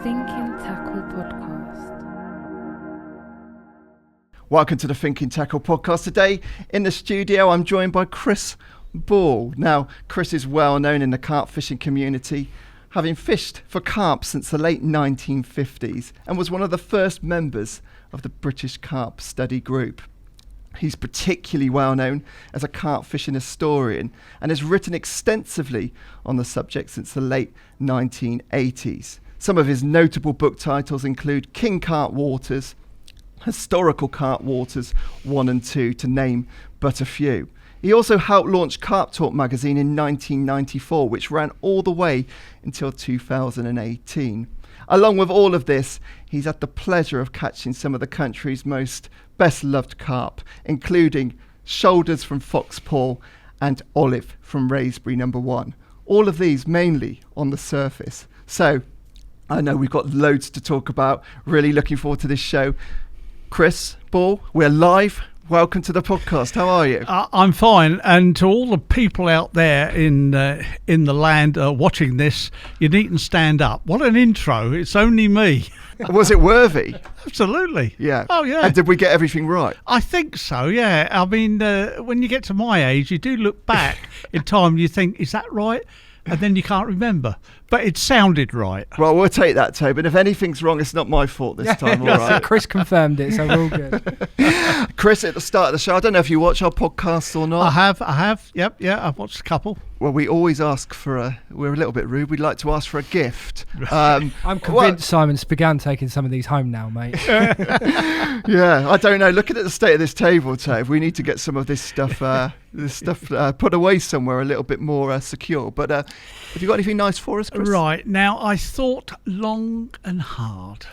Thinking Tackle Podcast. Welcome to the Thinking Tackle Podcast. Today in the studio I'm joined by Chris Ball. Now, Chris is well known in the carp fishing community, having fished for carp since the late 1950s and was one of the first members of the British Carp Study Group. He's particularly well known as a carp fishing historian and has written extensively on the subject since the late 1980s. Some of his notable book titles include King Carp Waters, Historical Carp Waters I and II, to name but a few. He also helped launch Carp Talk magazine in 1994, which ran all the way until 2018. Along with all of this, he's had the pleasure of catching some of the country's most best-loved carp, including shoulders from Foxpaw and olive from Wraysbury One. All of these mainly on the surface. So, I know we've got loads to talk about. Really looking forward to this show. Chris Ball, we're live. Welcome to the podcast. How are you? I'm fine. And to all the people out there in the land watching this, you needn't stand up. What an intro. It's only me. Was it worthy? Absolutely. Yeah. Oh, yeah. And did we get everything right? I think so, yeah. I mean, when you get to my age, you do look back in time and you think, is that right? And then you can't remember. But it sounded right. Well, we'll take that, Toby. And if anything's wrong, it's not my fault this time, all right? Chris confirmed it, so we're all good. Chris, at the start of the show, I don't know if you watch our podcast or not. I have. Yep, yeah, I've watched a couple. Well, we always ask for we're a little bit rude, we'd like to ask for a gift. I'm convinced Simon's began taking some of these home now, mate. Yeah, I don't know. Looking at the state of this table, Tove, we need to get some of this stuff put away somewhere a little bit more secure. But have you got anything nice for us, Chris? Right, now I thought long and hard.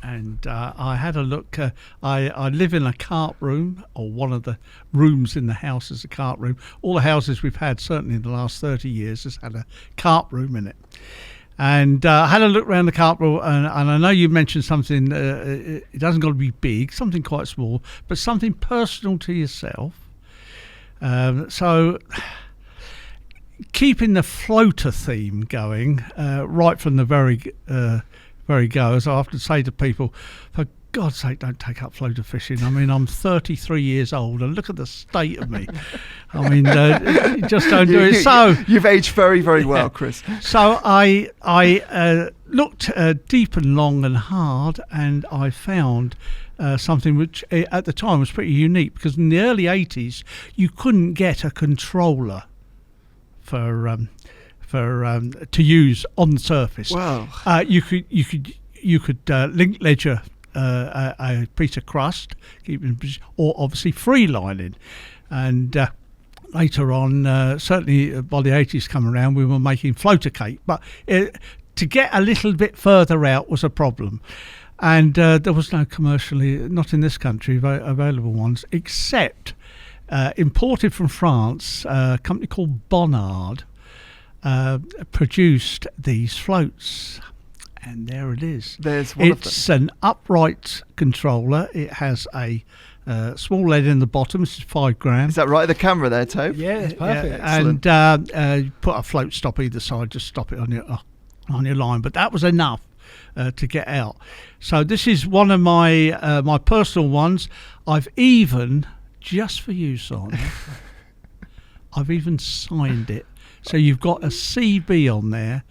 And I had a look. I live in a carp room, or one of the rooms in the house is a carp room. All the houses we've had, certainly in the last 30 years, has had a carp room in it. And I had a look around the carp room, and I know you mentioned something, it doesn't got to be big, something quite small, but something personal to yourself. So keeping the floater theme going right from the very go, as I often say to people, for God's sake, don't take up floater fishing. I mean, I'm 33 years old and look at the state of me. I mean, you just don't do it. So you've aged very, very well, Chris. So I looked deep and long and hard, and I found something which at the time was pretty unique, because in the early 80s you couldn't get a controller for to use on the surface. Wow. You could link ledger a piece of crust, or obviously free lining, and later on, certainly by the 80s come around, we were making floater cake, but to get a little bit further out was a problem. And there was no commercially, not in this country, available ones, except imported from France, a company called Bonnard produced these floats, and there it is. There's one of them. It's an upright controller. It has a small lead in the bottom. This is 5 grams. Is that right? The camera there, Tove? Yeah, it's perfect. Yeah, and you put a float stop either side. Just stop it on your line. But that was enough to get out. So this is one of my my personal ones. I've even, just for you, Simon, I've even signed it. So you've got a CB on there.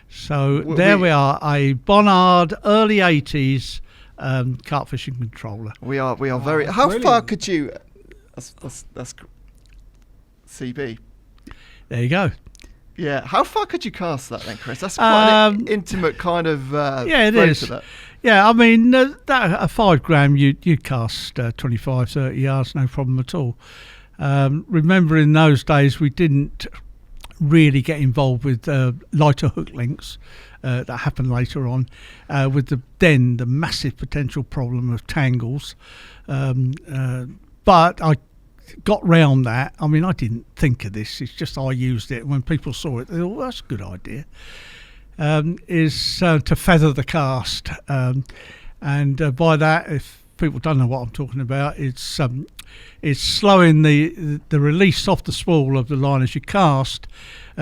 So we are, a Bonnard early 80s carp fishing controller. We are very. How brilliant. far could you? That's CB. There you go. Yeah. How far could you cast that then, Chris? That's quite an intimate kind of. Yeah, it is. That. Yeah, I mean, that a 5 gram, you cast 25, 30 yards, no problem at all. Remember, in those days, we didn't really get involved with lighter hook links that happened later on, with the massive potential problem of tangles. But I got round that. I mean, I didn't think of this. It's just I used it. When people saw it, they thought, that's a good idea. Is to feather the cast. And by that, if people don't know what I'm talking about, it's slowing the release off the spool of the line as you cast,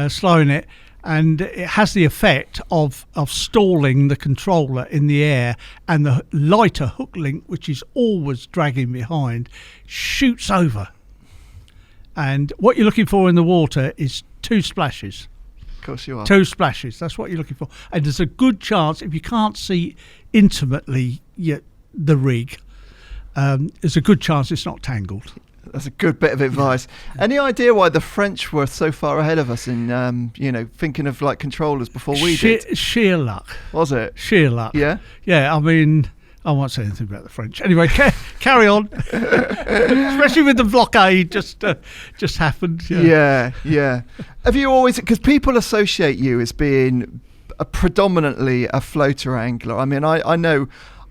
slowing it, and it has the effect of stalling the controller in the air, and the lighter hook link, which is always dragging behind, shoots over. And what you're looking for in the water is 2 splashes. Of course you are. 2 splashes, that's what you're looking for. And there's a good chance, if you can't see intimately yet the rig, there's a good chance it's not tangled. That's a good bit of advice. Any idea why the French were so far ahead of us in, thinking of like controllers before we did? Sheer luck. Was it? Sheer luck. Yeah? Yeah, I mean, I won't say anything about the French. Anyway, carry on. Especially with the blockade just happened. Yeah. Have you always, because people associate you as being predominantly a floater angler. I mean, I know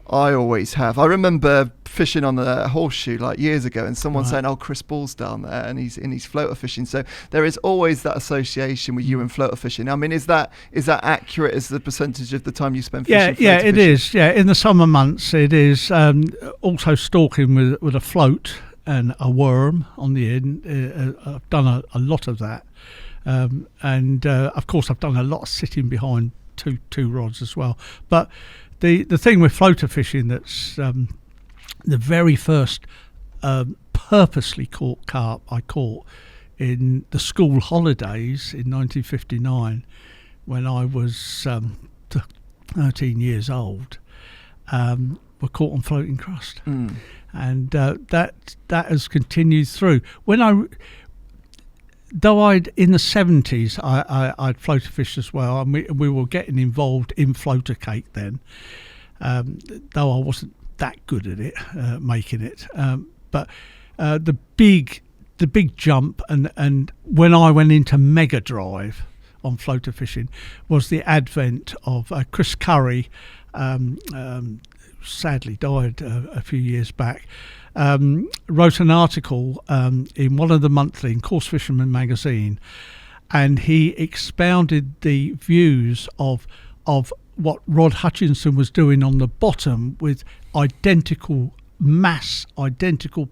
I always have. I remember fishing on the Horseshoe like years ago, and someone saying, "Oh, Chris Ball's down there, and he's floater fishing." So there is always that association with you and floater fishing. I mean, is that accurate as the percentage of the time you spend fishing? Yeah, it is. Yeah, in the summer months, it is. Also stalking with a float and a worm on the end. I've done a lot of that, and of course, I've done a lot of sitting behind two rods as well. But the thing with floater fishing, that's the very first purposely caught carp I caught in the school holidays in 1959, when I was 13 years old, were caught on floating crust. And that has continued through. Though I'd in the 70s, I'd floater fished as well, and we were getting involved in floater cake then, though I wasn't that good at it, making it. But the big jump, and when I went into Mega Drive on floater fishing, was the advent of Chris Curry, sadly died a few years back. Wrote an article in one of the monthly, in Course Fisherman magazine, and he expounded the views of what Rod Hutchinson was doing on the bottom with identical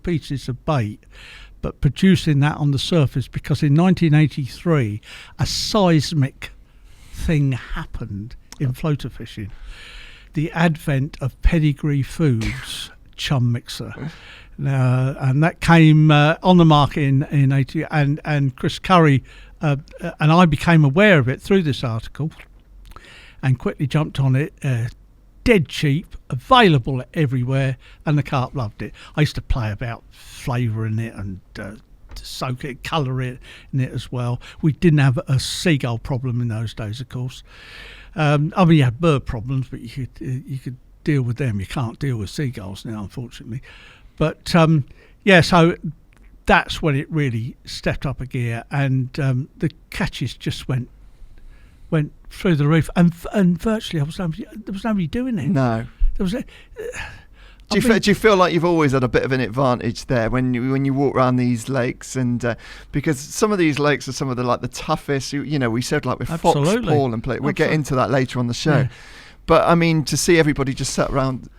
pieces of bait, but producing that on the surface, because in 1983 a seismic thing happened in floater fishing. The advent of Pedigree Foods chum mixer, and that came on the market in 80, and Chris Curry and I became aware of it through this article and quickly jumped on it. Dead cheap, available everywhere, and the carp loved it. I used to play about flavouring it and soak it, colour it in it as well. We didn't have a seagull problem in those days, of course. I mean, you had bird problems, but you could deal with them. You can't deal with seagulls now, unfortunately. But so that's when it really stepped up a gear, and the catches just went through the roof, and virtually there was nobody doing it. No. There was. Do you feel like you've always had a bit of an advantage there when you walk around these lakes, and because some of these lakes are some of the toughest. We said like with Fox, Paul, and Play. We'll get into that later on the show. Yeah. But I mean, to see everybody just sat around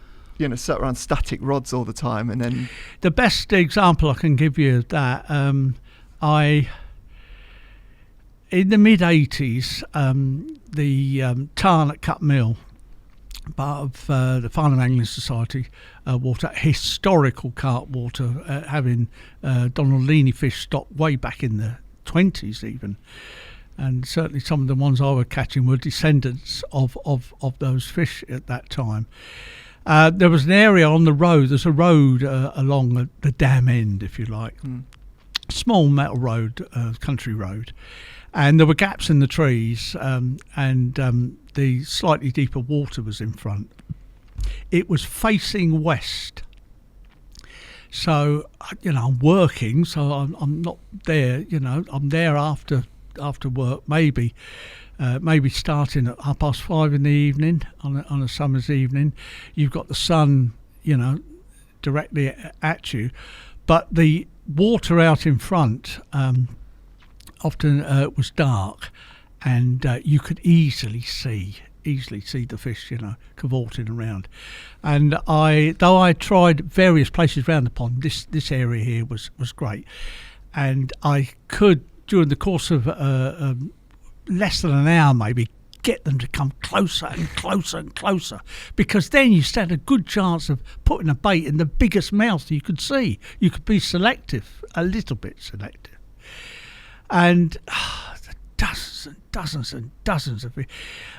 static rods all the time, and then the best example I can give you of that, in the mid '80s, the Tarn at Cut Mill, part of the Farnham Angling Society water, historical carp water, having Donald Leaney fish stock way back in the 20s even. And certainly some of the ones I were catching were descendants of those fish at that time. There was an area on the road. There's a road along the dam end, if you like. Small metal road, country road. And there were gaps in the trees, and the slightly deeper water was in front. It was facing west. So, I'm working, so I'm not there, I'm there after work, maybe starting at 5:30 in the evening on a summer's evening. You've got the sun, directly at you, but the water out in front often was dark, and you could easily see the fish, cavorting around. And though I tried various places around the pond, this area here was great, and I could, during the course of less than an hour maybe, get them to come closer and closer and closer, because then you stand a good chance of putting a bait in the biggest mouth you could see. You could be selective, a little bit selective. And dozens and dozens and dozens of it.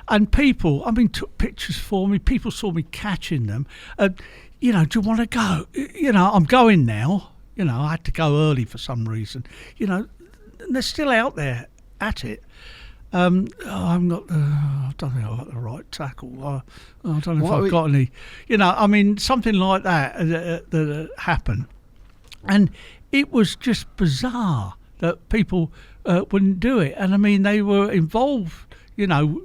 And people, took pictures for me. People saw me catching them. Do you want to go? I'm going now. I had to go early for some reason. And they're still out there at it. I don't think I've got the right tackle. I don't know if I've got any. Something like that happened. And it was just bizarre that people wouldn't do it. And they were involved.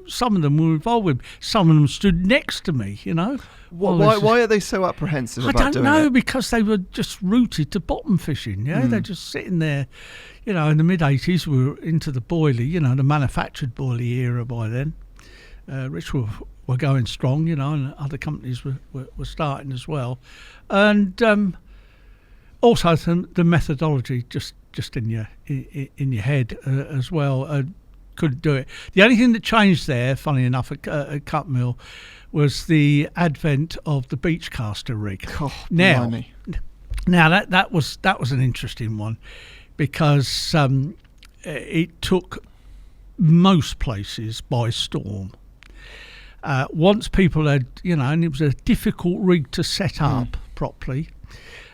Some of them were involved with. Some of them stood next to me. Why are they so apprehensive about doing it? I don't know, because they were just rooted to bottom fishing. They're just sitting there. In the mid-'80s, we were into the boilie, the manufactured boilie era by then. Which were going strong, and other companies were starting as well. And also the methodology just in your head as well. Couldn't do it. The only thing that changed there, funny enough, at Cut Mill, was the advent of the beachcaster rig. Now that was an interesting one, because it took most places by storm. Once people had, and it was a difficult rig to set up properly.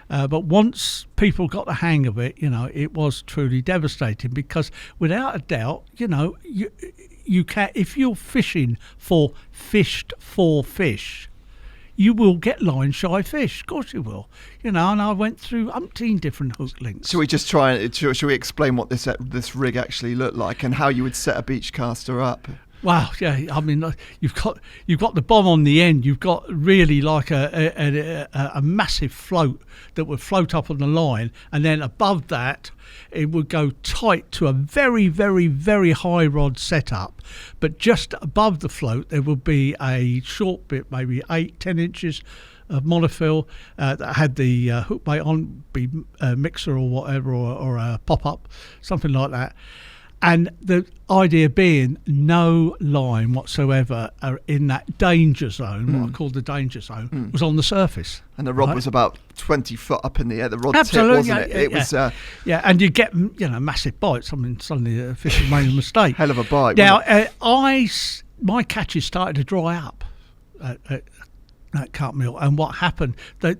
But once people got the hang of it, it was truly devastating, because without a doubt, you can, if you're fishing for fished for fish, you will get line shy fish. Of course you will. And I went through umpteen different hook links. Should we explain what this rig actually looked like and how you would set a beachcaster up? Wow, yeah. You've got the bomb on the end. You've got really like a massive float that would float up on the line, and then above that, it would go tight to a very, very, very high rod setup. But just above the float, there would be a short bit, maybe 8-10 inches of monofill that had the hook bait on, be a mixer or whatever, or a pop up, something like that. And the idea being no line whatsoever in that danger zone, what I call the danger zone, was on the surface. And the rod was about 20 foot up in the air, the rod tip, wasn't it? It was... and you get, massive bites. Suddenly a fish made a mistake. Hell of a bite. Now, my catches started to dry up at Carp Mill. And what happened, they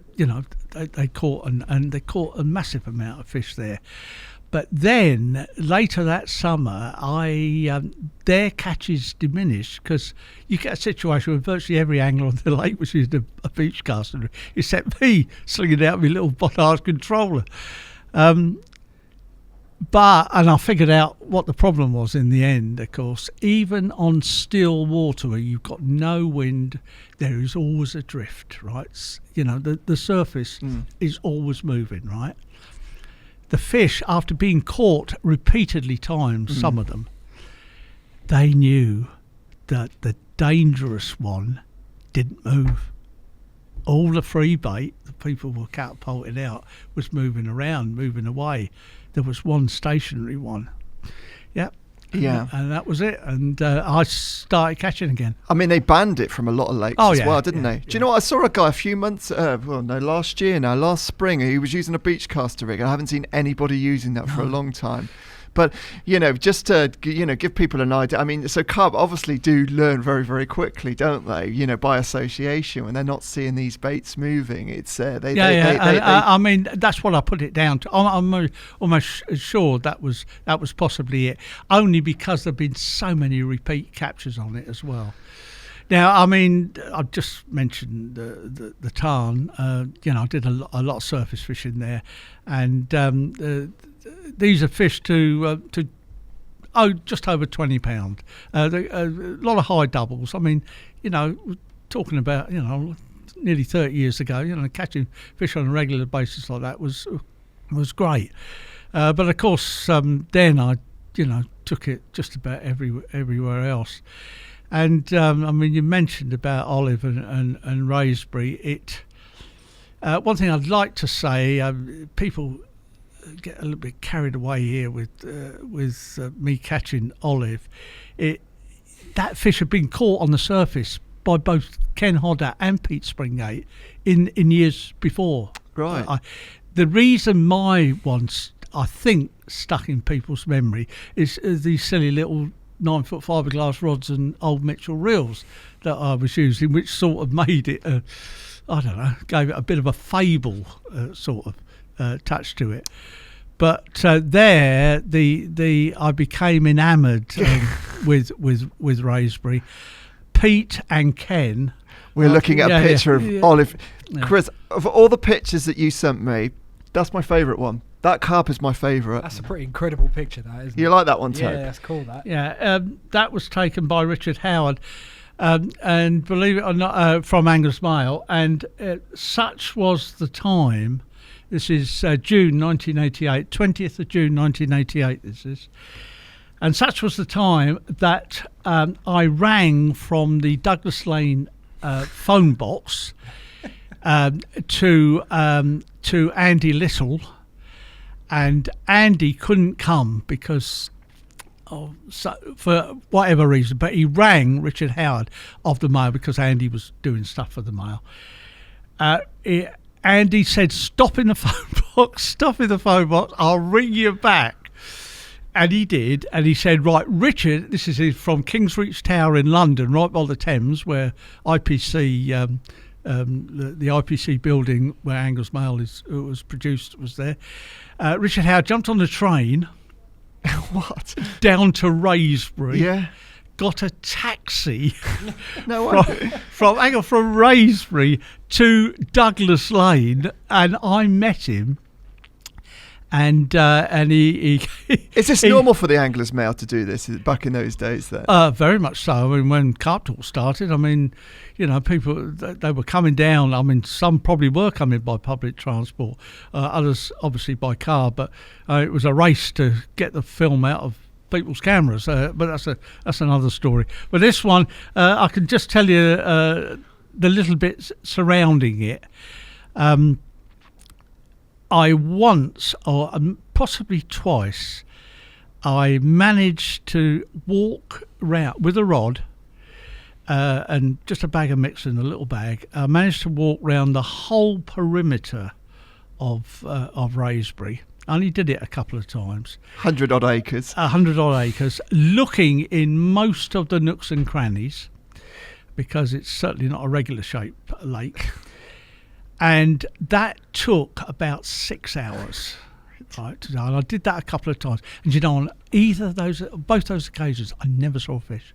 caught they caught a massive amount of fish there. But then later that summer, their catches diminished, because you get a situation where virtually every angler on the lake was using a beachcaster, except me slinging out my little Bottard controller. And I figured out what the problem was in the end. Of course, even on still water where you've got no wind, there is always a drift, right? The surface is always moving, right? The fish, after being caught repeatedly times, some of them, they knew that the dangerous one didn't move. All the free bait the people were catapulting out was moving around, moving away. There was one stationary one. Yep. Yeah. And that was it. And I started catching again. They banned it from a lot of lakes as well, didn't they? Do you know what? I saw a guy a few months, last spring, he was using a beachcaster rig. I haven't seen anybody using that for a long time. But, just to, give people an idea. So carp obviously do learn very, very quickly, don't they? By association, when they're not seeing these baits moving. It's that's what I put it down to. I'm almost sure that was possibly it. Only because there've been so many repeat captures on it as well. Now, I've just mentioned the Tarn. I did a lot of surface fishing there, and these are fish to just over £20. A lot of high doubles. Talking about nearly 30 years ago. Catching fish on a regular basis like that was great. But of course, then I took it just about everywhere else. And you mentioned about Olive and Wraysbury. One thing I'd like to say, people get a little bit carried away here with me catching Olive. That fish had been caught on the surface by both Ken Hodder and Pete Springate in years before. Right. The reason my ones, I think, stuck in people's memory is these silly little 9-foot fiberglass rods and old Mitchell reels that I was using, which sort of made it, I don't know, gave it a bit of a fable sort of touch to it. But there, I became enamoured with Wraysbury. Pete and Ken. We're looking at a picture of Olive. Yeah. Chris, of all the pictures that you sent me, that's my favourite one. That carp is my favourite. That's a pretty incredible picture, that, isn't it? You like that one, too? Yeah, that's cool, that. Yeah, that was taken by Richard Howard, and believe it or not, from Angus Mail, and such was the time. This is June 1988, 20th of June 1988 this is. And such was the time that I rang from the Douglas Lane phone box to Andy Little, and Andy couldn't come because for whatever reason, but he rang Richard Howard of the Mail because Andy was doing stuff for the Mail. Andy said, stop in the phone box, I'll ring you back. And he did, and he said, right, Richard, this is from Kingsreach Tower in London, right by the Thames, where IPC, the IPC building where Angus Mail was produced, was there. Richard Howard jumped on the train. What? Down to Wraysbury. Yeah. Got a taxi No from Wraysbury to Douglas Lane, and I met him. And he is this normal for the Anglers Mail to do this back in those days then? Very much so. I mean, when Carp Talk started, I mean, you know, people, they were coming down. I mean, some probably were coming by public transport, others obviously by car, but it was a race to get the film out of people's cameras, but that's another story. But this one, I can just tell you the little bits surrounding it. I once, or possibly twice, I managed to walk round with a rod and just a bag of mix in a little bag. I managed to walk round the whole perimeter of Wraysbury. I only did it a couple of times. 100 odd acres. 100 odd acres, looking in most of the nooks and crannies, because it's certainly not a regular shaped lake. And that took about 6 hours. Right, and I did that a couple of times. And you know, on both those occasions, I never saw a fish.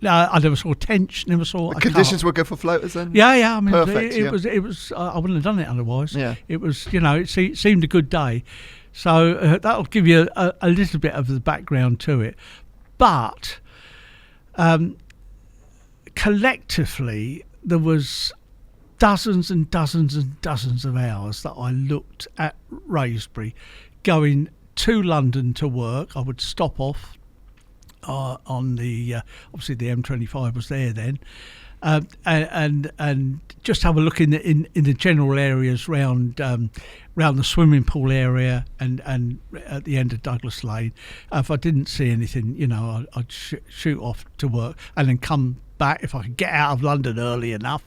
I never saw a tench, never saw a conditions carp. were good for floaters then? Yeah. I mean, perfect. It was. I wouldn't have done it otherwise. Yeah. It was. You know, it seemed a good day. So that'll give you a little bit of the background to it. But collectively, there was dozens and dozens and dozens of hours that I looked at Wraysbury, going to London to work. I would stop off on the obviously the M25 was there then, and just have a look in the general areas round the swimming pool area and at the end of Douglas Lane. If I didn't see anything, you know, I'd shoot off to work and then come back if I could get out of London early enough.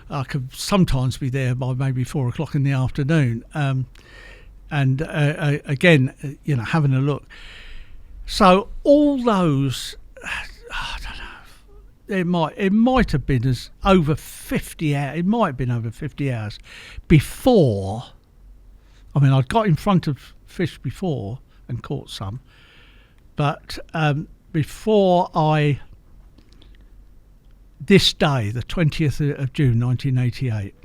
I could sometimes be there by maybe 4 o'clock in the afternoon, and again, you know, having a look. So all those, I don't know, it might have been over 50 hours. It might have been over 50 hours before. I mean, I'd got in front of fish before and caught some, but before this day, the 20th of June 1988.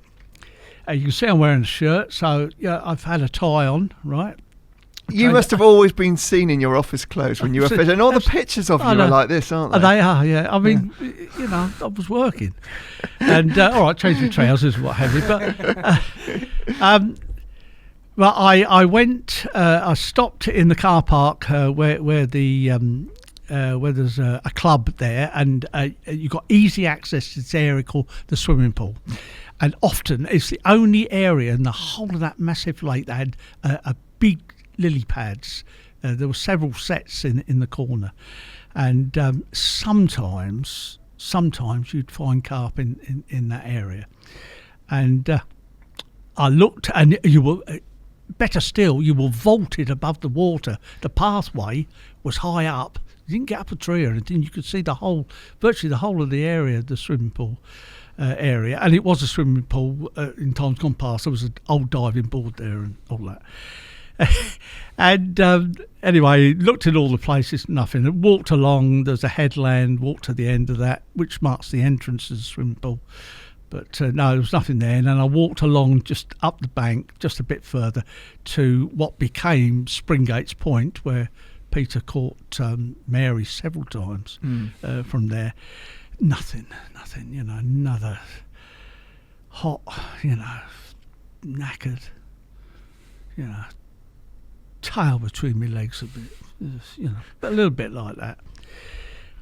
You can see I'm wearing a shirt, so yeah, I've had a tie on, right? You must have always been seen in your office clothes when you were fishing. And all the pictures of you are like this, aren't they? They are, yeah. I mean, you know, I was working. And, all right, changed my trousers and what have you. But I went, I stopped in the car park where there's a club there, and you've got easy access to this area called the swimming pool. And often it's the only area in the whole of that massive lake that had a big lily pads. There were several sets in the corner, and sometimes you'd find carp in that area. And I looked, and you were better still. You were vaulted above the water. The pathway was high up. You didn't get up a tree or anything. You could see virtually the whole of the area, the swimming pool area. And it was a swimming pool in times gone past. There was an old diving board there and all that. And anyway, looked at all the places, nothing. And walked along. There's a headland. Walked to the end of that, which marks the entrance to the swimming pool. But no, there was nothing there. And then I walked along just up the bank, just a bit further, to what became Springgate's Point, where Peter caught Mary several times from there. Nothing, another hot, knackered, tail between my legs a bit, but a little bit like that.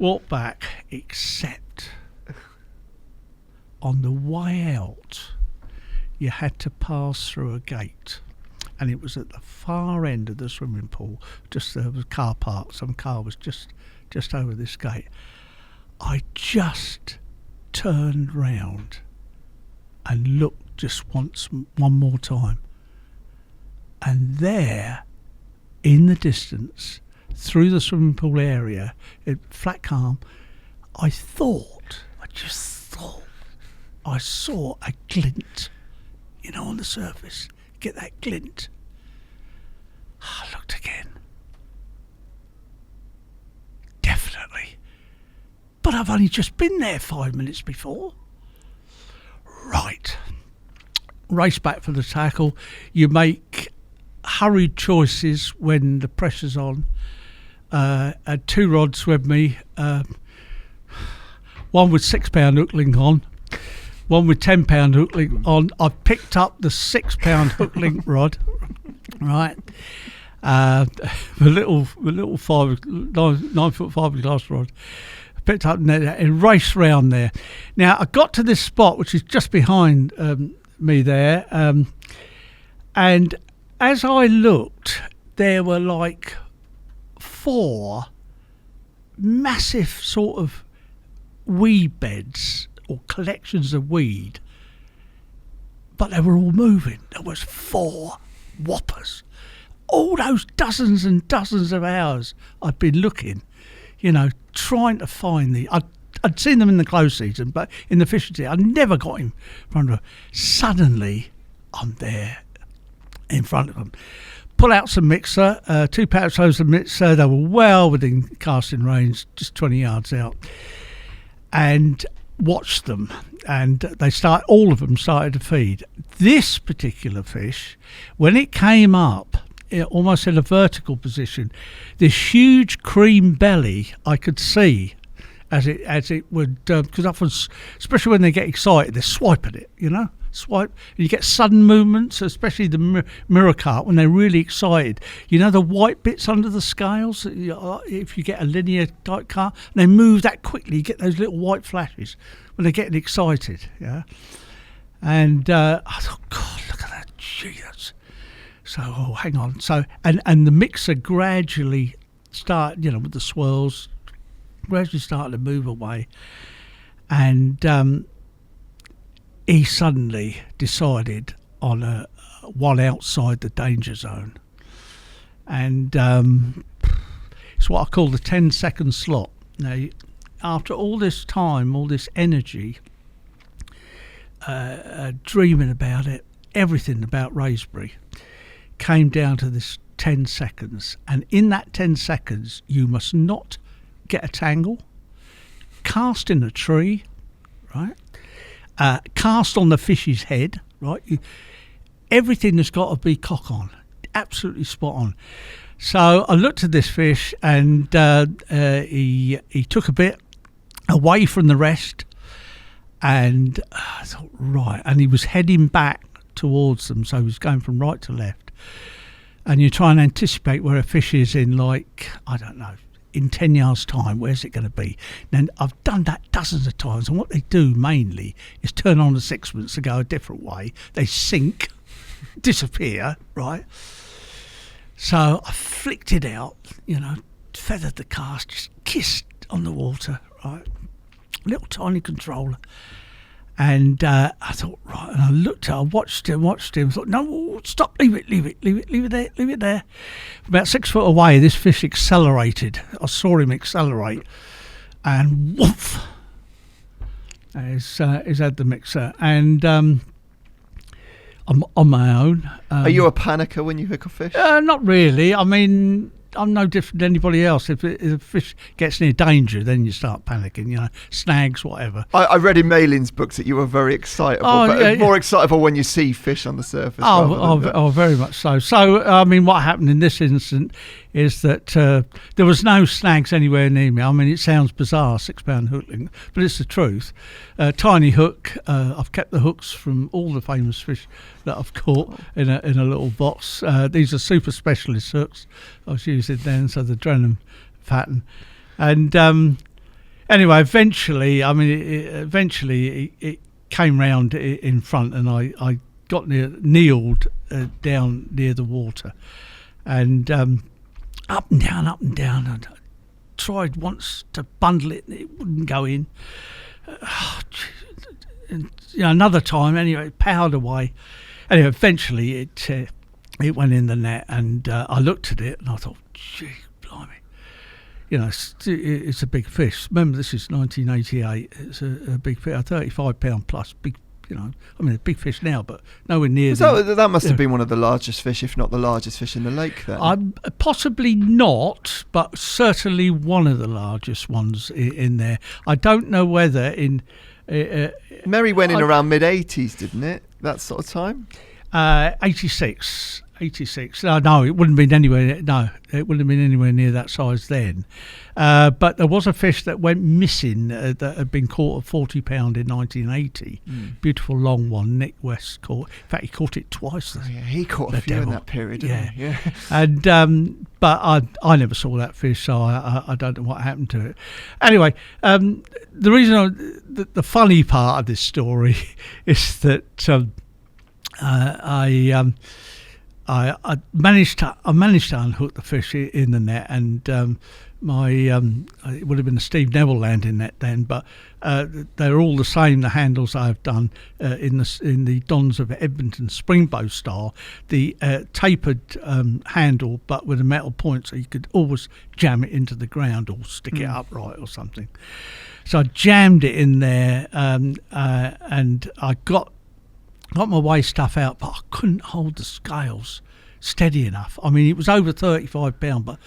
Walk back, except on the way out, you had to pass through a gate, and it was at the far end of the swimming pool. Just there was a car park. Some car was just over this gate. I just turned round and looked just one more time, and there, in the distance, through the swimming pool area, flat calm, I just thought, I saw a glint, on the surface. Get that glint. I looked again. Definitely. But I've only just been there 5 minutes before. Right. Race back for the tackle. You make hurried choices when the pressure's on. Had 2 rods with me. One with 6 pound hook link on. One with 10 pound hook link on. I picked up the 6 pound hook link rod, right? The little 9 foot fiberglass rod. I picked up and raced round there. Now I got to this spot, which is just behind me there, and as I looked, there were like 4 massive sort of weed beds or collections of weed, but they were all moving. There was 4 whoppers. All those dozens and dozens of hours I'd been looking, trying to find I'd seen them in the close season, but in the fishing season, I never got in front of them. Suddenly, I'm there in front of them. Pull out some mixer, 2 pouch loads of mixer. They were well within casting range, just 20 yards out, and watched them, and all of them started to feed. This particular fish, when it came up, almost in a vertical position, this huge cream belly I could see as it would, because often, especially when they get excited, they swipe at it, swipe, and you get sudden movements, especially the mirror carp when they're really excited. The white bits under the scales, if you get a linear type carp, they move that quickly. You get those little white flashes when they're getting excited. Yeah, and I thought, God, look at that, gee, that's so. Oh, hang on. So and the mixer gradually with the swirls, gradually started to move away, and he suddenly decided on one outside the danger zone, and it's what I call the 10-second slot. Now, after all this time, all this energy, dreaming about it, everything about Wraysbury, came down to this 10 seconds, and in that 10 seconds you must not get a tangle, cast in a tree, right? Cast on the fish's head, right? Everything has got to be cock on, absolutely spot on. So I looked at this fish, and he took a bit away from the rest, and I thought, right, and he was heading back towards them, so he was going from right to left. And you try and anticipate where a fish is in, like, I don't know, in 10 yards' time, where's it going to be? Then I've done that dozens of times, and what they do mainly is turn on the sixpence to go a different way. They sink, disappear, right? So I flicked it out, feathered the cast, just kissed on the water, right? Little tiny controller. And I thought, right, and I looked at it, I watched him, thought, no, stop, leave it there. About 6 foot away, this fish accelerated. I saw him accelerate, and woof, he's had the mixer. And I'm on my own. Are you a panicker when you hook a fish? Not really. I mean, I'm no different than anybody else. If a fish gets near danger, then you start panicking, snags, whatever. I read in Malin's books that you were very excitable, more excitable when you see fish on the surface. Very much so. So, I mean, what happened in this incident is that there was no snags anywhere near me. I mean, it sounds bizarre, 6-pound hook link, but it's the truth. Tiny hook. I've kept the hooks from all the famous fish that I've caught in a little box. These are super specialist hooks I was using then, so the Drenham pattern. And anyway, eventually it came round in front, and I got kneeled down near the water, and up and down. I tried once to bundle it, and it wouldn't go in. And, another time, anyway, it powered away. Anyway, eventually it went in the net, and I looked at it and I thought, gee, blimey. It's a big fish. Remember, this is 1988. It's a big fish, a 35-pound plus big. A big fish now, but nowhere near. That must have been one of the largest fish, if not the largest fish in the lake then. Possibly not, but certainly one of the largest ones in there. I don't know whether in... Mary went in around mid-80s, didn't it? That sort of time? 86. No, it wouldn't have been anywhere. No, it wouldn't have been anywhere near that size then. But there was a fish that went missing that had been caught at 40 pound in 1980. Beautiful long one. Nick West caught. In fact, he caught it twice. He caught a few in that period. Didn't he? Yeah. And but I never saw that fish, so I don't know what happened to it. Anyway, the reason the funny part of this story is that I managed to unhook the fish in the net, and it would have been a Steve Neville landing net then, but they're all the same. The handles I've done in the Dons of Edmonton Springbow style, the tapered handle, but with a metal point, so you could always jam it into the ground or stick it upright or something. So I jammed it in there, and I got my weigh stuff out, but I couldn't hold the scales steady enough. I mean, it was over 35 pound, but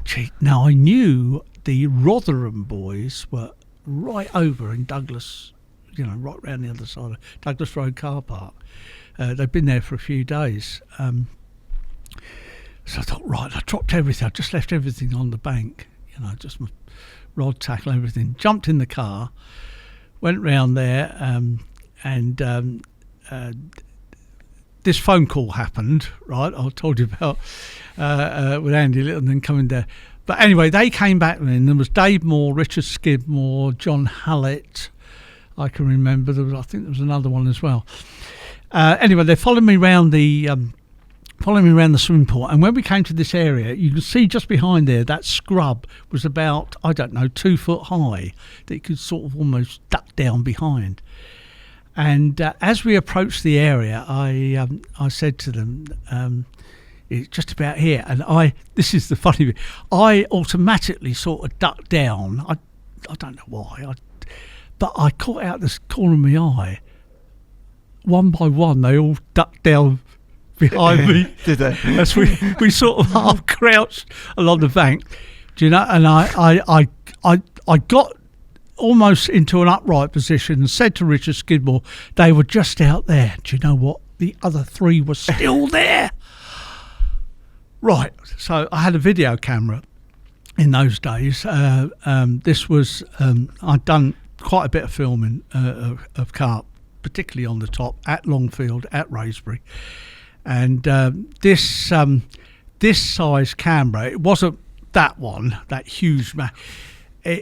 gee, now I knew the Rotherham boys were right over in Douglas, right round the other side of Douglas Road car park. They'd been there for a few days. So I thought, right, I dropped everything. I just left everything on the bank, just my rod, tackle, everything. Jumped in the car, went round there, and this phone call happened, right? I told you about with Andy Little and coming there. But anyway, they came back then. There was Dave Moore, Richard Skidmore, John Hallett. I can remember. I think there was another one as well. Anyway, they followed me around the swimming pool, and when we came to this area, you can see just behind there that scrub was about 2 foot high that you could sort of almost duck down behind. And as we approached the area, I said to them, it's just about here. And this is the funny bit, I automatically sort of ducked down. I don't know why, but I caught out this corner of my eye. One by one, they all ducked down behind me. Did they? As we sort of half crouched along the bank. Do you know? And I got almost into an upright position and said to Richard Skidmore, they were just out there. Do you know what? The other 3 were still there. Right. So I had a video camera in those days. This was, I'd done quite a bit of filming of carp, particularly on the top at Longfield, at Wraysbury. And this size camera, it wasn't that one, that huge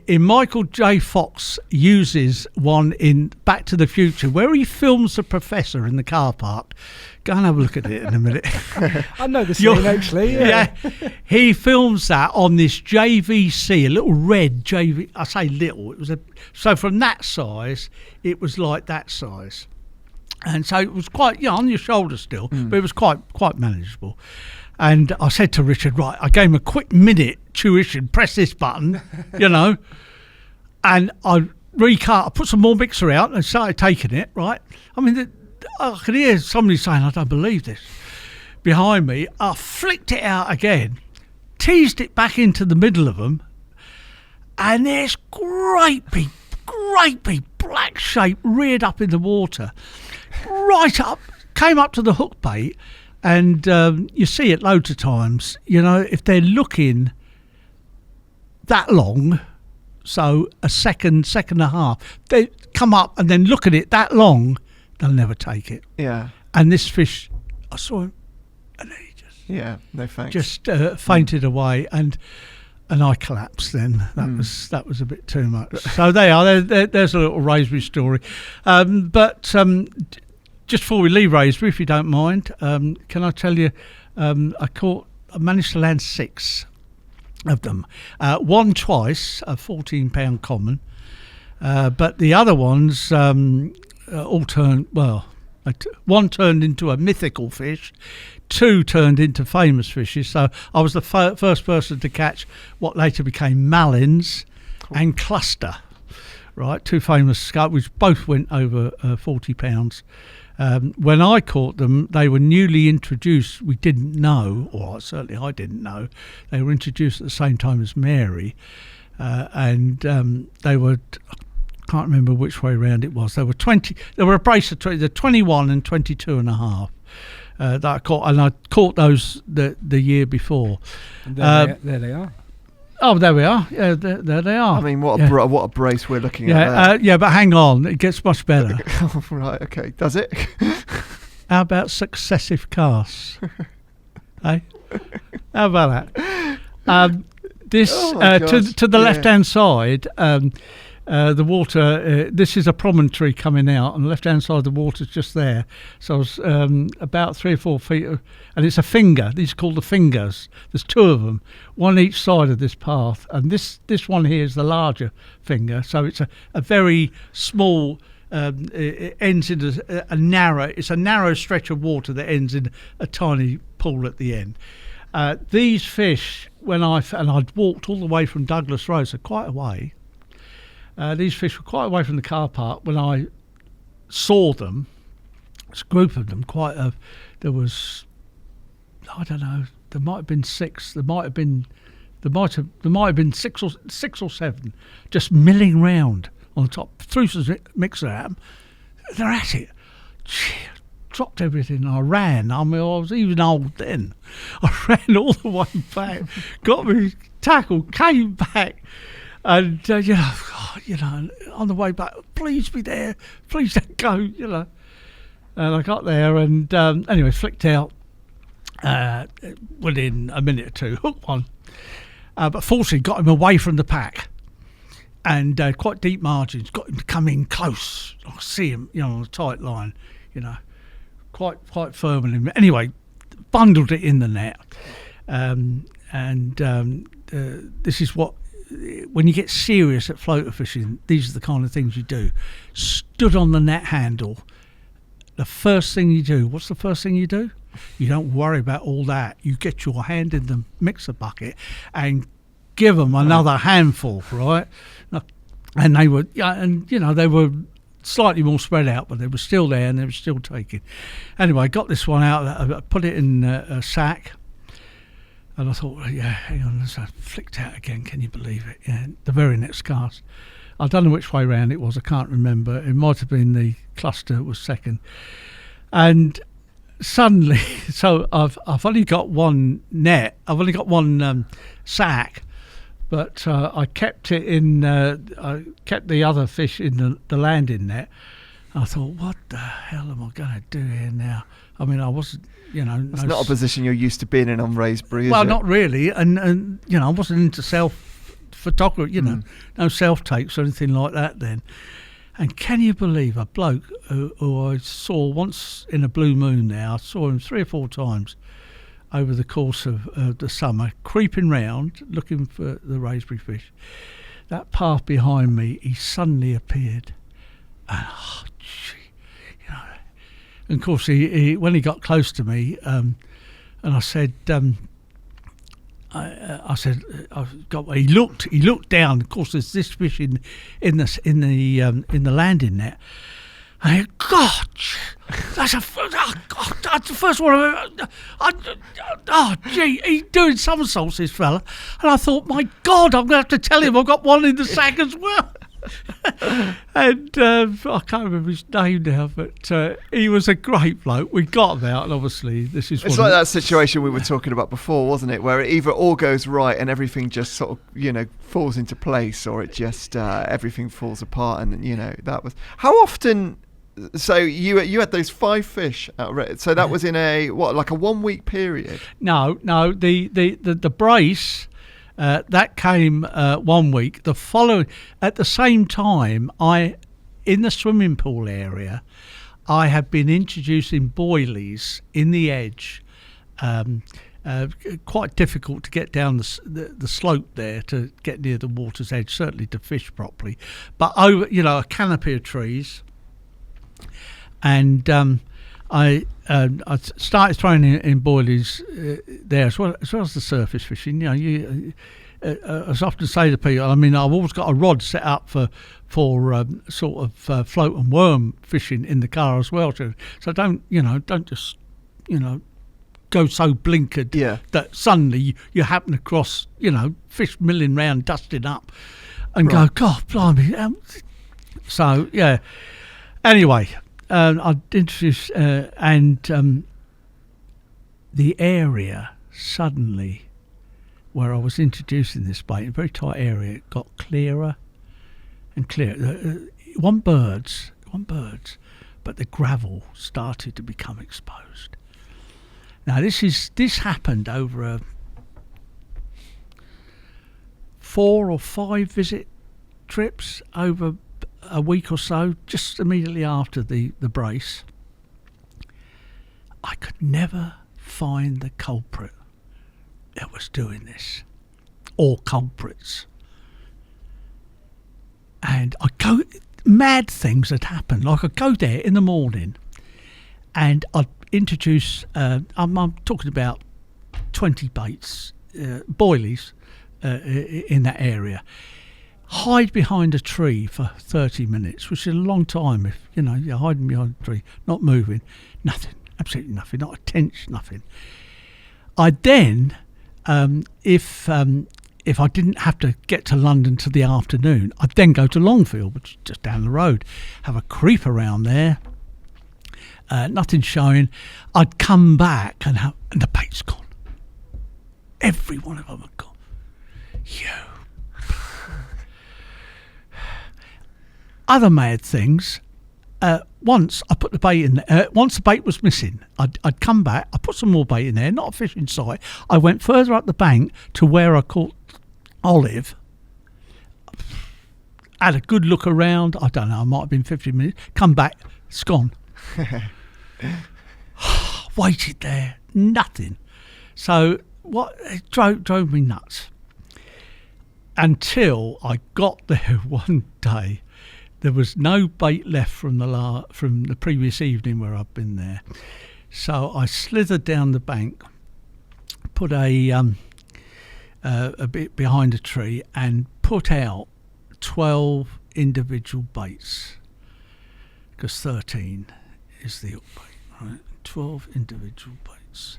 in Michael J. Fox uses one in Back to the Future where he films the professor in the car park. Go and have a look at it in a minute. I know the scene actually. Yeah. He films that on this JVC, a little red JV. I say little. It was so from that size, it was like that size, and so it was quite on your shoulder still, but it was quite manageable. And I said to Richard, right, I gave him a quick minute tuition, press this button, and I recut, I put some more mixer out and started taking it, right? I mean, I could hear somebody saying, I don't believe this, behind me. I flicked it out again, teased it back into the middle of them, and there's great big black shape reared up in the water, right up, came up to the hook bait. And you see it loads of times, if they're looking that long, so a second and a half, they come up and then look at it that long, they'll never take it. Yeah. And this fish, I saw him, and he no thanks. Just fainted away, and I collapsed then. That was a bit too much. So there's a little Wraysbury story. Just before we leave Wraysbury, if you don't mind, can I tell you, I managed to land 6 of them. One twice, a 14-pound common, but the other ones all turned, one turned into a mythical fish, 2 turned into famous fishes. So I was the first person to catch what later became Malins and Cluster, right? 2 famous scarp, which both went over 40 pounds. When I caught them, they were newly introduced. We didn't know, or certainly I didn't know, they were introduced at the same time as Mary, and they were, I can't remember which way round it was. They were 20. They were a brace of 20, 21 and 22 and a half that I caught, and I caught those the year before. And there they are. Oh, there we are. Yeah, there they are. I mean, what a brace we're looking at there. But hang on, it gets much better. Right, okay. Does it? How about successive casts? Hey? How about that? This to the left-hand side, the water, this is a promontory coming out, and the left-hand side of the water's just there. So I was about 3 or 4 feet, and it's a finger. These are called the fingers. There's 2 of them, one each side of this path, and this one here is the larger finger. So it's a very small. It ends in a narrow stretch of water that ends in a tiny pool at the end. These fish, I'd walked all the way from Douglas Road, so quite a way. These fish were quite away from the car park when I saw them. It's a group of them. There was, I don't know. There might have been 6. There might have been 6 or 7, just milling round on the top. Threw some mixer at them. They're at it. Dropped everything. I ran. I mean, I was even old then. I ran all the way back. Got me tackled. Came back. And, on the way back, please be there, please don't go, And I got there and, anyway, flicked out within a minute or 2, hooked one. But fortunately got him away from the pack and quite deep margins, got him to come in close. I see him, on a tight line, quite firm in him. Anyway, bundled it in the net. This is what, when you get serious at floater fishing, these are the kind of things you do. Stood on the net handle. The first thing you do, what's the first thing you do? You don't worry about all that. You get your hand in the mixer bucket and give them another handful, right? And they were, they were slightly more spread out, but they were still there and they were still taking. Anyway, I got this one out, I put it in a sack. And I thought, hang on, so I flicked out again, can you believe it? Yeah, the very next cast. I don't know which way round it was, I can't remember. It might have been the cluster was second. And suddenly, so I've only got one net, I've only got one sack, but I kept it in, I kept the other fish in the landing net. I thought, what the hell am I going to do here now? I mean, I wasn't, It's not a position you're used to being in on Wraysbury, is it? Well, not really. And I wasn't into self-photography, no self-takes or anything like that then. And can you believe a bloke who I saw once in a blue moon now, I saw him 3 or 4 times over the course of the summer, creeping round, looking for the Wraysbury fish. That path behind me, he suddenly appeared. And, and of course, he when he got close to me, and I said, he looked down. Of course, there's this fish in the landing net. I said, God, that's the first one I've ever. He's doing somersaults, this fella. And I thought, my God, I'm going to have to tell him I've got one in the sack as well. And I can't remember his name now, but he was a great bloke. We got him out, and obviously this is. It's like that situation we were talking about before, wasn't it? Where it either all goes right and everything just sort of falls into place, or it just everything falls apart. And that was how often. So you had those 5 fish out, so that was in a 1 week period? No, the brace. That came 1 week. The following, at the same time, in the swimming pool area, I had been introducing boilies in the edge. Quite difficult to get down the slope there to get near the water's edge, certainly to fish properly. But over, a canopy of trees, and I started throwing in boilies there as well as the surface fishing. As I often say to people, I mean, I've always got a rod set up for sort of float and worm fishing in the car as well. So don't just go so blinkered that suddenly you happen across fish milling round, dusting up, and go, God, blimey. So yeah. Anyway. I'd introduce and the area suddenly where I was introducing this bait, a very tight area, it got clearer and clearer. One birds, but the gravel started to become exposed. Now this happened over 4 or 5 visit trips over a week or so, just immediately after the brace. I could never find the culprit that was doing this, or culprits. And mad things had happened. Like I'd go there in the morning and I'd introduce, I'm talking about 20 baits, boilies in that area. Hide behind a tree for 30 minutes, which is a long time if, you're hiding behind a tree, not moving, nothing, absolutely nothing, not a tench, nothing. I'd then, if I didn't have to get to London till the afternoon, I'd then go to Longfield, which is just down the road, have a creep around there, nothing showing. I'd come back and the bait's gone. Every one of them had gone. Other mad things. Once I put the bait in there. Once the bait was missing, I'd come back. I put some more bait in there. Not a fish in sight. I went further up the bank to where I caught Olive. Had a good look around. I don't know. I might have been 15 minutes. Come back. It's gone. Waited there. Nothing. So it drove me nuts. Until I got there one day. There was no bait left from the previous evening where I'd been there. So I slithered down the bank, put a bit behind a tree and put out 12 individual baits, because 13 is the hook bait, right? 12 individual baits.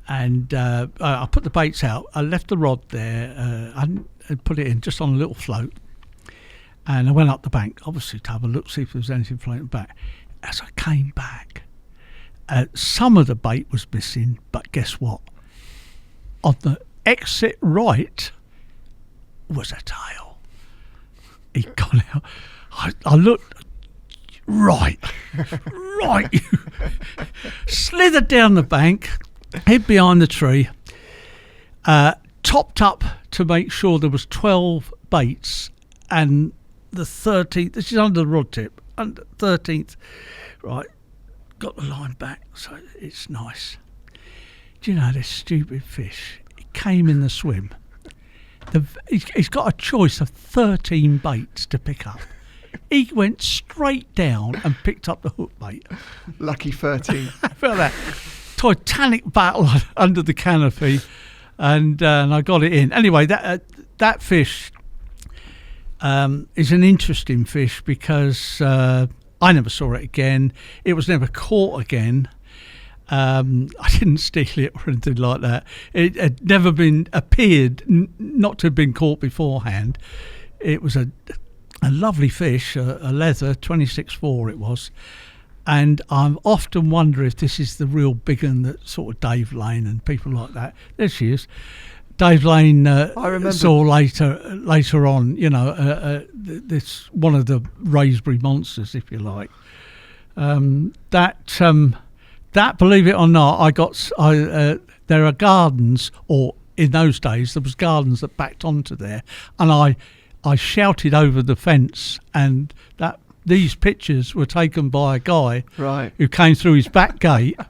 And I put the baits out. I left the rod there. I put it in just on a little float. And I went up the bank, obviously, to have a look, see if there was anything floating back. As I came back, some of the bait was missing, but guess what? On the exit right was a tail. He'd gone out. I looked, right, you slithered down the bank, hid behind the tree, topped up to make sure there was 12 baits, and the 13th, this is under the rod tip, under 13th, right, got the line back, so it's nice. Do you know this stupid fish? It came in the swim. He's got a choice of 13 baits to pick up. He went straight down and picked up the hook bait. Lucky 13. I felt that titanic battle under the canopy, and I got it in. Anyway, that fish is an interesting fish because I never saw it again. It was never caught again. I didn't steal it or anything like that. It had never appeared not to have been caught beforehand. It was a lovely fish, a leather, 26.4 it was. And I often wonder if this is the real big one that sort of Dave Lane and people like that. There she is. Dave Lane saw later on, you know, this one of the Wraysbury monsters, if you like. That, believe it or not, there are gardens, or in those days there was gardens that backed onto there, and I shouted over the fence, and these pictures were taken by a guy who came through his back gate.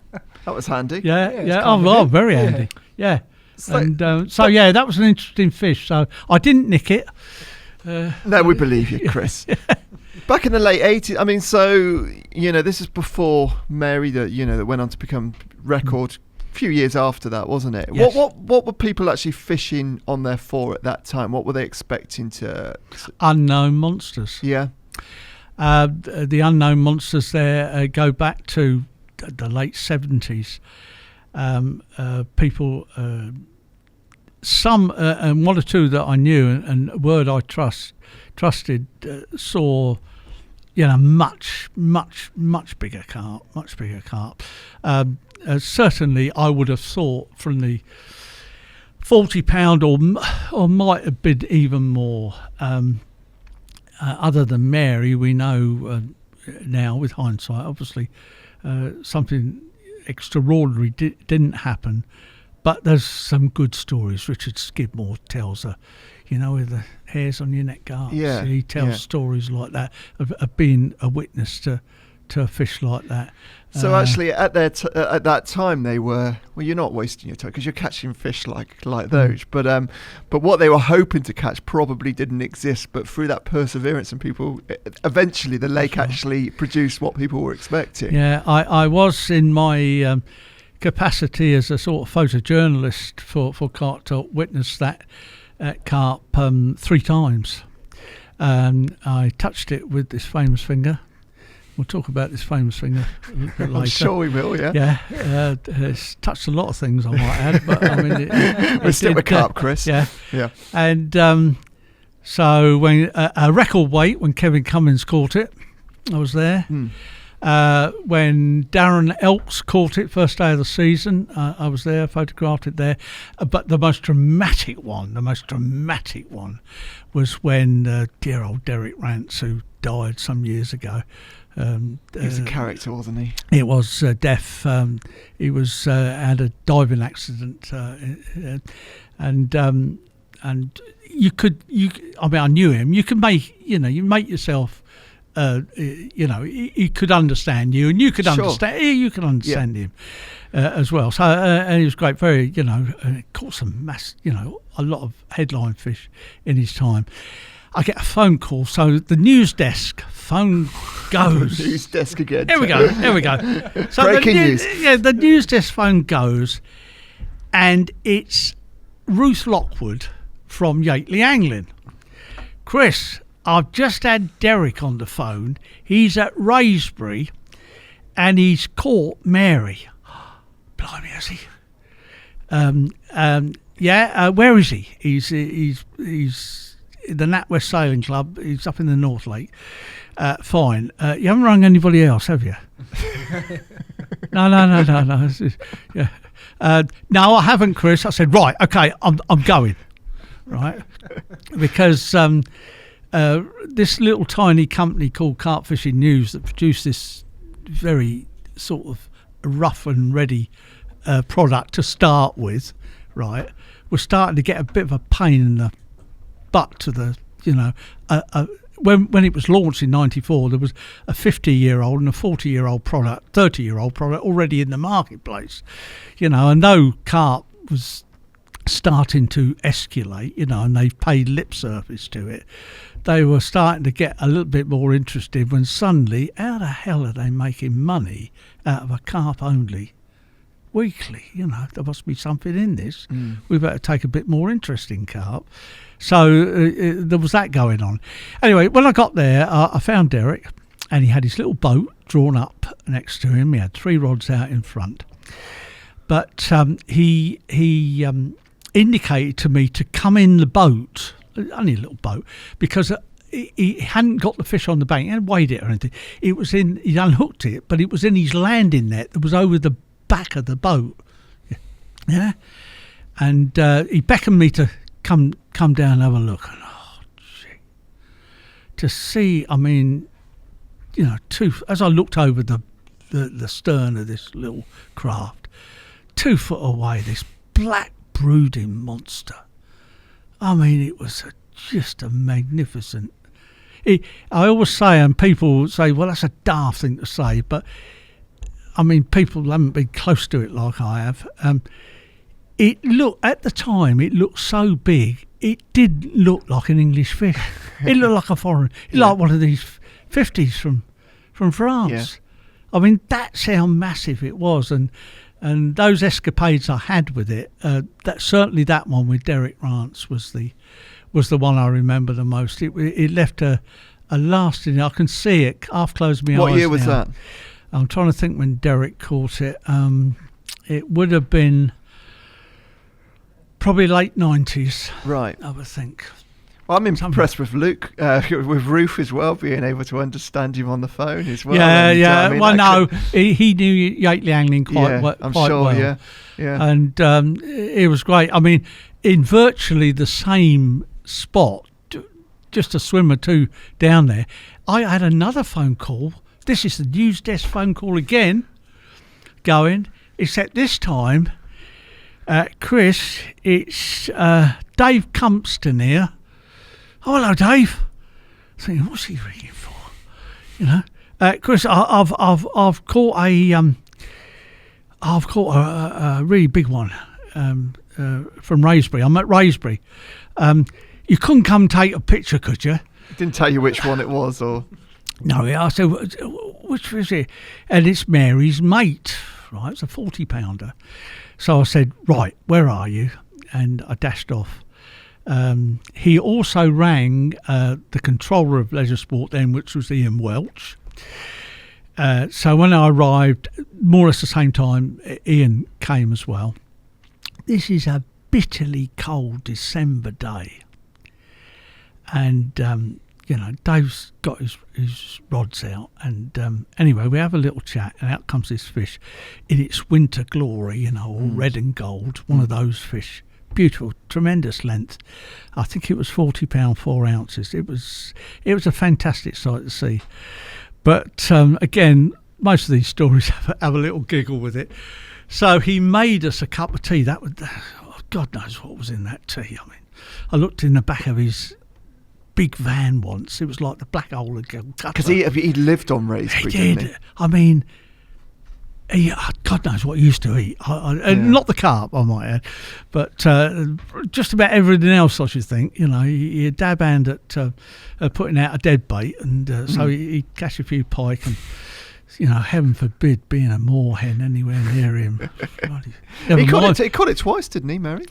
That was handy. Yeah, very handy. Yeah. And that was an interesting fish. So I didn't nick it. No, we believe you, Chris. Back in the late 80s, I mean, so, you know, this is before Mary, that went on to become record. A few years after that, wasn't it? Yes. What were people actually fishing on there for at that time? What were they expecting to... Unknown monsters. Yeah. The unknown monsters there go back to the late 70s. People... some and one or two that I knew and a word I trusted saw, you know, much bigger carp. Certainly, I would have thought from the 40 pound or might have been even more. Other than Mary, we know now with hindsight, obviously, something extraordinary didn't happen. But there's some good stories. Richard Skidmore tells with the hairs on your neck guards. Yeah, he tells stories like that of being a witness to a fish like that. So actually, at that time, they were, well, you're not wasting your time because you're catching fish like those. But what they were hoping to catch probably didn't exist. But through that perseverance, and people, eventually, the lake actually produced what people were expecting. Yeah, I was in my capacity as a sort of photojournalist for Carp Talk, witnessed that carp 3 times. I touched it with this famous finger. We'll talk about this famous finger a little bit later. I'm sure we will, yeah. Yeah, it's touched a lot of things, I might add, but I mean... We'll stick with carp, Chris. Yeah. And so when a record weight, when Kevin Cummins caught it, I was there. When Darren Elks caught it first day of the season, I was there, photographed it there. But the most dramatic one was when dear old Derek Rance, who died some years ago. He was a character, wasn't he? He was deaf. He was had a diving accident, and you could. I mean, I knew him. You can make. You make yourself. He could understand you, and you could understand. You could understand him as well. So, and he was great. Very, caught some a lot of headline fish in his time. I get a phone call, so the news desk phone goes. News desk again. Here we go. So breaking news. Yeah, the news desk phone goes, and it's Ruth Lockwood from Yateley Angling. Chris, I've just had Derek on the phone. He's at Wraysbury, and he's caught Mary. Blimey, has he? Where is he? He's the NatWest Sailing Club. He's up in the North Lake. Fine. You haven't rung anybody else, have you? No. No, I haven't, Chris. I said, right, okay, I'm going, right, because this little tiny company called Carp Fishing News that produced this very sort of rough and ready product to start with, right, was starting to get a bit of a pain in the butt to the, when it was launched in 94, there was a 50-year-old and a 40-year-old product, 30-year-old product already in the marketplace, and though carp was starting to escalate, and they paid lip service to it, they were starting to get a little bit more interested when suddenly, how the hell are they making money out of a carp only weekly? There must be something in this. We better take a bit more interest in carp. So there was that going on. Anyway, when I got there, I found Derek, and he had his little boat drawn up next to him. He had 3 rods out in front, but he indicated to me to come in the boat, only a little boat, because he hadn't got the fish on the bank. He hadn't weighed it or anything. It was he unhooked it, but it was in his landing net that was over the back of the boat. Yeah, and he beckoned me to come down and have a look. And to see, as I looked over the stern of this little craft, 2 foot away, this black brooding monster. It was just a magnificent. I always say, and people say, well, that's a daft thing to say, but people haven't been close to it like I have. It looked, at the time, it looked so big, it did look like an English fish. It looked like a foreign, like one of these 50s from France. Yeah. That's how massive it was, and those escapades I had with it, that one with Derek Rance was the one I remember the most. It left a lasting. I can see it. Half closed my eyes. What year was that? I'm trying to think when Derek caught it. It would have been probably late 90s. Right. I would think. Well, I'm impressed with Luke, with Ruth as well, being able to understand him on the phone as well. He knew Yateley angling quite well. I'm sure, well. Yeah. And it was great. In virtually the same spot, just a swim or two down there, I had another phone call. This is the news desk phone call again, going, except this time, Chris, it's Dave Cumpston here. Oh, hello, Dave. I think, what's he ringing for? Chris, I've caught a really big one from Wraysbury. I'm at Wraysbury. You couldn't come take a picture, could you? Didn't tell you which one it was, or no? I said, which is it? And it's Mary's mate, right? It's a 40-pounder. So I said, right, where are you? And I dashed off. He also rang the controller of leisure sport then, which was Ian Welch. So when I arrived, more or less the same time, Ian came as well. This is a bitterly cold December day. And, Dave's got his rods out. And anyway, we have a little chat, and out comes this fish in its winter glory, all red and gold, one of those fish. Beautiful, tremendous length. I think it was 40 pound 4 ounces. It was a fantastic sight to see. But again, most of these stories have a little giggle with it. So he made us a cup of tea. That was, God knows what was in that tea. I looked in the back of his big van once. It was like the black hole of Cutler. Because he lived on Wraysbury. He did. God knows what he used to eat. Not the carp, I might add, but just about everything else, I should think. He'd dab hand at putting out a dead bait, and so he'd catch a few pike, and heaven forbid being a moorhen anywhere near him. He caught it twice, didn't he, Mary?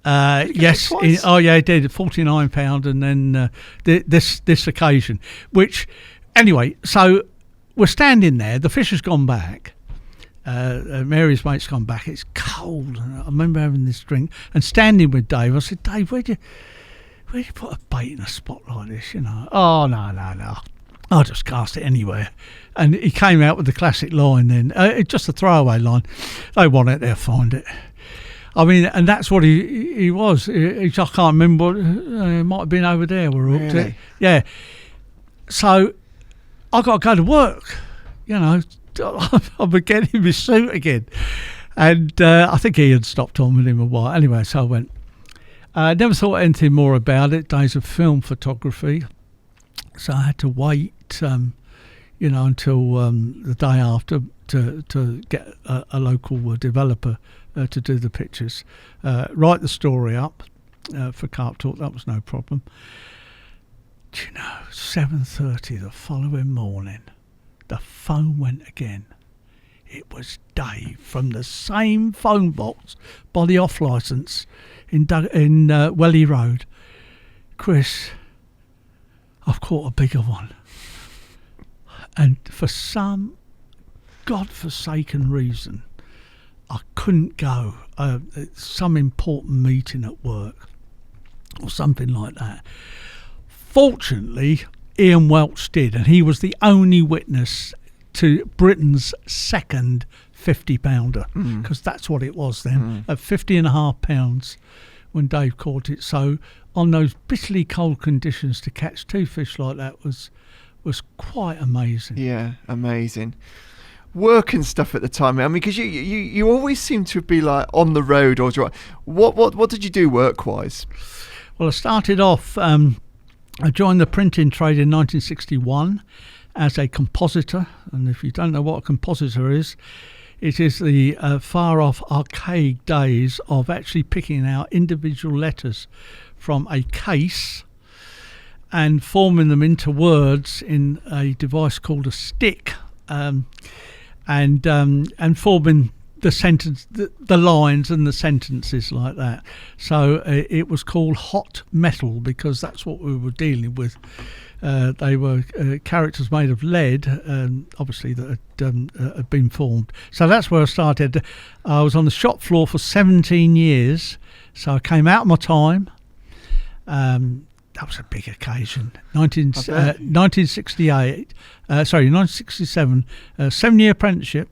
Yes. He did. 49 pound, and then this occasion. Which, anyway, so we're standing there. The fish has gone back. Mary's mate's gone back. It's cold, and I remember having this drink and standing with Dave. I said, Dave, where'd you put a bait in a spot like this? Oh no, I'll just cast it anywhere. And he came out with the classic line then, just a throwaway line. They want it, they'll find it. I mean, and that's what he was. I can't remember. It might have been over there. Really? Yeah. So I got to go to work. You know, I'm getting in my suit again, and I think he had stopped on with him a while. Anyway, so I went. I never thought anything more about it. Days of film photography, so I had to wait, until the day after to get a local developer to do the pictures, write the story up for Carp Talk. That was no problem. 7:30 the following morning, the phone went again. It was Dave from the same phone box by the off licence in Welly Road. Chris, I've caught a bigger one. And for some godforsaken reason, I couldn't go. Some important meeting at work or something like that. Fortunately, Ian Welch did, and he was the only witness to Britain's second 50-pounder, because that's what it was then, at 50.5 pounds when Dave caught it. So on those bitterly cold conditions, to catch two fish like that was quite amazing. Yeah, amazing. Work and stuff at the time. I mean, because you always seem to be like on the road or what did you do work-wise? Well, I started off. I joined the printing trade in 1961 as a compositor, and if you don't know what a compositor is, it is the far-off archaic days of actually picking out individual letters from a case and forming them into words in a device called a stick, and forming the sentence, the lines and the sentences like that. So it was called hot metal because that's what we were dealing with. They were characters made of lead, obviously, that had been formed. So that's where I started. I was on the shop floor for 17 years, so I came out of my time. That was a big occasion. 1967, 7-year apprenticeship,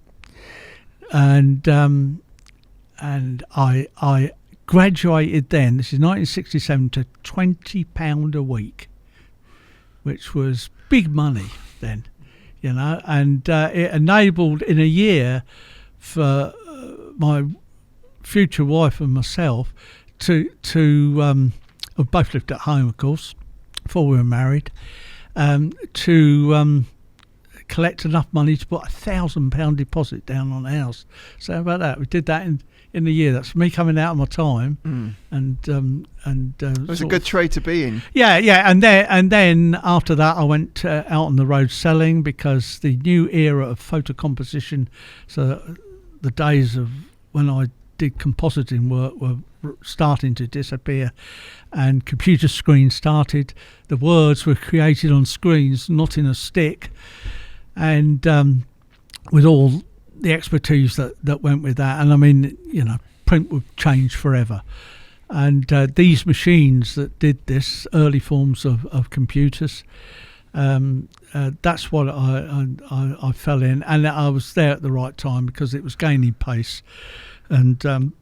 and I graduated then. This is 1967 to £20 a week, which was big money then, and it enabled in a year for my future wife and myself to we both lived at home, of course, before we were married, to collect enough money to put £1,000 deposit down on the house. So how about that? We did that in a year. That's me coming out of my time, and it was a good trade to be in. Yeah, and then after that, I went out on the road selling, because the new era of photo composition, so the days of when I did compositing work were starting to disappear, and computer screens started. The words were created on screens, not in a stick, and with all the expertise that went with that. And I mean, print would change forever, and these machines that did this, early forms of computers, that's what I fell in, and I was there at the right time because it was gaining pace. And the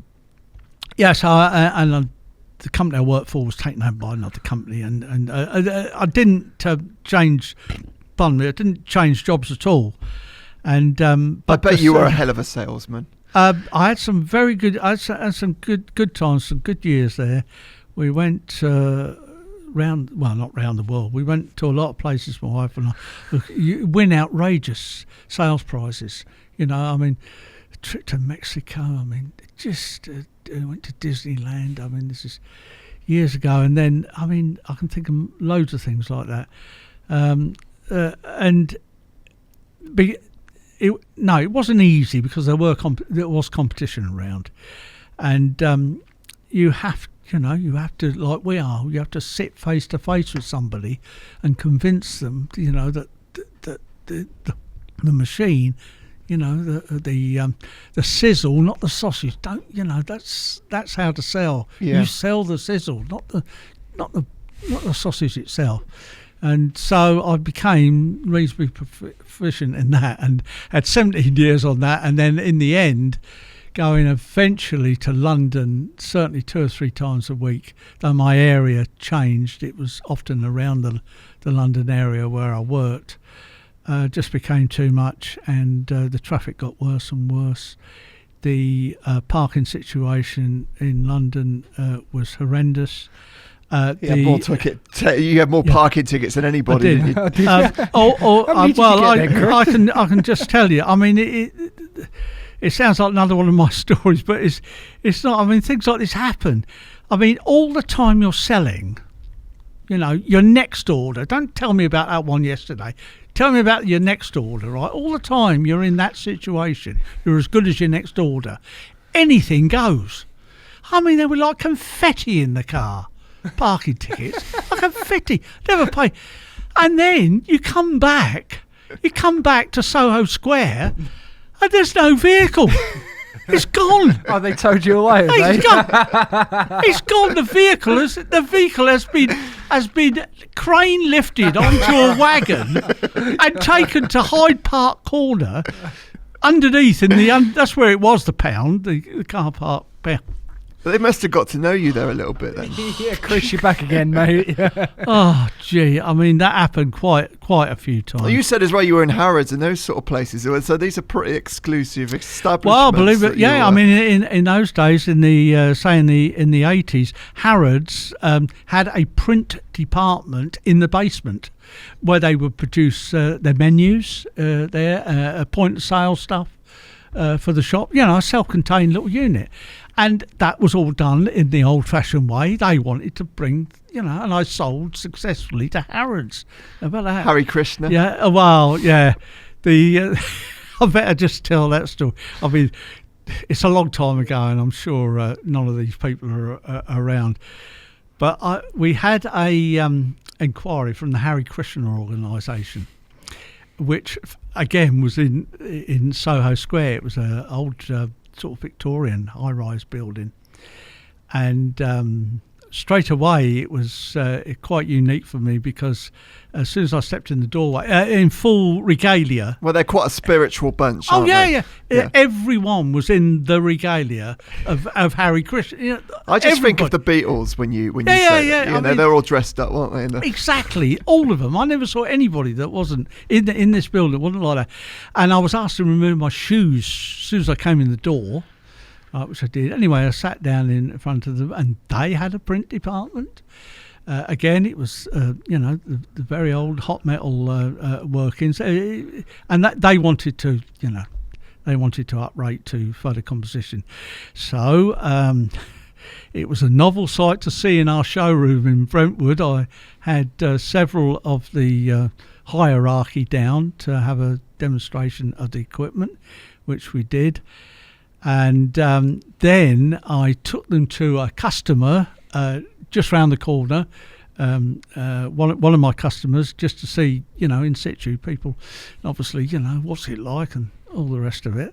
company I worked for was taken over by another company, and I didn't change. Pardon me, I didn't change jobs at all. And I bet you were a hell of a salesman. I had some very good. I had some good times, some good years there. We went not round the world. We went to a lot of places. My wife and I. You win outrageous sales prizes. I mean. Trip to Mexico, I mean, just went to Disneyland. I mean, this is years ago, and then I mean, I can think of loads of things like that. It wasn't easy because there was competition around, and you have to, like we are, you have to sit face to face with somebody and convince them, that the machine. The sizzle, not the sausage. That's how to sell. Yeah. You sell the sizzle, not the sausage itself. And so I became reasonably proficient in that, and had 17 years on that. And then in the end, going eventually to London, certainly 2 or 3 times a week. Though my area changed, it was often around the London area where I worked. Just became too much, and the traffic got worse and worse. The parking situation in London was horrendous. You had more parking tickets than anybody. I did. I can just tell you. I mean, it sounds like another one of my stories, but it's not. I mean, things like this happen. I mean, all the time you're selling, your next order. Don't tell me about that one yesterday. Tell me about your next order, right? All the time you're in that situation. You're as good as your next order. Anything goes. I mean, there were like confetti in the car. Parking tickets. Like confetti. Never pay. And then you come back to Soho Square and there's no vehicle. It's gone. Oh, they towed you away. It's gone. It's gone. The vehicle has been crane lifted onto a wagon and taken to Hyde Park Corner underneath that's where it was, the pound, the car park pound. But they must have got to know you there a little bit then. Yeah, Chris, you're back again, mate. Oh, gee. I mean, that happened quite a few times. Well, you said as well you were in Harrods and those sort of places. So these are pretty exclusive establishments. Well, believe it. Yeah, I mean, in those days, in the 80s, Harrods had a print department in the basement where they would produce their menus, their point of sale stuff for the shop. A self-contained little unit. And that was all done in the old-fashioned way. They wanted to bring, and I sold successfully to Harrods. About that. Harry Krishna. Yeah, well, yeah. I better just tell that story. I mean, it's a long time ago, and I'm sure none of these people are around. But we had a inquiry from the Harry Krishna organisation, which again was in Soho Square. It was an old sort of Victorian high-rise building, and straight away it was quite unique for me because as soon as I stepped in the doorway in full regalia. Well, they're quite a spiritual bunch. Oh, aren't yeah, they? Yeah. Everyone was in the regalia of Harry Krishna. I just think of the Beatles when you say that. They're all dressed up, aren't they? Exactly, all of them. I never saw anybody that wasn't in this building. Wasn't like that. And I was asked to remove my shoes as soon as I came in the door, which I did. Anyway, I sat down in front of them, and they had a print department. Again, it was the very old hot metal workings, and that they wanted to uprate to photo composition. So it was a novel sight to see in our showroom in Brentwood. I had several of the hierarchy down to have a demonstration of the equipment, which we did, and then I took them to a customer just round the corner, one of my customers, just to see, in situ people, obviously, what's it like and all the rest of it.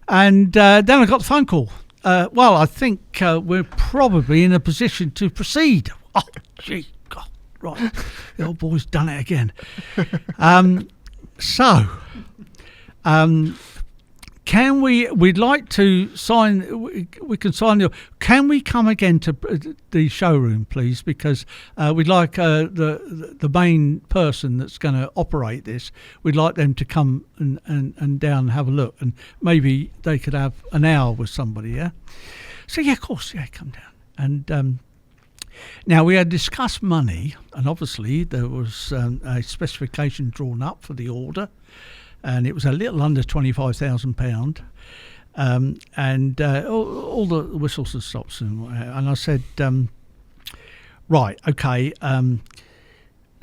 And then I got the phone call. Well, I think we're probably in a position to proceed. Oh, gee, God, right. The old boy's done it again. We'd like to sign, we can sign can we come again to the showroom, please? Because we'd like the main person that's going to operate this, we'd like them to come and down and have a look, and maybe they could have an hour with somebody, yeah? So, yeah, of course, yeah, come down. And now we had discussed money, and obviously there was a specification drawn up for the order, and it was a little under £25,000, and all the whistles and stops, and I said, right, okay.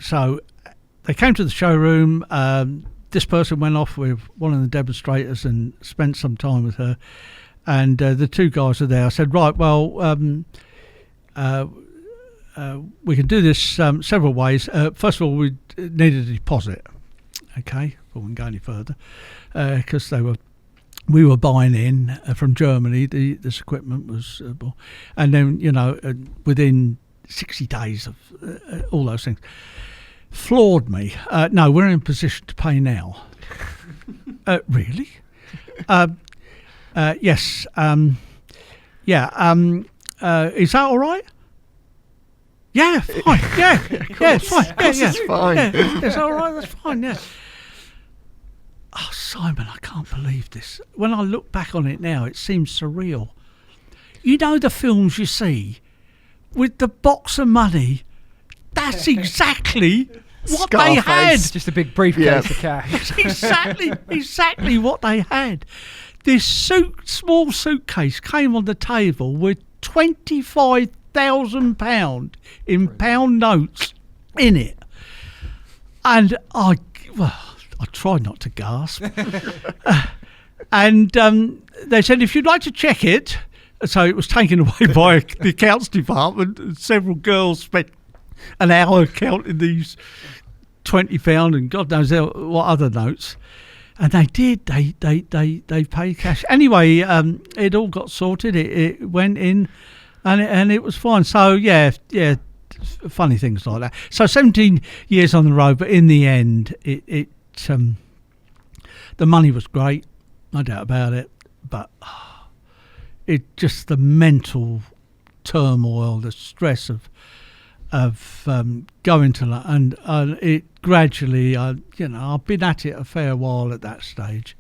So they came to the showroom. This person went off with one of the demonstrators and spent some time with her, and the two guys were there. I said, right, well, we can do this several ways. First of all, we need a deposit. Okay, before we can go any further, because we were buying in from Germany. This equipment was, and then within 60 days of all those things, floored me. No, we're in position to pay now. Really? Yes. Is that all right? Yeah, fine. Yeah, it's fine. It's fine. Yeah, it's all right. That's fine. Yeah. Oh, Simon, I can't believe this. When I look back on it now, it seems surreal. You know the films you see with the box of money. That's exactly what they had. Just a big briefcase of cash. exactly what they had. This small suitcase came on the table with £25,000 in pound notes in it, and I tried not to gasp. And they said, if you'd like to check it. So it was taken away by the accounts department, and several girls spent an hour counting these £20 and God knows what other notes. And they did. They paid cash. Anyway, it all got sorted. It went in, and it was fine. So yeah, funny things like that. So 17 years on the road, but in the end, the money was great, no doubt about it. But it just the mental turmoil, the stress of going to that, and it gradually, I've been at it a fair while at that stage.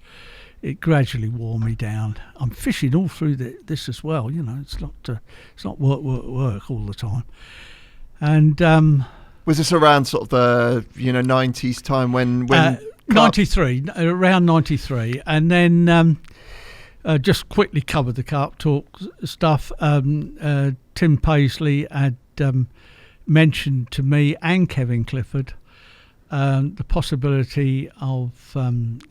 It gradually wore me down. I'm fishing all through this as well. It's not work all the time. And was this around sort of the 90s time when 93, around 93, and then just quickly covered the Carp Talk stuff. Tim Paisley had mentioned to me and Kevin Clifford the possibility of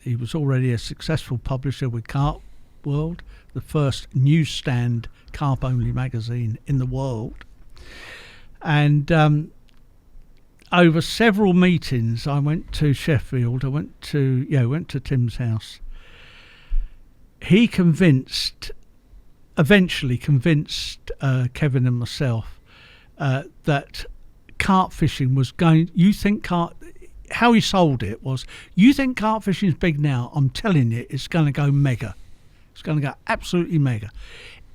he was already a successful publisher with Carp World, the first newsstand carp only magazine in the world, and over several meetings I went to Sheffield. I went to Tim's house. He eventually convinced Kevin and myself that carp fishing was going. How he sold it was, you think carp fishing is big now? I'm telling you, it's going to go mega. It's going to go absolutely mega.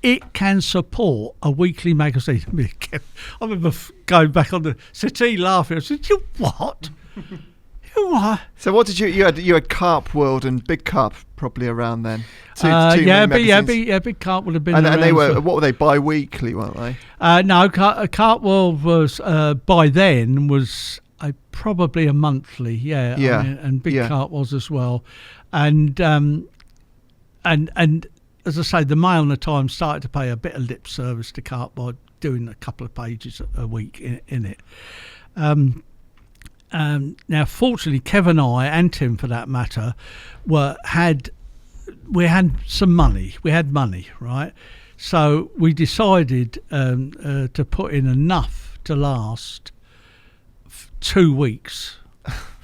It can support a weekly magazine. I remember going back on the settee laughing. I said, "You what? You what?" So what did you had Carp World and Big Carp probably around then. Big Carp would have been. And they were what were they, bi-weekly, weren't they? No, Carp World was by then was probably a monthly. Yeah. And Big Carp was as well, and as I say, the Mail and the Times started to pay a bit of lip service to Carp by doing a couple of pages a week in it. Now, fortunately, Kevin and I, and Tim for that matter, had some money. We had money, right? So we decided to put in enough to last 2 weeks.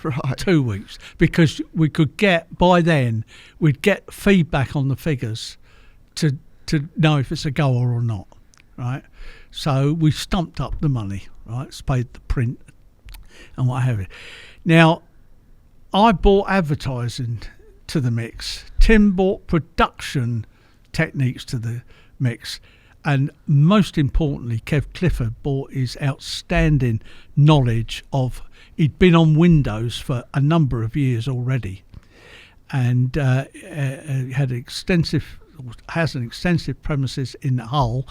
Right. 2 weeks, because we could we'd get feedback on the figures to know if it's a goer or not, right? So we stumped up the money, right? Paid the print and what have you. Now, I bought advertising to the mix. Tim bought production techniques to the mix. And most importantly, Kev Clifford bought his outstanding knowledge of, he'd been on Windows for a number of years already, and has an extensive premises in Hull.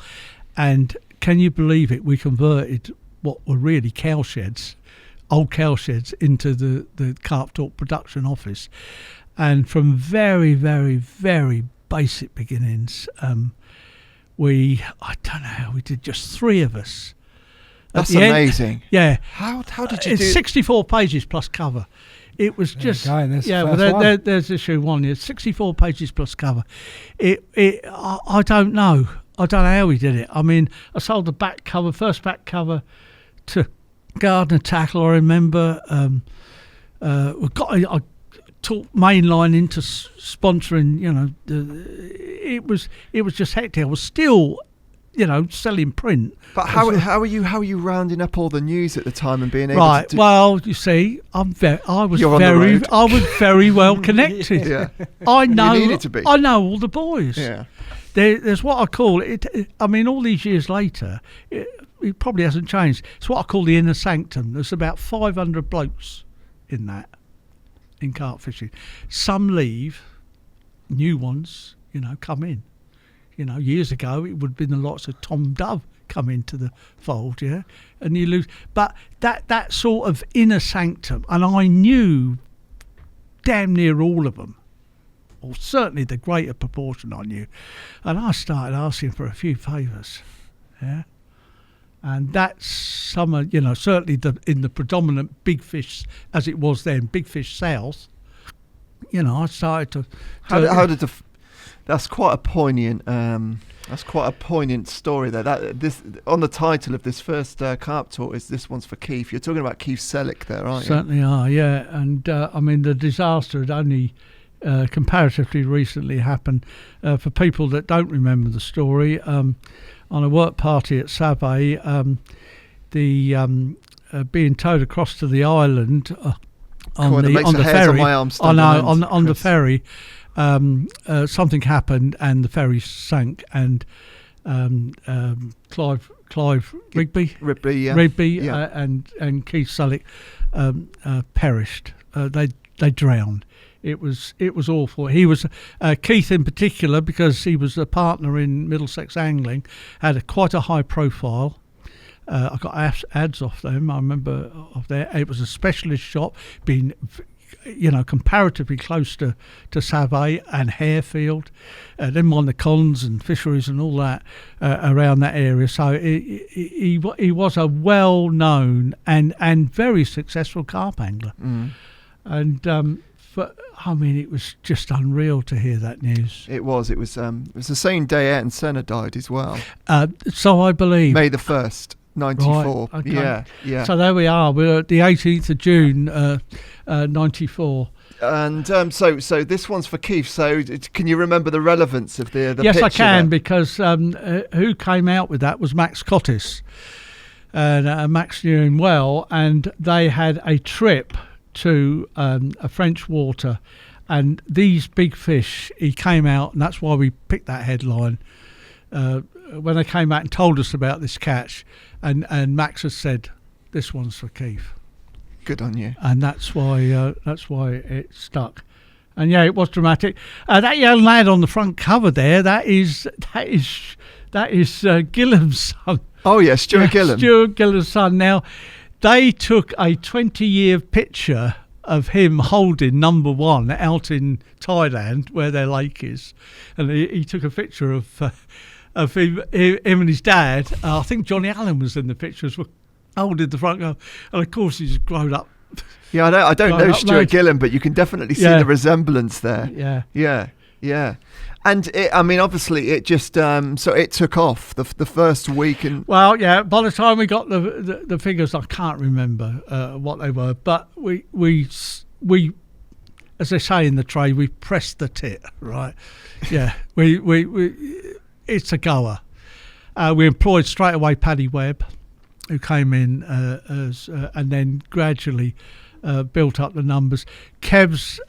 And can you believe it? We converted what were really old cow sheds, into the Carp Talk production office. And from very, very, very basic beginnings, I don't know how we did, just 3 of us. That's amazing. Yeah. How did you do? It's 64 pages plus cover. It was just there's issue 1. It's 64 pages plus cover. I don't know. I don't know how we did it. I mean, I sold the first back cover to Gardener Tackle. I remember I talked Mainline into sponsoring. It was just hectic. I was still selling print. But how are you rounding up all the news at the time and being able Right. to Well, you see, I was very well connected. Yeah. I know. You needed to be. I know all the boys. Yeah. There's what I call it. I mean, all these years later, it probably hasn't changed. It's what I call the inner sanctum. There's about 500 blokes in carp fishing. Some leave, new ones, come in. Years ago it would have been the lots of Tom Dove come into the fold, and you lose. But that sort of inner sanctum, and I knew damn near all of them, or certainly the greater proportion I knew, and I started asking for a few favours, and that's certainly in the predominant big fish as it was then, big fish south. I started to. How did that's quite a poignant. That's quite a poignant story there. This on the title of this first Carp Talk is "This One's for Keith." You're talking about Keith Selleck there, aren't you? Certainly are, yeah. And I mean, the disaster had only comparatively recently happened. For people that don't remember the story, on a work party at Save, being towed across to the island on the ferry. On the ferry. Something happened and the ferry sank, and Clive Rigby, and Keith Selleck perished. They drowned. It was awful. He was Keith in particular, because he was a partner in Middlesex Angling, had quite a high profile. I got ads off them. I remember off there. It was a specialist shop, being comparatively close to Save and Harefield, then on the cons and fisheries and all that around that area. So he was a well-known and very successful carp angler. And it was just unreal to hear that news. It was the same day Ayrton Senna died as well. So I believe May the 1st. 94. Right, okay. Yeah. So there we are. We're at the 18th of June, 94. And so this one's for Keith. So can you remember the relevance of the Yes, picture I can, there? because who came out with that was Max Cottis. And Max knew him well, and they had a trip to a French water, and these big fish, he came out, and that's why we picked that headline. When they came out and told us about this catch, and Max has said, "This one's for Keith." Good on you. And that's why it stuck. And yeah, it was dramatic. That young lad on the front cover there, that is Gillam's son. Oh yeah, Stuart Gillam. Stuart Gillam's son. Now, they took a 20-year picture of him holding number one out in Thailand, where their lake is, and he took a picture of him and his dad. I think Johnny Allen was in the pictures, holding the front cover, and of course he's grown up. Yeah, I don't know Stuart Gillam, but you can definitely see the resemblance there. Yeah. And obviously it just so it took off the first week, and well, yeah. By the time we got the figures, I can't remember what they were, but we as they say in the trade, we pressed the tit, right? Yeah, we it's a goer. We employed straight away Paddy Webb, who came in and then gradually built up the numbers. Kev's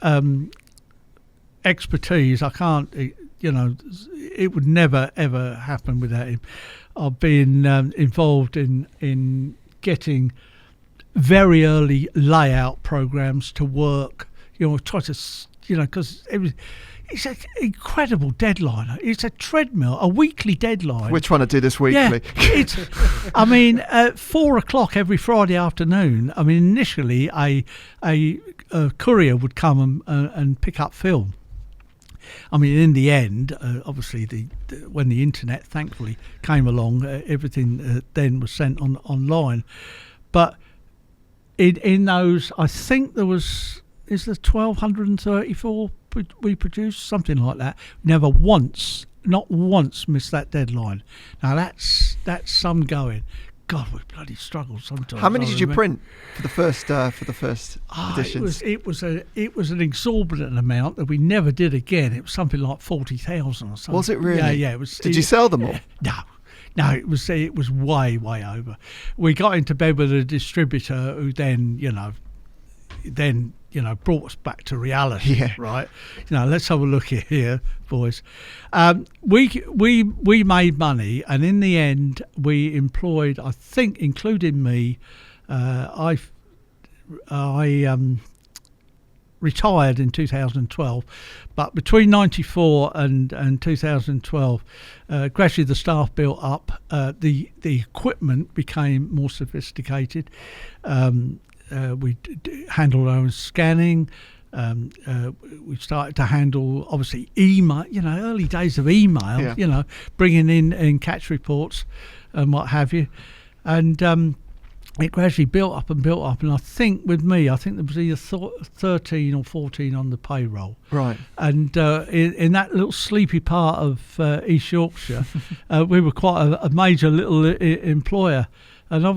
expertise, I can't, it would never ever happen without him. I've been involved in getting very early layout programs to work. Try to, because it's an incredible deadline. It's a treadmill, a weekly deadline. We're trying to do this weekly. Yeah, at 4 o'clock every Friday afternoon. Initially a courier would come and pick up film. In the end, obviously, when the internet thankfully came along, everything then was sent online. But in those, I think there was 1,234 we produced, something like that. Never once, not once, missed that deadline. Now that's some going. God, we bloody struggled sometimes. How many did you print for the first editions? It was an exorbitant amount that we never did again. It was something like 40,000 or something. Was it really? Yeah. It was. Did you sell them all? No. No, it was way over. We got into bed with a distributor who then brought us back to reality. Yeah. Right. Let's have a look here, boys. We made money, and in the end, we employed, I think, including me. I retired in 2012, but between 94 and 2012, gradually the staff built up. The equipment became more sophisticated. We handled our own scanning. We started to handle, obviously, email. Early days of email. Yeah. Bringing in catch reports and what have you, and it gradually built up. And I think with me, there was either 13 or 14 on the payroll. Right. And in that little sleepy part of East Yorkshire, we were quite a major little employer. And there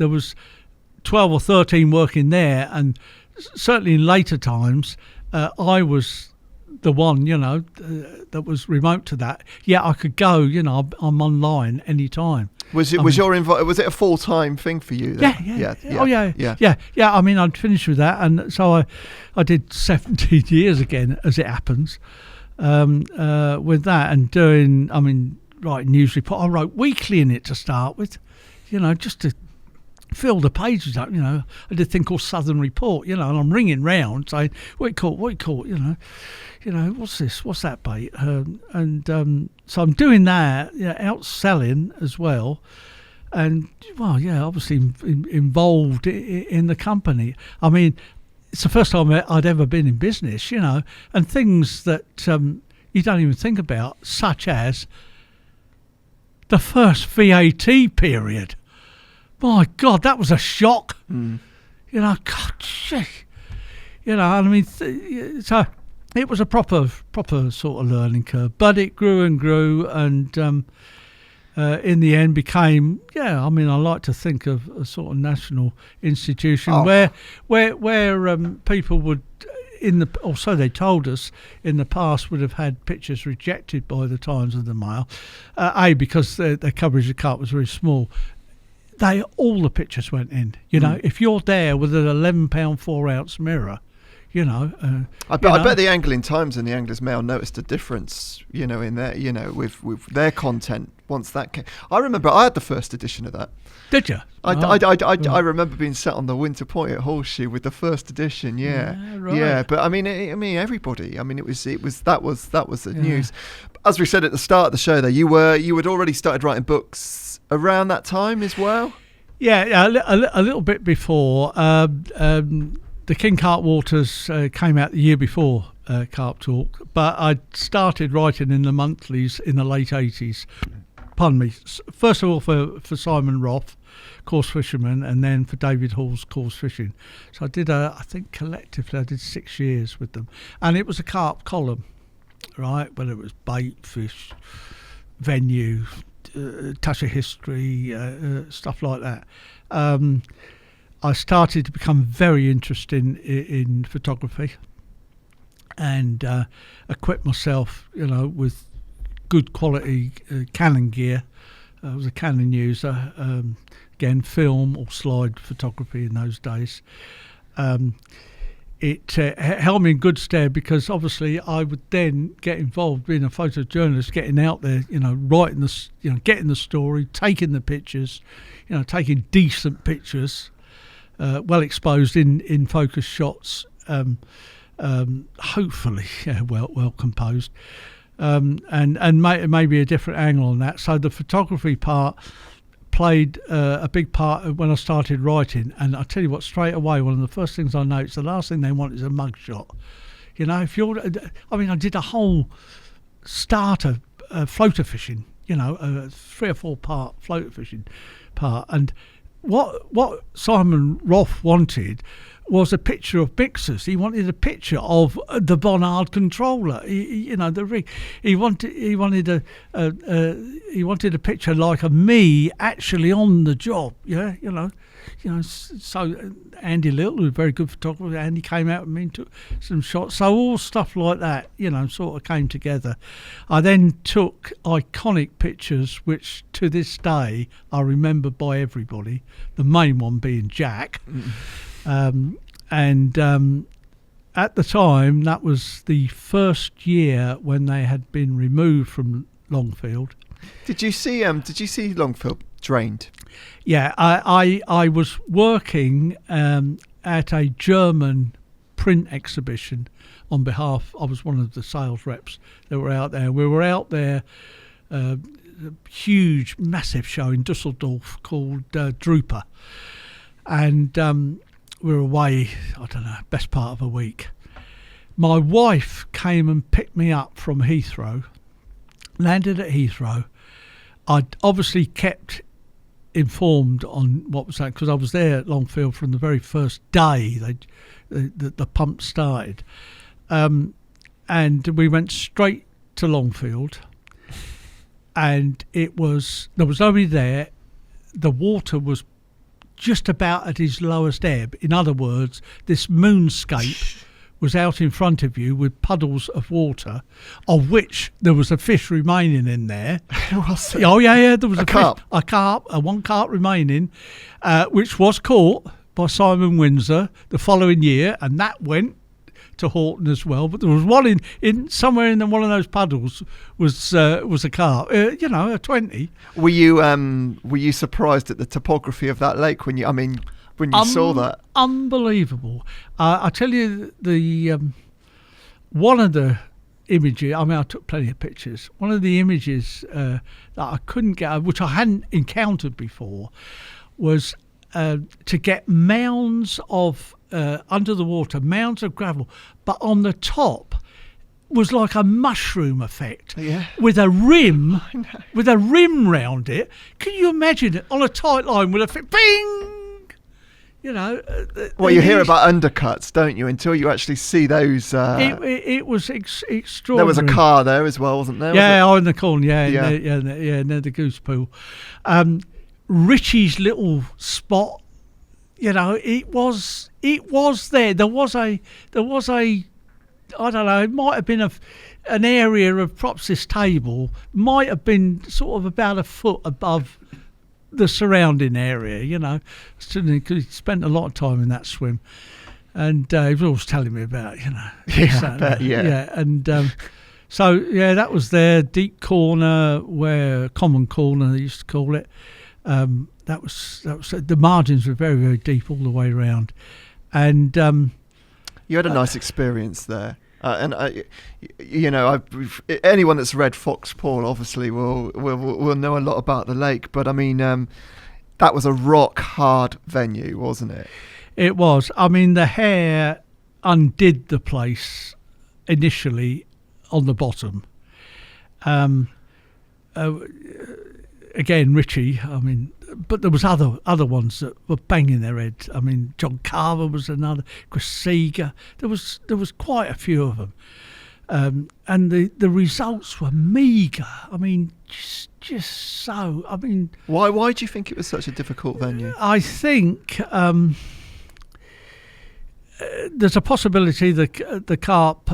was 12 or 13 working there, and certainly in later times, I was the one, that was remote to that. Yeah, I could go. I'm online any time. Was it a full-time thing for you then? Yeah. Oh yeah. I mean, I'd finished with that, and so I did 17 years again, as it happens, with that, and writing news report. I wrote weekly in it to start with, just to fill the pages up. I did a thing called Southern Report, and I'm ringing round saying, what you caught, what's this, what's that bait, so I'm doing that, outselling as well, and obviously involved in the company. I mean, it's the first time I'd ever been in business, and things that you don't even think about, such as the first VAT period. My God, that was a shock. God, shit. So it was a proper sort of learning curve, but it grew and grew, and in the end became, I like to think of a sort of national institution where people would, or so they told us, in the past would have had pictures rejected by the Times of the Mail, because their coverage of carp was very small. All the pictures went in. If you're there with an 11 pound 4 ounce mirror, I bet the Angling Times and the Anglers Mail noticed a difference, in their, with their content once that came. I remember I had the first edition of that. Did you? I remember being sat on the Winter Point at Horseshoe with the first edition. Yeah, right. Yeah. But I mean, everybody. I mean, it was that was the news. As we said at the start of the show, though, you had already started writing books around that time as well. Yeah, a little bit before. The King Carp Waters came out the year before Carp Talk, but I started writing in the monthlies in the late 80s. Pardon me. First of all for Simon Roth, Coarse Fisherman, and then for David Hall's Coarse Fishing. So I did, I think collectively I did 6 years with them. And it was a carp column, right? Whether it was bait, fish, venue, touch of history, stuff like that. I started to become very interested in photography, and equipped myself, with good quality Canon gear. I was a Canon user, again, film or slide photography in those days. It held me in good stead, because obviously I would then get involved being a photojournalist, getting out there, writing the, getting the story, taking the pictures, taking decent pictures, well exposed in focus shots, hopefully well composed, and maybe a different angle on that. So the photography part played a big part when I started writing. And I tell you what, straight away, one of the first things I noticed, the last thing they want is a mugshot. If you're, I did a whole start of floater fishing, a 3 or 4 part floater fishing part, and what Simon Roth wanted was a picture of mixers. He wanted a picture of the Bonnard controller, the rig. He wanted a picture like of me actually on the job. Yeah, So Andy Little, who was a very good photographer, Andy came out with me and took some shots. So all stuff like that, sort of came together. I then took iconic pictures, which to this day are remembered by everybody. The main one being Jack. At the time, that was the first year when they had been removed from Longfield. Did you see Longfield drained? Yeah, I was working at a German print exhibition on behalf. I was one of the sales reps that were out there. We were out there, a huge, massive show in Dusseldorf called Drooper, and we were away, I don't know, best part of a week. My wife came and picked me up from Heathrow, landed at Heathrow. I'd obviously kept informed on what was that, because I was there at Longfield from the very first day the pump started. And we went straight to Longfield, and there was nobody there. The water was just about at his lowest ebb. In other words, this moonscape was out in front of you with puddles of water, of which there was a fish remaining in there. Oh yeah, there was a carp. One carp remaining, which was caught by Simon Windsor the following year, and that went to Horton as well. But there was one in somewhere in one of those puddles was a carp, a 20. Were you surprised at the topography of that lake when you saw that? Unbelievable. I tell you, the one of the images, I took plenty of pictures. One of the images that I couldn't get, which I hadn't encountered before, was to get mounds of under the water, mounds of gravel, but on the top was like a mushroom effect, with a rim round it. Can you imagine it on a tight line with a bing? Well, you hear about undercuts, don't you? Until you actually see those. It was extraordinary. There was a car there as well, wasn't there? Yeah, in the corner. Near the goose pool. Richie's little spot. It was there. There was a. I don't know. It might have been an area of perhaps this table might have been sort of about a foot above the surrounding area, because he spent a lot of time in that swim, and he was always telling me about, and so that was there, deep corner, where common corner they used to call it. That was the margins were very, very deep all the way around, and you had a nice experience there. And anyone that's read Fox Paul obviously will know a lot about the lake. But that was a rock hard venue, wasn't it? It was. The hare undid the place initially on the bottom. Again, Richie. But there was other ones that were banging their heads. John Carver was another. Chris Seeger. There was quite a few of them, and the results were meagre. Just so. Why do you think it was such a difficult venue? I think there's a possibility that the carp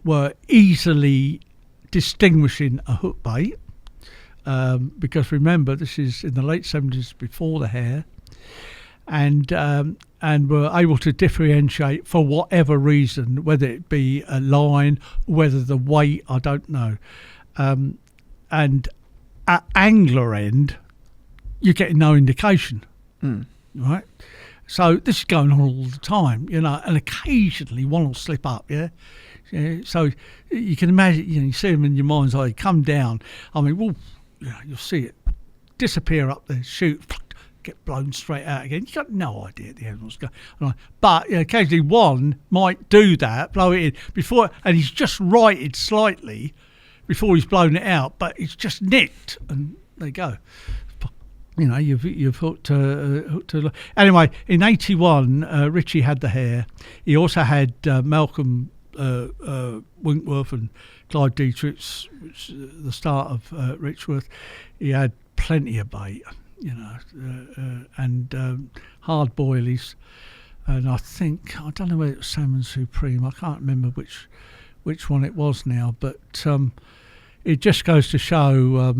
were easily distinguishing a hook bait. Because remember, this is in the late 70s, before the hare, and were able to differentiate for whatever reason, whether it be a line, whether the weight, I don't know. And at angler end, you're getting no indication, right? So this is going on all the time, and occasionally one will slip up, so you can imagine, you see them in your mind's eye, come down. You'll see it disappear up the chute, get blown straight out again. You got no idea at the end what's going on. But occasionally one might do that, blow it in before, and he's just righted slightly before he's blown it out, but it's just nicked, and there you go. You know, you've hooked anyway. In '81, Richie had the hair. He also had Malcolm Winkworth and Clyde Dietrich's, which the start of Richworth. He had plenty of bait, you know, and hard boilies. And I don't know whether it was Salmon Supreme. I can't remember which one it was now, but it just goes to show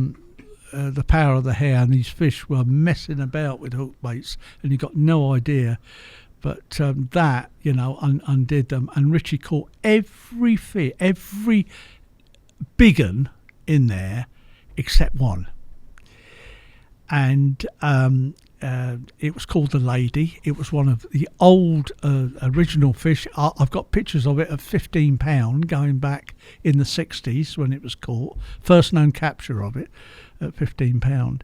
the power of the hair. And these fish were messing about with hook baits, and you got no idea. But that, you know, undid them. And Richie caught every fish, every big un in there except one. And it was called the Lady. It was one of the old original fish. I've got pictures of it at £15 going back in the 60s when it was caught. First known capture of it at £15.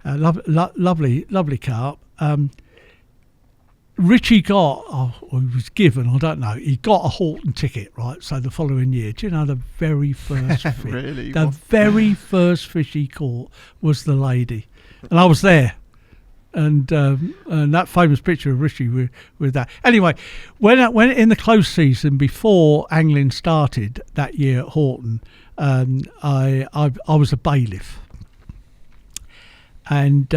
Lovely carp. Richie got, or he was given, I don't know, he got a Hilton ticket, right? So the following year, do you know the very first fish? Really? The very first fish he caught was the Lady. And I was there. And that famous picture of Richie with that. Anyway, when in the close season before angling started that year at Hilton, I was a bailiff, and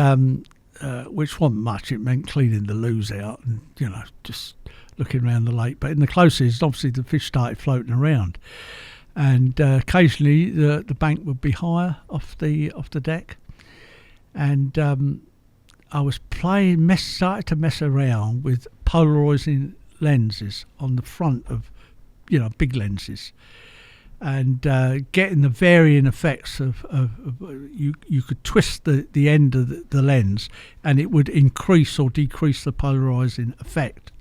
which wasn't much. It meant cleaning the loos out and, you know, just looking around the lake. But in the close season, obviously the fish started floating around, and occasionally the bank would be higher off the deck, and I was started to mess around with polarizing lenses on the front of, you know, big lenses, and getting the varying effects of you could twist the end of the lens, and it would increase or decrease the polarizing effect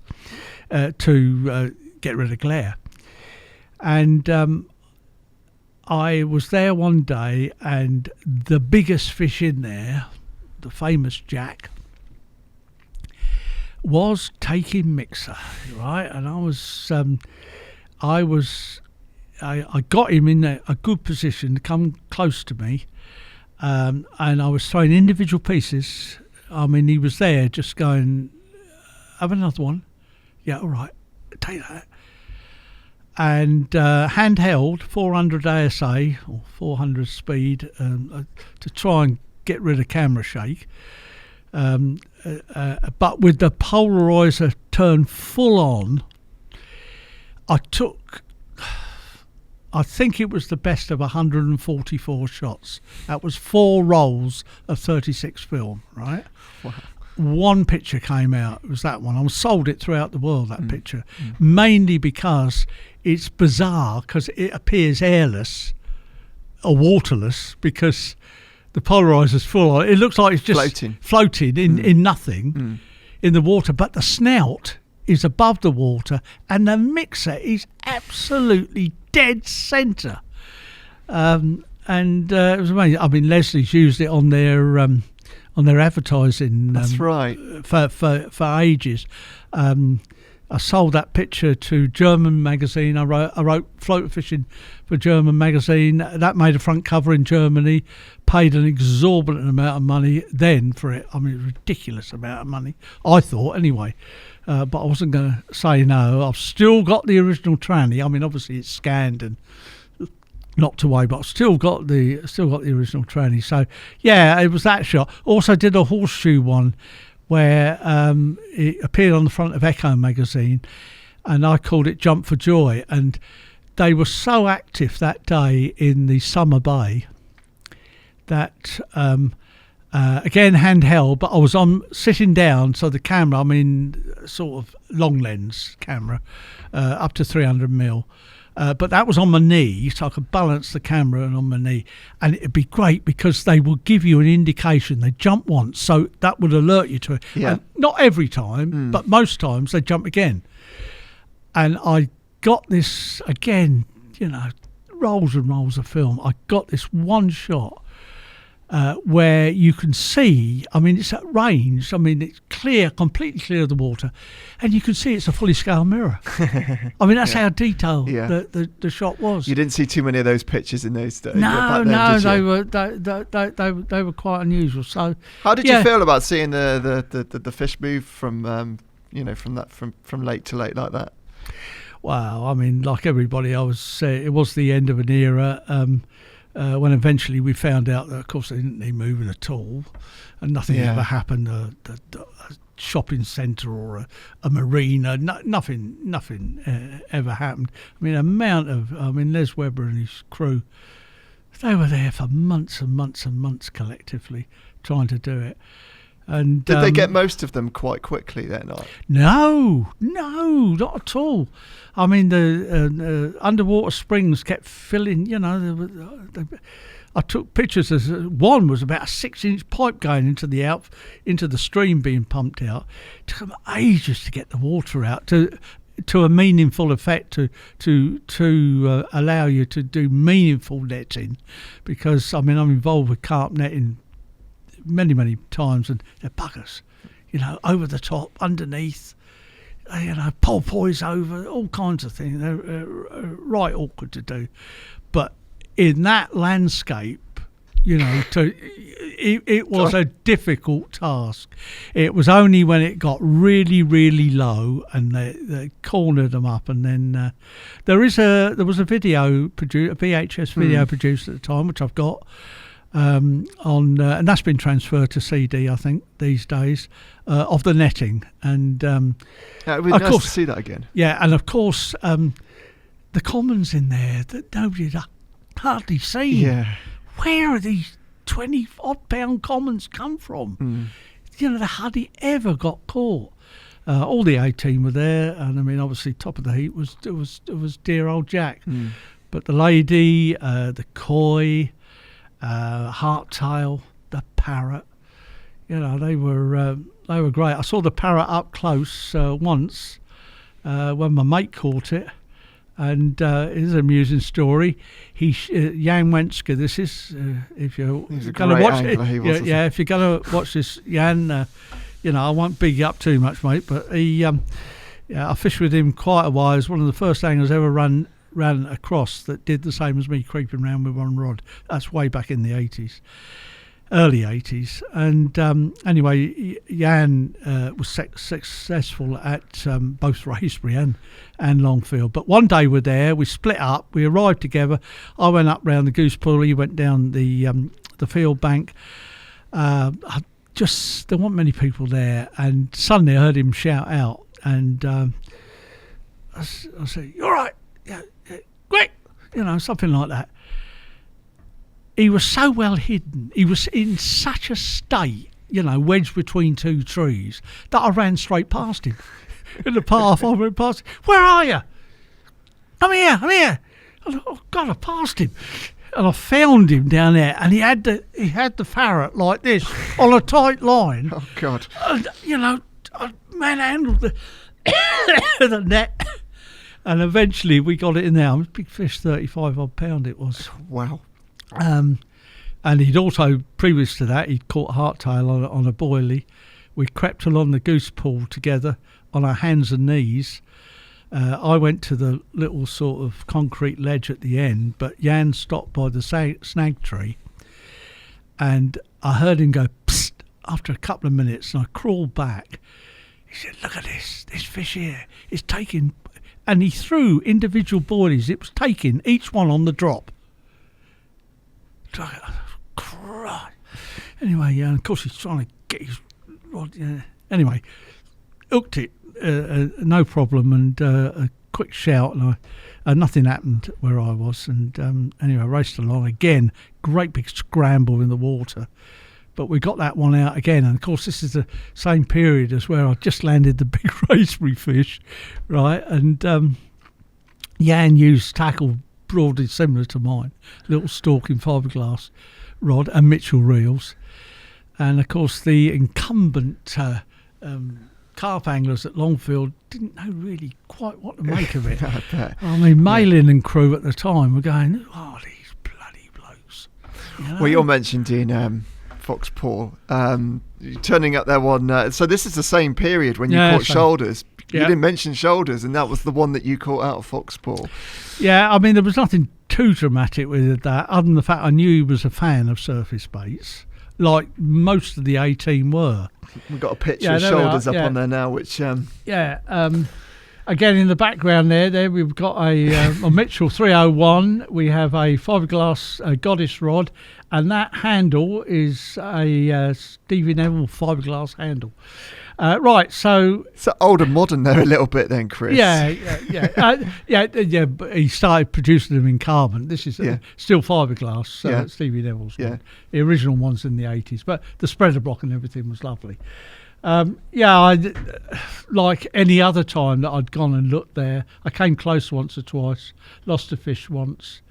to get rid of glare. And I was there one day, and the biggest fish in there, the famous Jack, was taking mixer, right? And I got him in a good position to come close to me, and I was throwing individual pieces. I mean, he was there just going, have another one. Yeah, all right, take that. And handheld 400 ASA or 400 speed to try and get rid of camera shake, but with the polarizer turned full on, I think it was the best of 144 shots. That was 4 rolls of 36 film, right? Wow. One picture came out. It was that one. I sold it throughout the world, that picture, mainly because it's bizarre, because it appears airless or waterless, because the polarizer's full on. It looks like it's just floating in nothing in the water, but the snout is above the water and the mixer is absolutely dead centre. And it was amazing. I mean, Leslie's used it on their advertising. That's right. For ages. I sold that picture to German magazine. I wrote float fishing for German magazine. That made a front cover in Germany. Paid an exorbitant amount of money then for it. I mean, a ridiculous amount of money, I thought, anyway. But I wasn't going to say no. I've still got the original tranny. I mean, obviously it's scanned and knocked away, but I've still got the original tranny. So yeah, it was that shot. Also did a horseshoe one, where it appeared on the front of Echo magazine, and I called it Jump for Joy. And they were so active that day in the summer bay that, again, handheld, but I was sitting down, so the camera, I mean, sort of long lens camera, up to 300mm. But that was on my knee, so I could balance the camera and on my knee, and it'd be great because they would give you an indication. They jump once, so that would alert you to it. Yeah. And not every time, but most times they jump again. And I got this again, you know, rolls and rolls of film. I got this one shot, where you can see, I mean, it's at range, I mean, it's clear, completely clear of the water, and you can see it's a fully scale mirror. I mean, that's how detailed the shot was. You didn't see too many of those pictures in those days. No, they were quite unusual. So, how did you feel about seeing the fish move from from late to late like that? Well, I mean, like everybody, it was the end of an era. When eventually we found out that, of course, they didn't need moving at all, and nothing ever happened. A shopping centre or a marina, nothing ever happened. I mean, Les Webber and his crew, they were there for months and months and months collectively trying to do it. And did they get most of them quite quickly then? No, not at all. I mean, the underwater springs kept filling. You know, I took pictures. One was about a 6-inch pipe going into the stream being pumped out. It took them ages to get the water out to a meaningful effect to allow you to do meaningful netting, because I mean I'm involved with carp netting many times, and they're buggers, you know, over the top, underneath, you know, porpoise over, all kinds of things. They're right awkward to do, but in that landscape, you know, it was a difficult task. It was only when it got really low and they cornered them up, and then there was a video a VHS video produced at the time, which I've got. And that's been transferred to CD, I think, these days, of the netting. And it would be nice to see that again. Yeah, and of course, the commons in there that nobody had hardly seen. Yeah. Where are these 20-odd pound commons come from? You know, they hardly ever got caught. All the 18 were there, and I mean, obviously, top of the heap was dear old Jack. But the lady, the koi, Hearttail, the parrot, you know, they were great. I saw the parrot up close once when my mate caught it, and it is an amusing story. Jan Wenska, this is if you're going to watch it, if you're going to watch this, Jan, you know, I won't big you up too much, mate, but I fished with him quite a while. He's one of the first anglers ever ran across that did the same as me, creeping around with one rod. That's way back in the 80s, early 80s. And anyway, Jan was successful at both Wraysbury and Longfield. But one day we're there, we split up, we arrived together. I went up round the goose pool, he went down the field bank. There weren't many people there, and suddenly I heard him shout out, and I said, "You all right? Yeah, quick," you know, something like that. He was so well hidden, he was in such a state, you know, wedged between two trees, that I ran straight past him. In the path, I went past him. "Where are you?" I'm here. I thought, oh God, I passed him. And I found him down there, and he had the ferret like this on a tight line. Oh God! And, you know, I manhandled the net. And eventually we got it in there. It was a big fish, 35 odd pound it was. Wow. And he'd also, previous to that, he'd caught Hearttail on a boilie. We crept along the goose pool together on our hands and knees. I went to the little sort of concrete ledge at the end, but Jan stopped by the snag tree, and I heard him go psst after a couple of minutes, and I crawled back. He said, "Look at this fish here. It's taking..." And he threw individual boilies. It was taking each one on the drop. Christ. Anyway, of course he's trying to get his rod. Anyway, hooked it, no problem, and a quick shout, and nothing happened where I was. And anyway, I raced along again. Great big scramble in the water. But we got that one out again, and of course this is the same period as where I just landed the big Wraysbury fish, right? And Jan used tackle broadly similar to mine, little Stalking fiberglass rod and Mitchell reels, and of course the incumbent carp anglers at Longfield didn't know really quite what to make of it. I mean, Malin and crew at the time were going, "Oh, these bloody blokes." You know? Well, you're mentioned in Foxpaw, turning up there one. So this is the same period when you caught shoulders. You didn't mention shoulders, and that was the one that you caught out of Foxpaw. Yeah, I mean, there was nothing too dramatic with that, other than the fact I knew he was a fan of surface baits, like most of the 18 were. We've got a picture of shoulders up on there now, which... Again, in the background there we've got a Mitchell 301. We have a fiberglass goddess rod, and that handle is a Stevie Neville fiberglass handle. Right, so... It's old and modern there a little bit then, Chris. Yeah. But he started producing them in carbon. This is still fiberglass, Stevie Neville's one. The original one's in the 80s, but the spreader block and everything was lovely. I, like any other time that I'd gone and looked there, I came close once or twice, lost a fish once,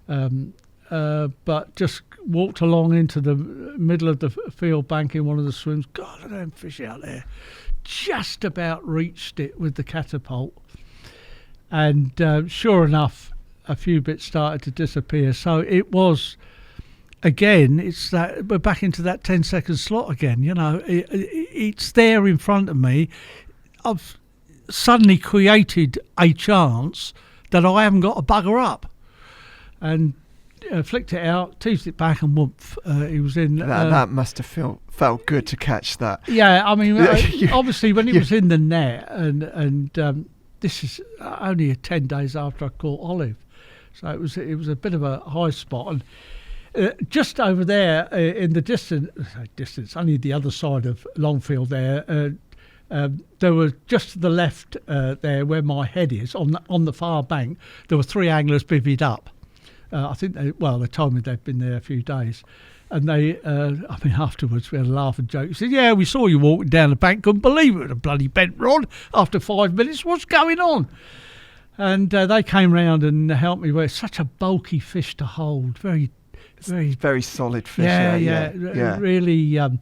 but just walked along into the middle of the field bank in one of the swims. God, I don't fish out there. Just about reached it with the catapult, and sure enough, a few bits started to disappear. So it was... Again, it's that we're back into that 10-second slot again. You know, it's there in front of me. I've suddenly created a chance that I haven't got to bugger up, and flicked it out, teased it back, and whoomp, he was in. That must have felt good to catch that. Yeah, I mean, obviously when it was in the net, and this is only 10 days after I caught Olive, so it was a bit of a high spot. And just over there in the distance, only the other side of Longfield there were just to the left there where my head is, on the far bank, there were 3 anglers bivvied up. I think they told me they'd been there a few days. And they, afterwards we had a laugh and joke. He said, yeah, we saw you walking down the bank, couldn't believe it, with a bloody bent rod after 5 minutes. What's going on? And they came round and helped me. It's such a bulky fish to hold, very solid fish. Really. And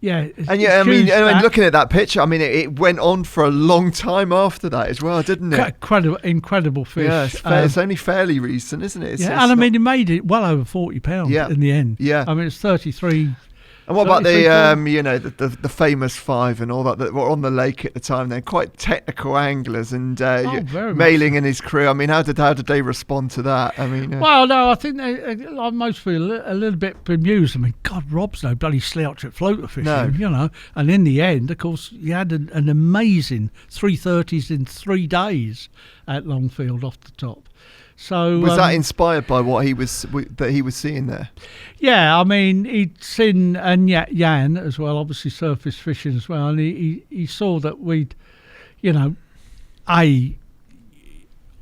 looking at that picture, I mean, it went on for a long time after that as well, didn't it? Incredible fish. Yeah, it's only fairly recent, isn't it? It made it well over 40 pounds in the end. Yeah, I mean, it's 33. And what about the famous 5 and all that were on the lake at the time? They're quite technical anglers, and Mailing and his crew. I mean, how did they respond to that? I mean, I think like most people a little bit bemused. I mean, God, Rob's no bloody slouch at floater fishing, you know. And in the end, of course, you had an amazing 330s in 3 days at Longfield off the top. So was that inspired by what he was seeing there? Yeah, I mean, he'd seen and Jan as well, obviously surface fishing as well, and he saw that we'd,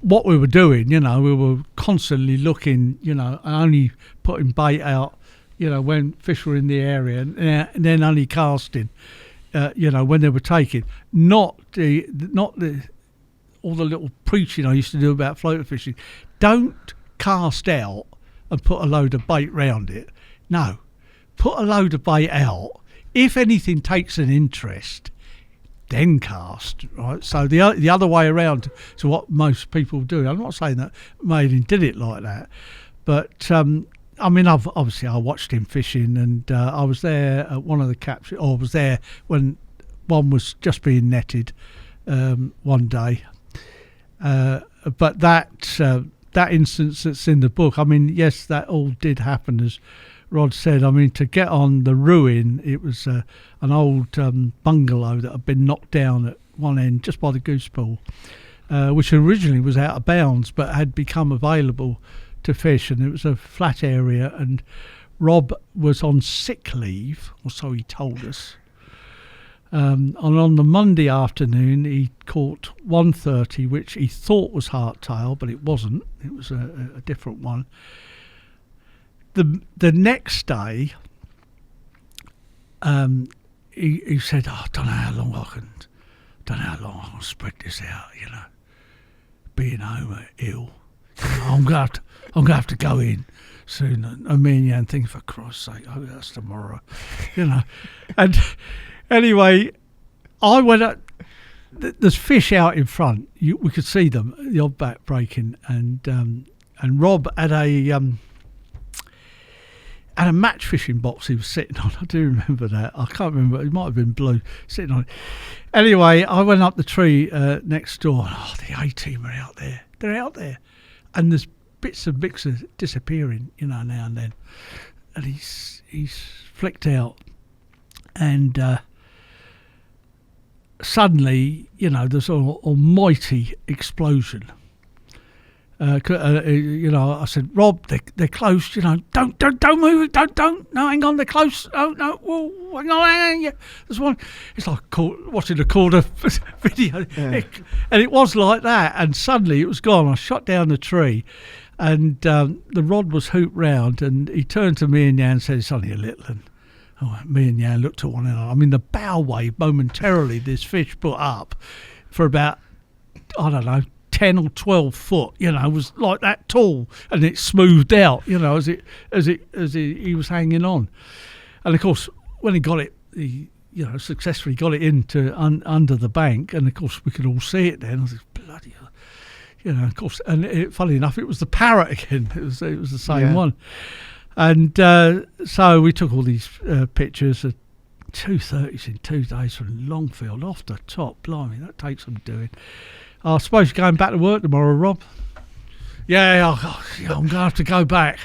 what we were doing, we were constantly looking, only putting bait out, when fish were in the area, and then only casting, when they were taken, not the all the little preaching I used to do about floater fishing. Don't cast out and put a load of bait round it. No, put a load of bait out. If anything takes an interest, then cast. Right. So the other way around to what most people do. I'm not saying that Malin did it like that, but I watched him fishing, and I was there at one of the captures. Or I was there when one was just being netted one day. But that instance that's in the book, I mean, yes, that all did happen, as Rod said. I mean, to get on the ruin, it was an old bungalow that had been knocked down at one end just by the goose pool, which originally was out of bounds but had become available to fish, and it was a flat area, and Rob was on sick leave, or so he told us. And on the Monday afternoon, he caught 130, which he thought was hardtail, but it wasn't. It was a different one. The next day, he said, I don't know how long I can spread this out, being home ill. I'm gonna have to go in soon. And me and Jan thinking, for Christ's sake, that's tomorrow, And anyway, I went up. There's fish out in front. We could see them, the odd back breaking, and Rob had a and a match fishing box he was sitting on. I do remember that. I can't remember. It might have been blue, sitting on it. Anyway, I went up the tree next door. And, the A-team are out there. They're out there. And there's bits of mixers disappearing, now and then. And he's flicked out. And suddenly, there's an almighty explosion. I said, Rob, they're close. Don't move, don't. No, hang on, they're close. Oh no, whoa, hang on. Yeah. There's one. It's like watching a Korda video, and it was like that. And suddenly it was gone. I shot down the tree, and the rod was hooped round. And he turned to me and Jan and said, "It's only a little." And me and Jan looked at one another. I mean, the bow wave momentarily this fish put up for about, I don't know, 10 or 12 foot, was like that tall, and it smoothed out, as he was hanging on. And of course, when he got it, he successfully got it into under the bank, and of course we could all see it then. I was like, bloody hell, of course. And funny enough, it was the parrot again. It was the same one. And so we took all these pictures of 230s in 2 days from Longfield off the top. Blimey, that takes some doing. I suppose you're going back to work tomorrow, Rob? Yeah, I'm going to have to go back.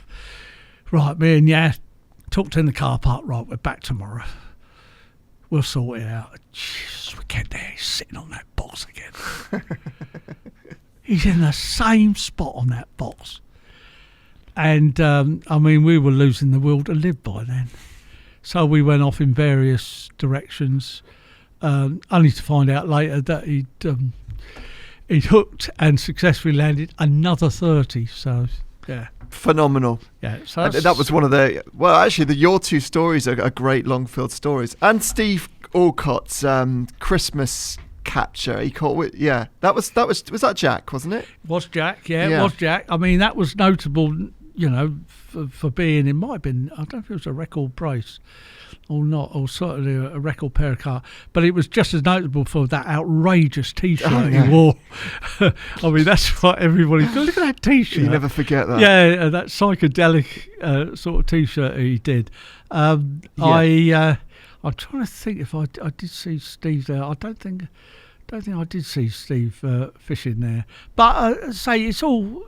Right, me and talked in the car park. Right, we're back tomorrow. We'll sort it out. Jesus, we get there, he's sitting on that box again. He's in the same spot on that box. And, we were losing the will to live by then. So we went off in various directions, only to find out later that he'd hooked and successfully landed another 30. So, yeah. Phenomenal. Yeah. So that was one of your two stories are great Longfield stories. And Steve Alcott's Christmas capture he caught with, that was that Jack, wasn't it? It was Jack, it was Jack. I mean, that was notable, for being, it might have been, I don't know if it was a record brace or not, or certainly a record pair of carp, but it was just as notable for that outrageous T-shirt he wore. I mean, that's what everybody, look at that T-shirt. You never forget that. Yeah, that psychedelic sort of T-shirt he did. I'm trying to think if I did see Steve there. I don't think I did see Steve fishing there. But it's all.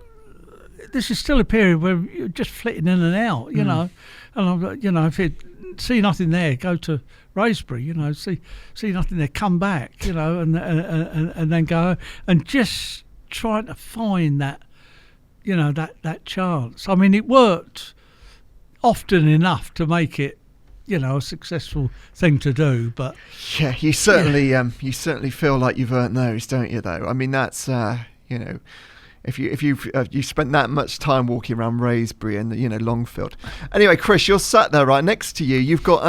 This is still a period where you're just flitting in and out, And I'm, if you see nothing there, go to Wraysbury. See nothing there, come back. And then go and just trying to find that, that chance. I mean, it worked often enough to make it, a successful thing to do. But yeah, you certainly feel like you've earned those, don't you? Though, I mean, that's if you spent that much time walking around Wraysbury and Longfield. Anyway, Chris, you're sat there right next to you. You've got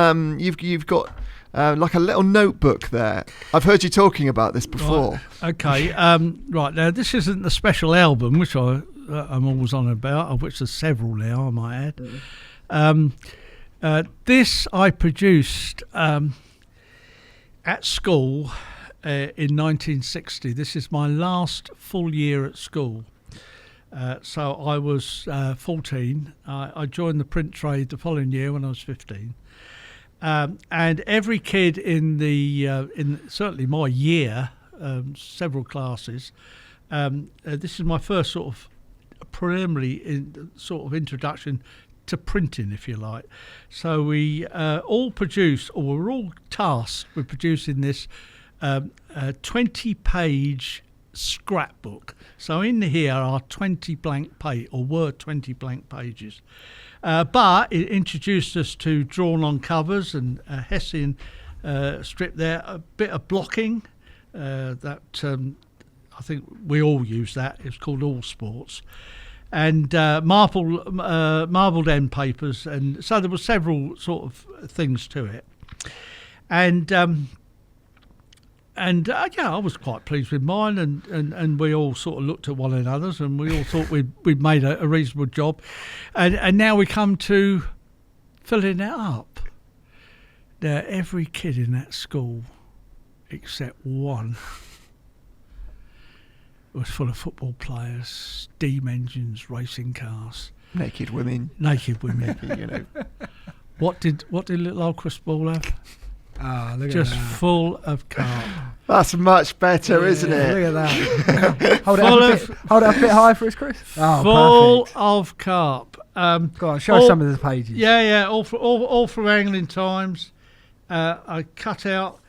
like a little notebook there. I've heard you talking about this before. Right. Okay. Right now, this isn't the special album which I'm always on about, of which there's several now, I might add. This I produced at school. In 1960. This is my last full year at school. So I was 14. I joined the print trade the following year when I was 15. And every kid in certainly my year, several classes, this is my first sort of preliminary sort of introduction to printing, if you like. So we all produced, or we're all tasked with producing this 20-page scrapbook. So in here are 20 blank were 20 blank pages. But it introduced us to drawn on covers and a Hessian strip there, a bit of blocking that I think we all use that. It's called All Sports. And marbled end papers, and so there were several sort of things to it. And I was quite pleased with mine, and we all sort of looked at one another's, and we all thought we'd made a reasonable job. And now we come to filling it up. Now, every kid in that school, except one, was full of football players, steam engines, racing cars. Naked women. Naked women. You know. What did little old Chris Ball have? Ah, look Just at that. full of carp. That's much better, isn't it? Look at that. hold it up a bit higher for us, Chris. Oh, full perfect. of carp. Go on, show us some of the pages. Yeah, all from Angling Times. I cut out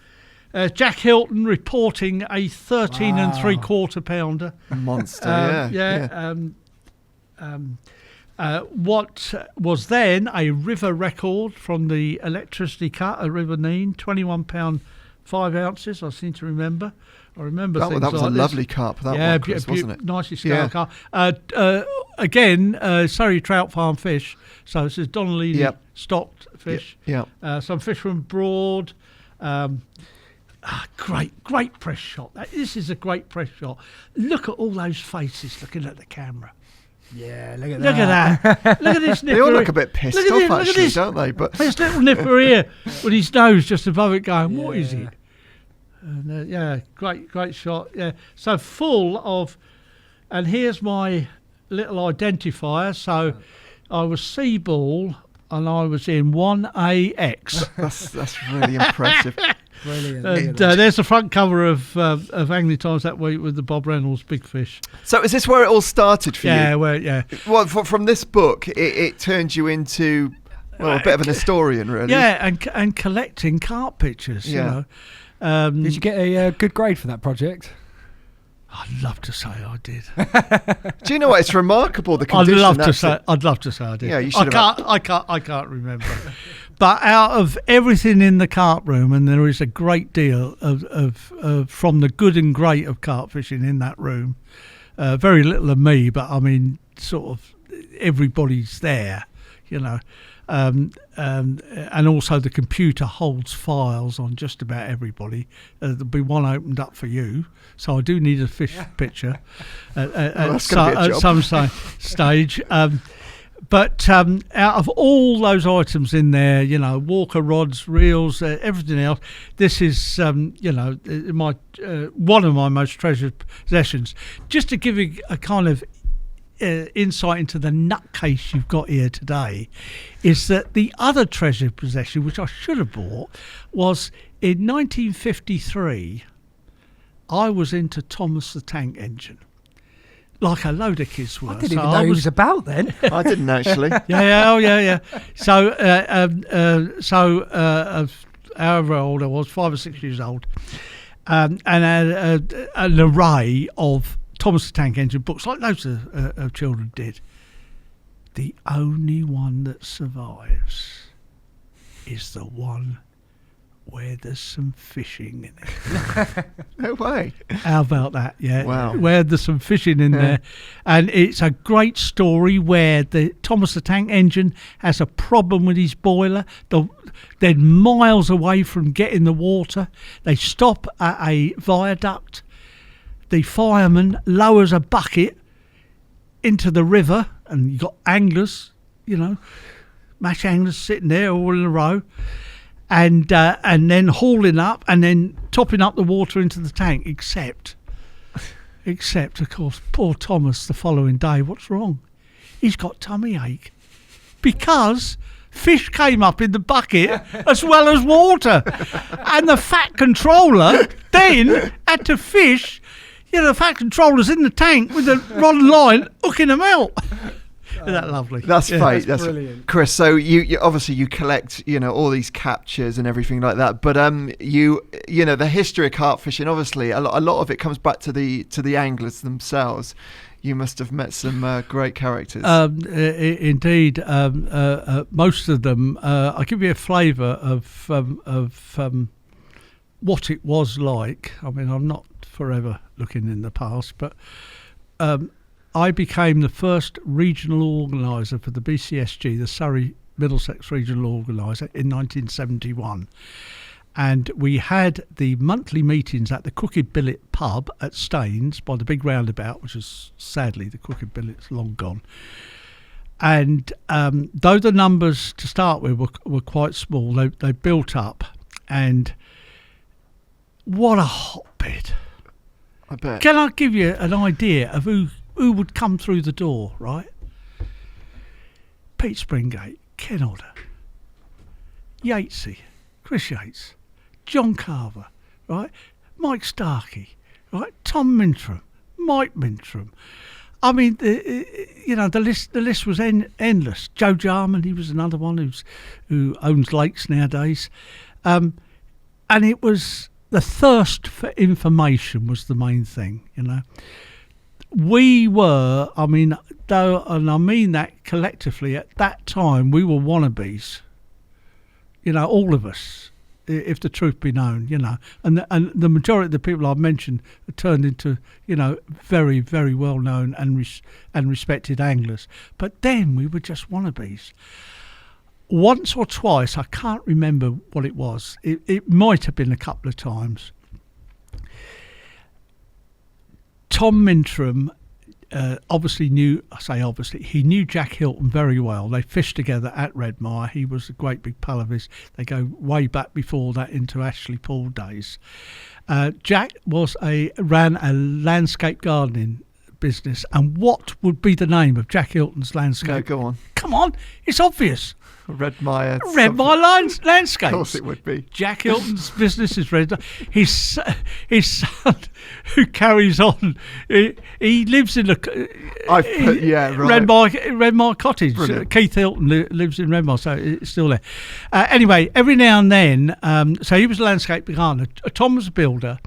Jack Hilton reporting a 13 3/4 pounder. Monster, what was then a river record from the electricity cut at River Nene, 21 pound 5 ounces. I seem to remember. I remember that things was like a this. lovely carp. That one, Chris, wasn't it? Nicely scaled carp. Again, Surrey Trout Farm fish. So this is Donnelly stocked fish. Some fish from Broad. Great press shot. This is a great press shot. Look at all those faces looking at the camera. Yeah, look at that. Look at this nipper. They all look a bit pissed off, actually, don't they? But this little nipper here with his nose just above it going, what is it? And, great shot. Yeah, so full of, and here's my little identifier. So I was C-ball and I was in 1AX. That's really impressive. Brilliant. There's the front cover of Angling Times that week with the Bob Reynolds big fish. So is this where it all started for you? Well, from this book, it turned you into a bit of an historian, really. Yeah, and collecting carp pictures. You know. Did you get a good grade for that project? I'd love to say I did. Do you know what? It's remarkable, the condition. I'd love to say I did. Yeah, you should I can't remember. But out of everything in the carp room, and there is a great deal of from the good and great of carp fishing in that room. Very little of me, but I mean, sort of everybody's there, you know. And also the computer holds files on just about everybody. There'll be one opened up for you, so I do need a fish picture at some stage. But out of all those items in there, you know, Walker rods, reels, everything else, this is, my one of my most treasured possessions. Just to give you a kind of insight into the nutcase you've got here today, is that the other treasured possession, which I should have bought, was in 1953, I was into Thomas the Tank Engine. Like a load of kids were. I didn't even know he was about then. I didn't actually. Yeah. So, however old I was, 5 or 6 years old, and an array of Thomas the Tank Engine books, like loads of children did. The only one that survives is the one where there's some fishing in it. No way. How about that? Yeah. Wow. Where there's some fishing in there. And it's a great story where the Thomas the Tank Engine has a problem with his boiler. They're miles away from getting the water. They stop at a viaduct. The fireman lowers a bucket into the river, and you've got anglers, you know, mash anglers sitting there all in a row. And then hauling up and then topping up the water into the tank, except, of course, poor Thomas the following day, what's wrong? He's got tummy ache because fish came up in the bucket as well as water. And the fat controller then had to fish, the fat controller's in the tank with the rod and line hooking them out. Isn't that lovely? That's fate. That's brilliant. Chris, so you obviously you collect, all these captures and everything like that. But the history of carp fishing, obviously a lot of it comes back to the anglers themselves. You must have met some great characters. Indeed, most of them. I'll give you a flavour of what it was like. I mean, I'm not forever looking in the past, but I became the first regional organiser for the B.C.S.G, the Surrey Middlesex Regional Organiser, in 1971. And we had the monthly meetings at the Crooked Billet pub at Staines by the big roundabout, which is sadly the Crooked Billet's long gone. And though the numbers to start with were quite small, they built up. And what a hotbed. I bet. Can I give you an idea of who would come through the door, right? Pete Springate, Ken Odder, Yatesy, Chris Yates, John Carver, right? Mike Starkey, right? Tom Mintram, Mike Mintram. I mean, the list was endless. Joe Jarman, he was another one who owns lakes nowadays, and it was the thirst for information was the main thing. We were, I mean that collectively at that time, we were wannabes. All of us, if the truth be known, and the majority of the people I've mentioned have turned into, very, very well known and respected anglers. But then we were just wannabes. Once or twice, I can't remember what it was. It might have been a couple of times. Tom Mintram he knew Jack Hilton very well. They fished together at Redmire. He was a great big pal of his. They go way back before that into Ashley Paul days. Jack ran a landscape gardening business. And what would be the name of Jack Hilton's landscape? No, go on. Come on, it's obvious. Redmire Landscapes. Of course it would be. Jack Hilton's business is Redmire. His son, who carries on, he lives in Redmire Cottage. Brilliant. Keith Hilton lives in Redmire, so it's still there. Anyway, every now and then, so he was a landscape gardener. Tom was a builder,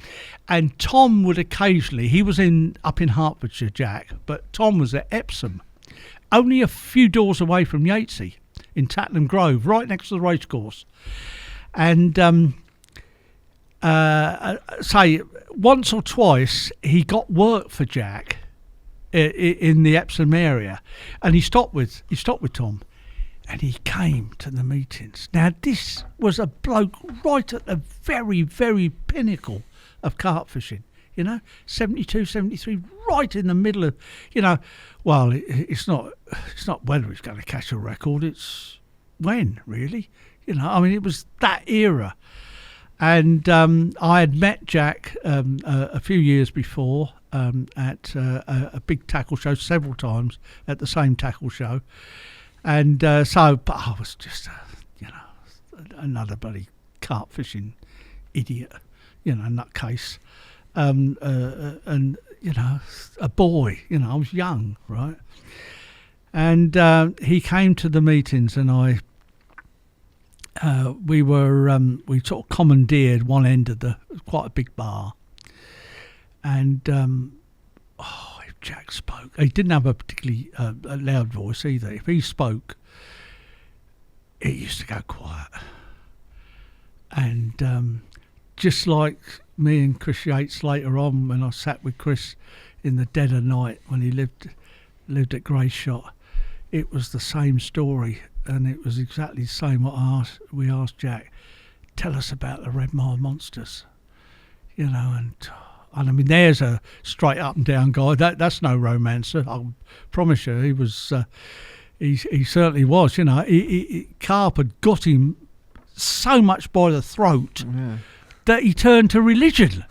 and Tom would occasionally, he was up in Hertfordshire, Jack, but Tom was at Epsom, only a few doors away from Yatesy, in Tattenham Grove, right next to the racecourse. And say once or twice he got work for Jack in the Epsom area, and he stopped with Tom, and he came to the meetings. Now this was a bloke right at the very, very pinnacle of carp fishing. 72, 73, right in the middle of, well, it's not whether he's going to catch a record, it's when, really. It was that era. And I had met Jack a few years before at a big tackle show, several times at the same tackle show. And but I was just, another bloody carp fishing idiot, nutcase. And a boy, I was young, right? And he came to the meetings, and we sort of commandeered one end of quite a big bar. And if Jack spoke, he didn't have a particularly loud voice either. If he spoke, it used to go quiet. And just like me and Chris Yates later on, when I sat with Chris in the dead of night when he lived at Grey Shot, it was the same story, and it was exactly the same what we asked Jack. Tell us about the Redmire monsters, and I mean, there's a straight up and down guy. That's no romancer, I promise you. He was, he certainly was. Carp had got him so much by the throat. Yeah. That he turned to religion,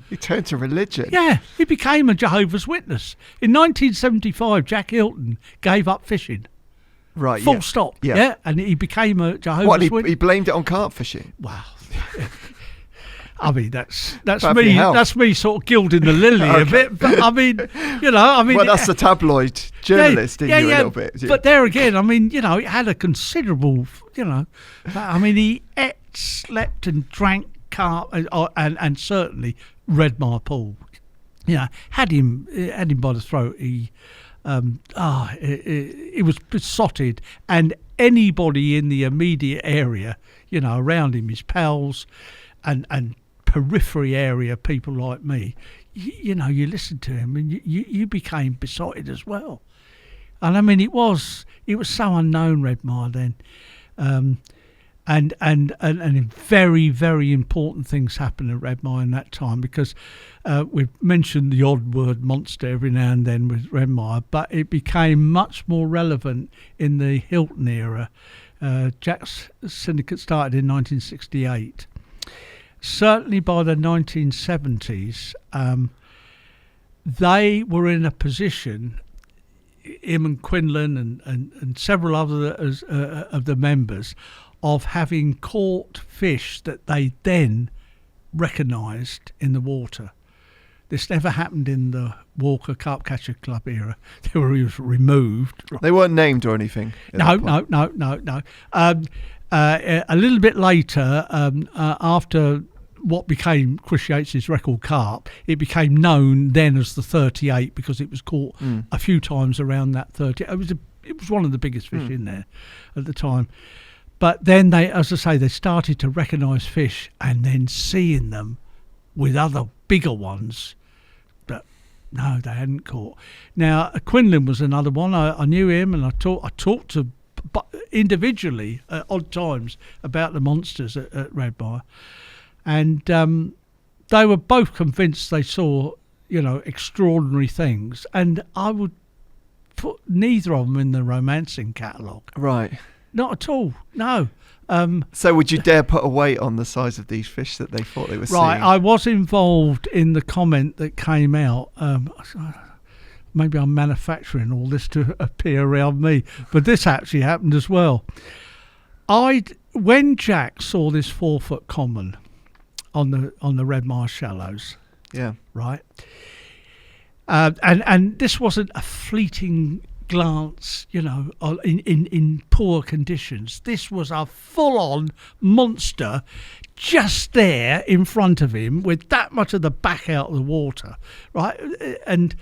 He turned to religion? Yeah, he became a Jehovah's Witness. In 1975, Jack Hilton gave up fishing. Right, Full stop. Yeah, and he became a Jehovah's Witness. He blamed it on carp fishing? Wow. I mean, that's me. That's me sort of gilding the lily a bit. But I mean, Well, that's the tabloid journalist in you a little bit. Yeah. But there again, I mean, it had a considerable, I mean, he ate, slept and drank carp, and certainly Redmire Pool, had him by the throat. He was besotted, and anybody in the immediate area, around him, his pals, and periphery area people like me, you listened to him and you became besotted as well. And I mean, it was so unknown, Redmire, then. And very, very important things happened at Redmire in that time, because we've mentioned the odd word monster every now and then with Redmire, but it became much more relevant in the Hilton era. Jack's syndicate started in 1968. Certainly by the 1970s, they were in a position, him and Quinlan and several others of the members of having caught fish that they then recognised in the water. This never happened in the Walker Carp Catcher Club era. They were removed. They weren't named or anything. No. A little bit later, after what became Chris Yates's record carp, it became known then as the 38 because it was caught a few times around that 30. It was one of the biggest fish in there at the time. But then they, as I say, they started to recognise fish and then seeing them with other bigger ones that no, they hadn't caught. Now Quinlan was another one. I knew him, and I talked to individually at odd times about the monsters at Redmire, and they were both convinced they saw, extraordinary things, and I would put neither of them in the romancing catalogue. Right. Not at all. No. So would you dare put a weight on the size of these fish that they thought they were seeing? Right. I was involved in the comment that came out. Maybe I'm manufacturing all this to appear around me, but this actually happened as well. When Jack saw this 4-foot common on the Redmire shallows. Yeah. Right. And this wasn't a fleeting glance, in poor conditions. This was a full-on monster just there in front of him with that much of the back out of the water, right? And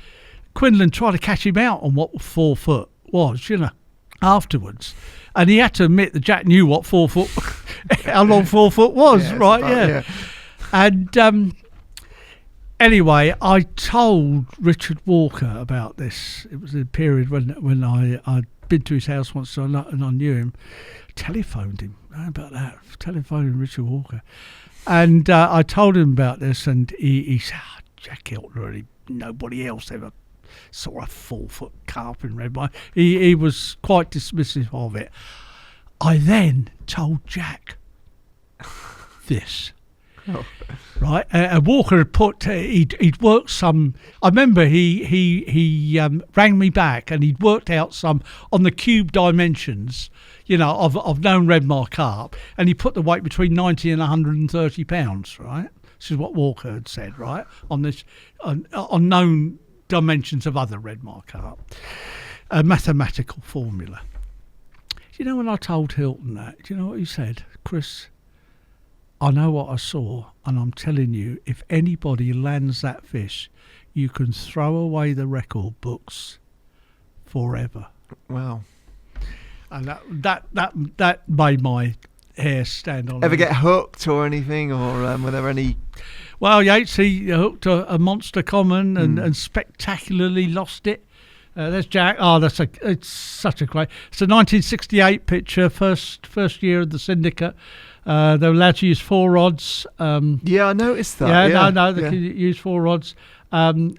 Quinlan tried to catch him out on what 4 foot was, afterwards. And he had to admit that Jack knew what 4 foot, how long 4 foot was, right? Yeah. And anyway, I told Richard Walker about this. It was a period when I'd been to his house once and I knew him. Telephoned him. How about that? Telephoning Richard Walker. And I told him about this, and he said, Jack Hilton, really, nobody else ever saw a 4-foot carp in Redmire. He was quite dismissive of it. I then told Jack this. Oh. Right, Walker had put. He'd worked some. I remember he rang me back and he'd worked out some on the cube dimensions, of known Redmire carp, and he put the weight between 90 and 130 pounds. Right, this is what Walker had said. Right, on this on known dimensions of other Redmire carp, a mathematical formula. When I told Hilton that, do you know what he said, Chris? I know what I saw, and I'm telling you, if anybody lands that fish, you can throw away the record books forever. Wow. And that made my hair stand on. Ever get hooked or anything, or were there any? Well, Yates, he hooked a monster common and spectacularly lost it. There's Jack. Oh, it's such a great. It's a 1968 picture, first year of the syndicate. They were allowed to use 4 rods. Yeah, I noticed that. They could use 4 rods. The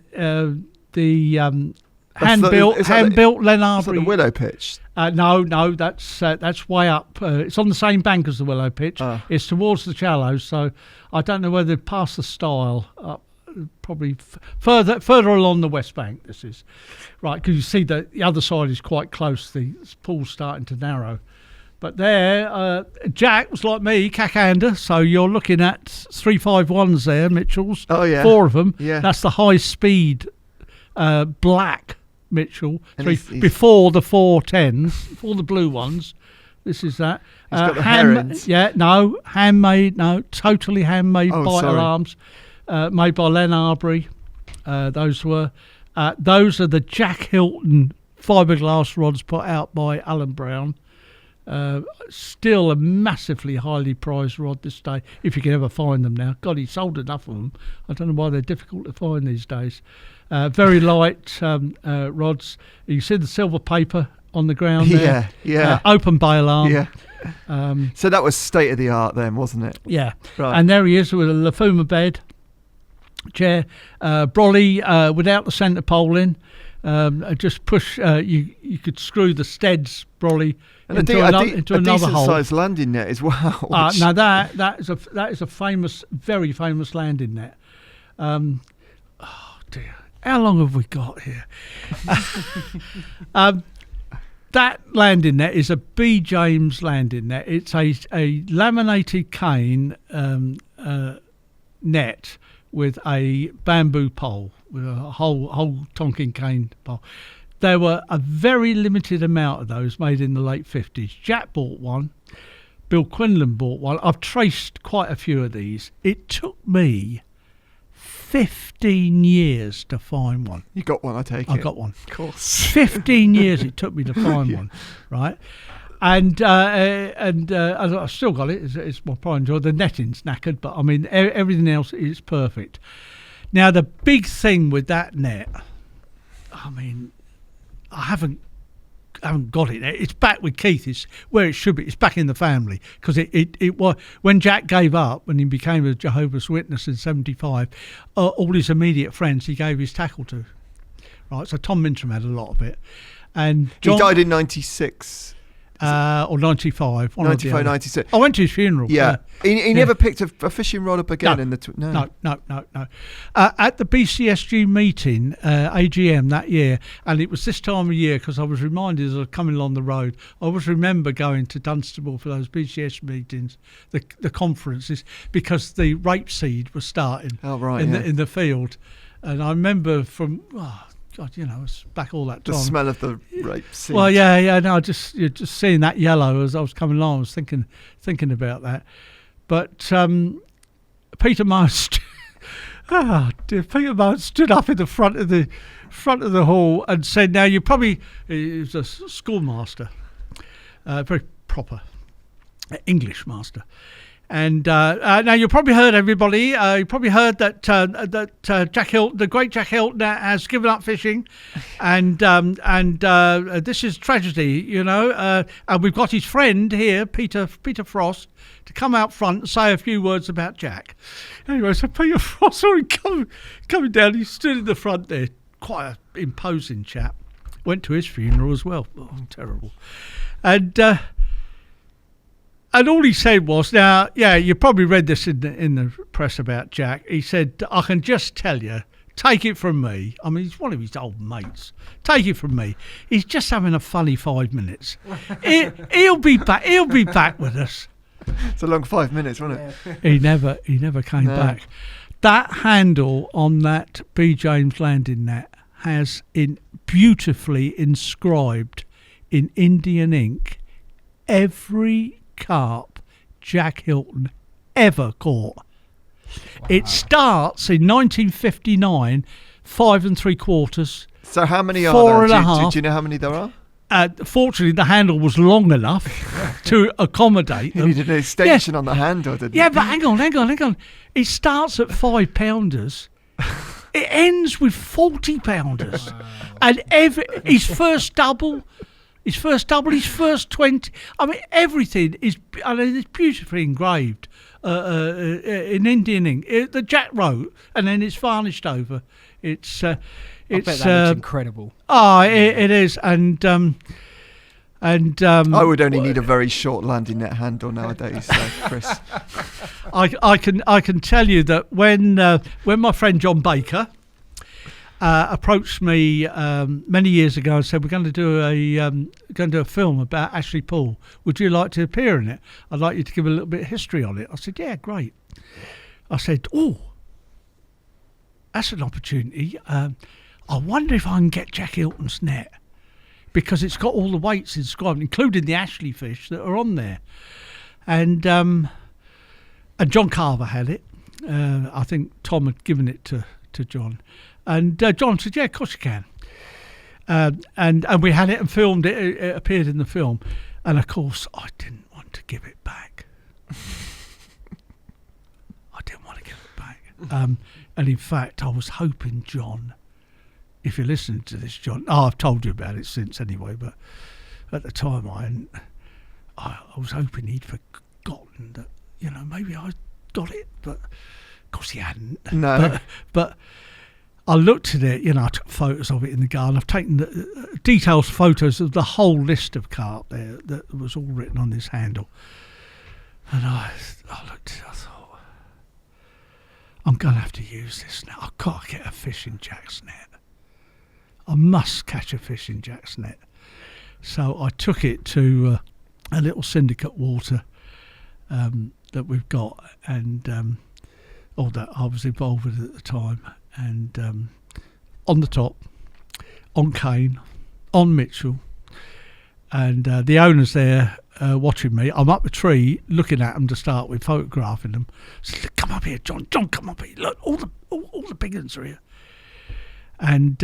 hand-built Len Arbery. The willow pitch? No, that's way up. It's on the same bank as the willow pitch. It's towards the shallows, so I don't know whether past the stile up. Probably further along the west bank. This is right because you see that the other side is quite close. The pool's starting to narrow, but there, Jack was like me, cack-hander. So you're looking at 351s there, Mitchells. Oh yeah, 4 of them. Yeah, that's the high speed black Mitchell. Before the 410s, before the blue ones. This is that. He's got the herons. Handmade. No, totally handmade biter sorry. arms. Made by Len Arbery. Those are the Jack Hilton fiberglass rods put out by Alan Brown. Still a massively highly prized rod this day, if you can ever find them now. God, he sold enough of them. I don't know why they're difficult to find these days. Very light rods. You see the silver paper on the ground there. Yeah. Open bail arm. Yeah. So that was state of the art then, wasn't it? Yeah. Right. And there he is with a Lafuma bed. Chair, brolly without the centre pole in. Just push. You could screw the Stead's brolly into another hole. Decent-sized landing net as well. Now that is a famous, very famous landing net. Oh dear, how long have we got here? That landing net is a B. James landing net. It's a laminated cane net with a bamboo pole, with a whole tonkin cane pole. There were a very limited amount of those made in the late 50s. Jack bought one. Bill Quinlan bought one. I've traced quite a few of these. It took me 15 years to find one. You got one, I take it. I got one. Of course. 15 years it took me to find one, right? And I've still got it. It's my pride and joy. The netting's knackered, but I mean everything else is perfect. Now the big thing with that net, I mean, I haven't got it. It's back with Keith. It's where it should be. It's back in the family because it was when Jack gave up when he became a Jehovah's Witness in '75. All his immediate friends he gave his tackle to. Right, so Tom Mintram had a lot of it, and John, he died in '96. Or 95. 95, 96. I went to his funeral. Yeah. He never picked a fishing rod up again in the... No. At the B.C.S.G meeting, AGM that year, and it was this time of year because I was reminded as I was coming along the road, I always remember going to Dunstable for those B.C.S. meetings, the conferences, because the rapeseed was starting in the field. And I remember from... God, you know, it's back all that time. The smell of the rape seed. Well, yeah. No, just seeing that yellow as I was coming along, I was thinking about that. But Peter Myers, Peter Myers stood up in the front of the hall and said, "Now he was a schoolmaster, very proper English master." And now you probably heard everybody. You probably heard that Jack Hilton, the great Jack Hilton, has given up fishing, and this is tragedy, you know. And we've got his friend here, Peter Frost, to come out front and say a few words about Jack. Anyway, so Peter Frost saw him coming down. He stood in the front there, quite an imposing chap. Went to his funeral as well. Oh, terrible. And all he said was, now, yeah, you probably read this in the press about Jack. He said, "I can just tell you, take it from me." I mean, he's one of his old mates. "Take it from me. He's just having a funny 5 minutes. He'll be back. He'll be back with us." It's a long 5 minutes, wasn't it? He never came back. That handle on that B. James landing net has beautifully inscribed in Indian ink every carp Jack Hilton ever caught. Wow. It starts in 1959, 5 3/4. So how many are 4 there? and a half. Do you know how many there are? Fortunately, the handle was long enough to accommodate them. You needed an extension on the handle, didn't you? Yeah, but hang on. It starts at 5 pounders. It ends with 40 pounders. Wow. And his first double, his first 20. I mean, everything is. I mean, it's beautifully engraved in Indian ink. The Jack wrote, and then it's varnished over. It's. I bet that looks incredible. Oh, it is, and I would only need a very short landing net handle nowadays, Chris. I can tell you that when my friend John Baker approached me many years ago and said, "We're going to do a film about Ashley Poole. Would you like to appear in it? I'd like you to give a little bit of history on it." I said, "Yeah, great." I said, "Oh, that's an opportunity. I wonder if I can get Jack Hilton's net, because it's got all the weights inscribed, including the Ashley fish that are on there." And John Carver had it. I think Tom had given it to John. And John said, "Yeah, of course you can." And we had it and filmed it. It appeared in the film. And of course, I didn't want to give it back. And in fact, I was hoping John, if you're listening to this, John, I've told you about it since anyway, but at the time I was hoping he'd forgotten that, you know, maybe I got it, but of course he hadn't. No. But I looked at it, you know, I took photos of it in the garden. I've taken the detailed photos of the whole list of carp there that was all written on this handle. And I looked at it, I thought, I'm going to have to use this now. I've got to get a fishing jack's net. I must catch a fishing jack's net. So I took it to a little syndicate water that we've got, and that I was involved with at the time. And on the top, on Kane, on Mitchell, and the owner's there watching me. I'm up a tree looking at them to start with, photographing them. I said, come up here, John. John, come up here. Look, all the big ones are here. And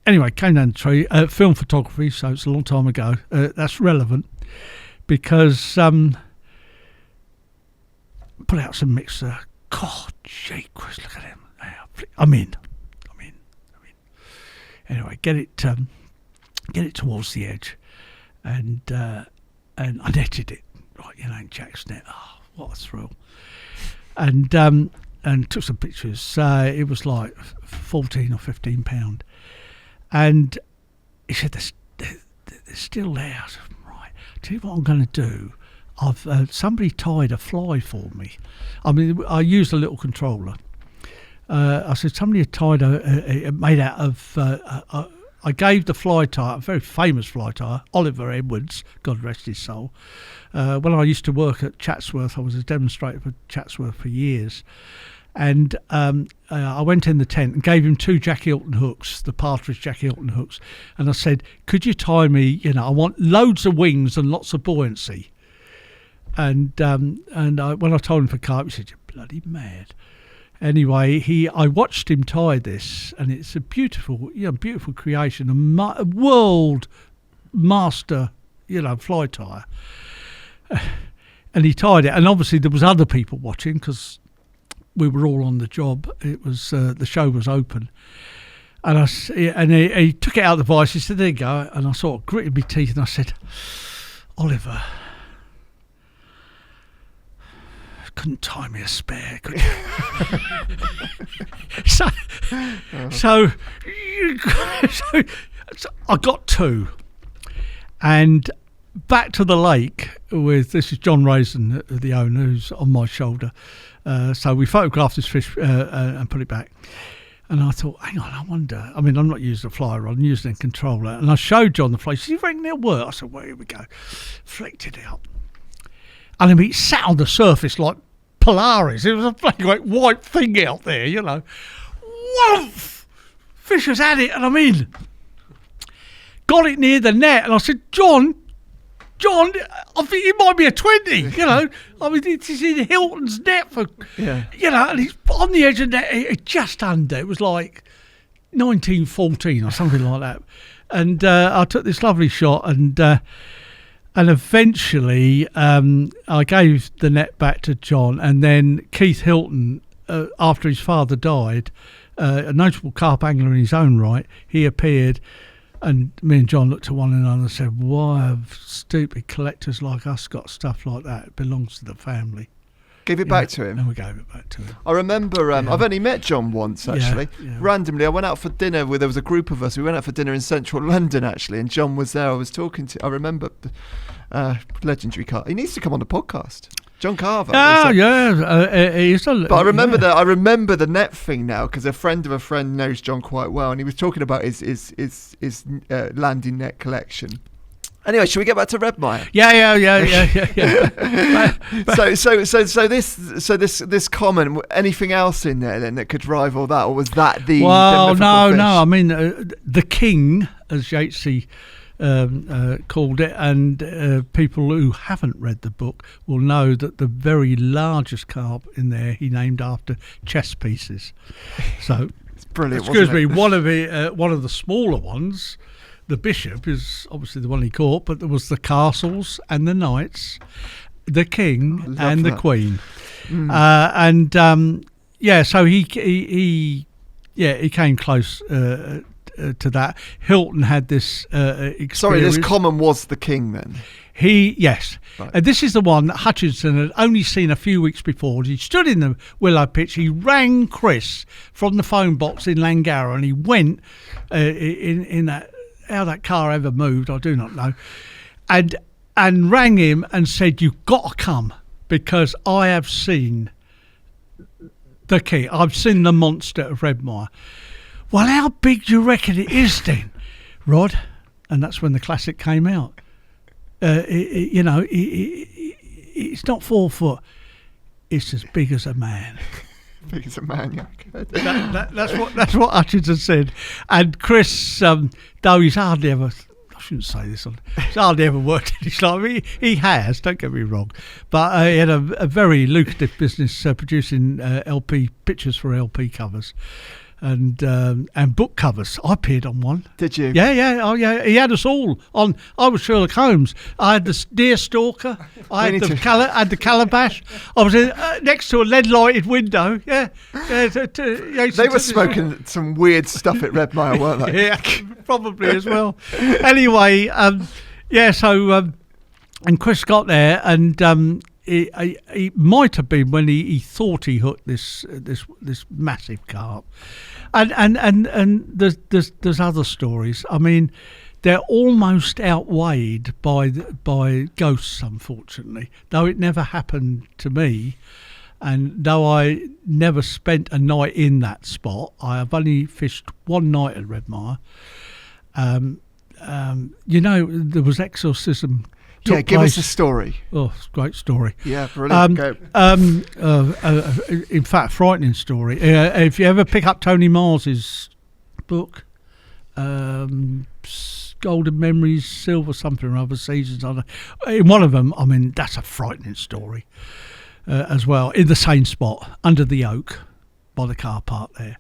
anyway, came down the tree. Film photography, so it's a long time ago. That's relevant because put out some mixer. God, gee, Chris, look at him. I'm in. Anyway, get it towards the edge, and I netted it. Right, Jack's net. Oh, what a thrill! And took some pictures. It was like 14 or 15 pound, and he said they're still there. I said, right, tell you what I'm going to do. I've somebody tied a fly for me. I mean, I used a little controller. I said somebody had tied made out of. I gave the fly tie, a very famous fly tie, Oliver Edwards, God rest his soul. When I used to work at Chatsworth, I was a demonstrator for Chatsworth for years, and I went in the tent and gave him 2 Jack Hilton hooks, the Partridge Jack Hilton hooks, and I said, "Could you tie me? I want loads of wings and lots of buoyancy." And when I told him for carp, he said, "You're bloody mad." Anyway, I watched him tie this, and it's a beautiful creation, a world master, fly tire. And he tied it, and obviously there was other people watching because we were all on the job. It was the show was open, and he took it out of the vice. He said, "There you go," and I sort of gritted my teeth, and I said, "Oliver, couldn't tie me a spare, could you?" so I got 2, and back to the lake with, this is John Raisin, the owner, who's on my shoulder. So we photographed this fish and put it back. And I thought, hang on, I wonder. I mean, I'm not using a fly rod, I'm using a controller. And I showed John the fly. He said, "You reckon it'll work?" I said, "Well, here we go." Flicked it out. And I mean, it sat on the surface like Polaris. It was a bloody great white thing out there, Woof! Fish has had it, and I'm in. Got it near the net, and I said, John, I think it might be a 20, I mean, it's in Hilton's net for, and it's on the edge of the net, it just under. It was like 1914 or something like that. And I took this lovely shot, and eventually I gave the net back to John, and then Keith Hilton, after his father died, a notable carp angler in his own right, he appeared, and me and John looked at one another and said, "Why have stupid collectors like us got stuff like that? It belongs to the family." Gave it back to him? And we gave it back to him. I remember, I've only met John once, actually. Randomly, I went out for dinner there was a group of us. We went out for dinner in central London, actually, and John was there. I was talking to, I remember, legendary carp. He needs to come on the podcast. John Carver. But I remember that. I remember the net thing now because a friend of a friend knows John quite well, and he was talking about his landing net collection. Anyway, should we get back to Redmire? Yeah. So this comment. Anything else in there then that could rival that, or was that the? Well, the no. I mean, the king, as Yatesy called it, and people who haven't read the book will know that the very largest carp in there he named after chess pieces. So, it's brilliant. Excuse me, one of the smaller ones, the bishop, is obviously the one he caught, but there was the castles and the knights, the king and the queen, so he came close to that. Hilton had this experience. Sorry, this common was the king then? Yes. Right. And this is the one that Hutchinson had only seen a few weeks before. He stood in the willow pitch, he rang Chris from the phone box in Langara, and he went in that, how that car ever moved, I do not know, and rang him and said, "You've got to come, because I have seen The key. I've seen the monster of Redmire. Well, how big do you reckon it is then, Rod? And that's when the classic came out. It's not 4 foot. It's as big as a man. Big as a man, yeah. That's what Hutchinson said. And Chris, though he's hardly ever, I shouldn't say this, he's hardly ever worked in his life. He has, don't get me wrong, but he had a very lucrative business producing LP pictures for LP covers. And book covers. I appeared on one. Did you? Yeah. Oh, yeah. He had us all on. I was Sherlock Holmes. I had the deer stalker. I had the calabash. I was next to a lead-lighted window. Yeah. They were smoking some weird stuff at Redmire, weren't they? Yeah, probably as well. Anyway, So, and Chris got there, and he might have been when he thought he hooked this massive carp, and there's other stories. I mean, they're almost outweighed by ghosts, unfortunately. Though it never happened to me, and though I never spent a night in that spot, I have only fished one night at Redmire. There was exorcism. Yeah, give us a story. Oh, it's a great story. Yeah, brilliant. Go. In fact, frightening story. If you ever pick up Tony Mars's book, Golden Memories, Silver something or other seasons, in one of them, I mean, that's a frightening story as well, in the same spot, under the oak, by the car park there.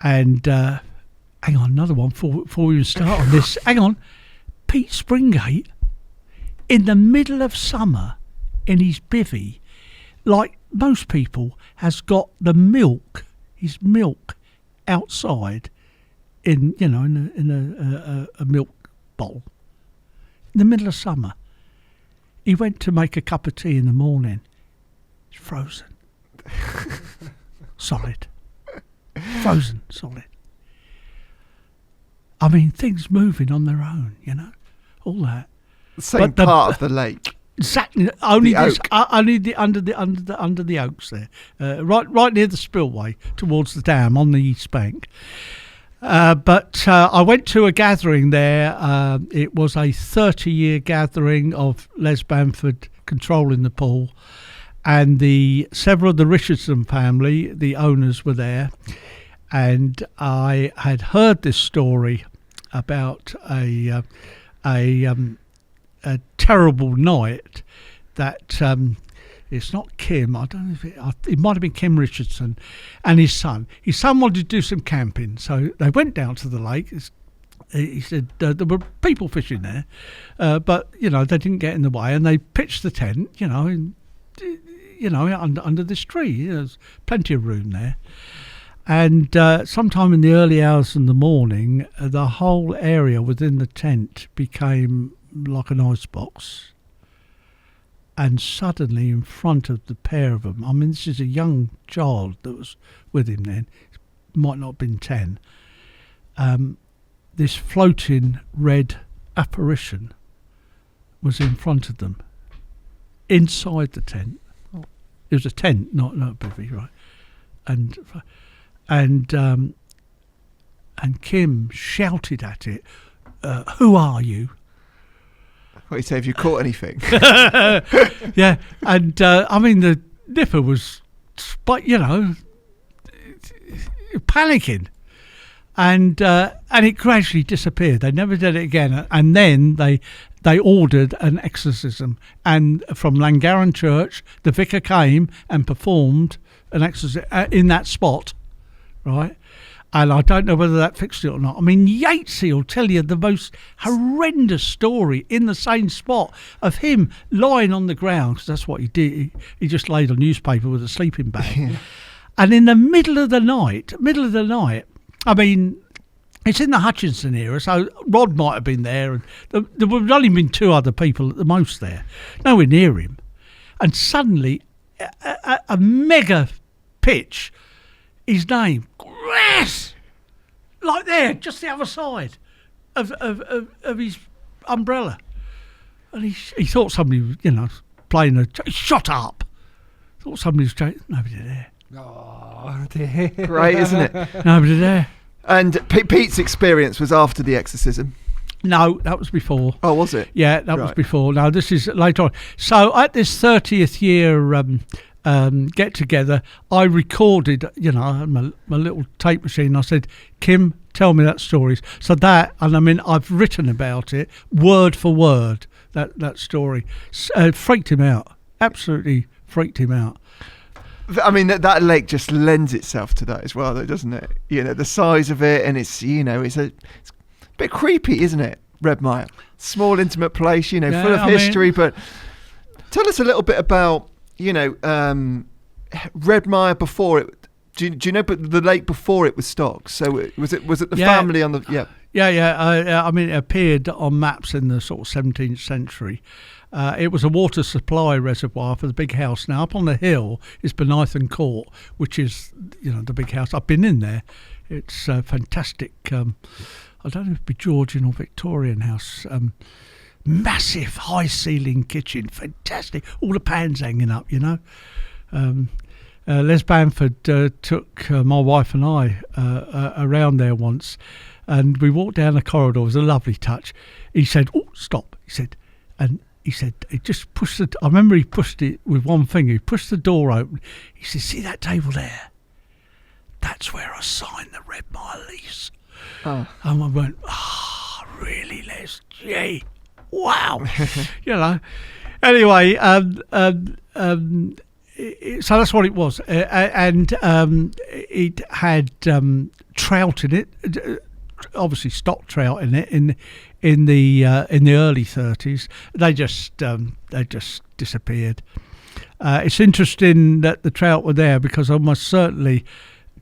And hang on, another one before we start on this. Hang on, Pete Springate, in the middle of summer, in his bivvy, like most people, has got his milk outside, in a milk bowl. In the middle of summer, he went to make a cup of tea in the morning. It's frozen, solid, frozen, solid. I mean, things moving on their own, all that. Same part of the lake. Exactly. Only under the oaks there, right near the spillway towards the dam on the east bank. But I went to a gathering there. It was a 30-year gathering of Les Bamford controlling the pool, and several of the Richardson family, the owners, were there, and I had heard this story about a terrible night that it's not Kim, I don't know if it might have been Kim Richardson and his son. His son wanted to do some camping, so they went down to the lake. He said there were people fishing there, but they didn't get in the way, and they pitched the tent, under this tree. There's plenty of room there. And sometime in the early hours in the morning, the whole area within the tent became like an icebox, and suddenly in front of the pair of them, I mean, this is a young child that was with him then, might not have been 10, this floating red apparition was in front of them, inside the tent. It was a tent, not a bivvy, right? And Kim shouted at it, "Who are you?" What do you say, have you caught anything? Yeah, and I mean, the nipper was, panicking. And it gradually disappeared. They never did it again. And then they ordered an exorcism. And from Langaran Church, the vicar came and performed an exorcism in that spot, right? And I don't know whether that fixed it or not. I mean, Yatesy will tell you the most horrendous story in the same spot of him lying on the ground, because that's what he did. He just laid a newspaper with a sleeping bag. Yeah. And in the middle of the night, I mean, it's in the Hutchinson era, so Rod might have been there, and there would have only been 2 other people at the most there, nowhere near him. And suddenly, a mega pitch, his name, Grass, like there, just the other side of his umbrella. And he thought somebody was, playing shut up. Thought somebody was nobody there. Oh, dear. Great, isn't it? Nobody there. And Pete's experience was after the exorcism. No, that was before. Oh, was it? Yeah, that was Right. before. No, this is later on. So at this 30th year get together, I recorded, I had my little tape machine. I said, Kim, tell me that story. So that, and I mean, I've written about it word for word, that story. Freaked him out. Absolutely freaked him out. I mean, that lake just lends itself to that as well, though, doesn't it? The size of it, and it's a bit creepy, isn't it? Redmire, small, intimate place, full of history. But tell us a little bit about, Redmire before it. Do you know? But the lake before it was stocked. So was it the family on the? Yeah. Yeah. I mean, it appeared on maps in the sort of 17th century. It was a water supply reservoir for the big house. Now, up on the hill is Benithan Court, which is, the big house. I've been in there. It's fantastic. I don't know if it'd be Georgian or Victorian house. Massive high-ceiling kitchen. Fantastic. All the pans hanging up, Les Bamford took my wife and I around there once, and we walked down the corridor. It was a lovely touch. He said, "Oh, stop," he said. And he said, he just pushed it. I remember he pushed it with one finger. He pushed the door open. He said, "See that table there? That's where I signed the Redmire lease." Oh. And I went, really, Les? Gee, wow. Anyway, so that's what it was. And it had trout in it, obviously stock trout in it in the early 30s. They just disappeared. It's interesting that the trout were there because almost certainly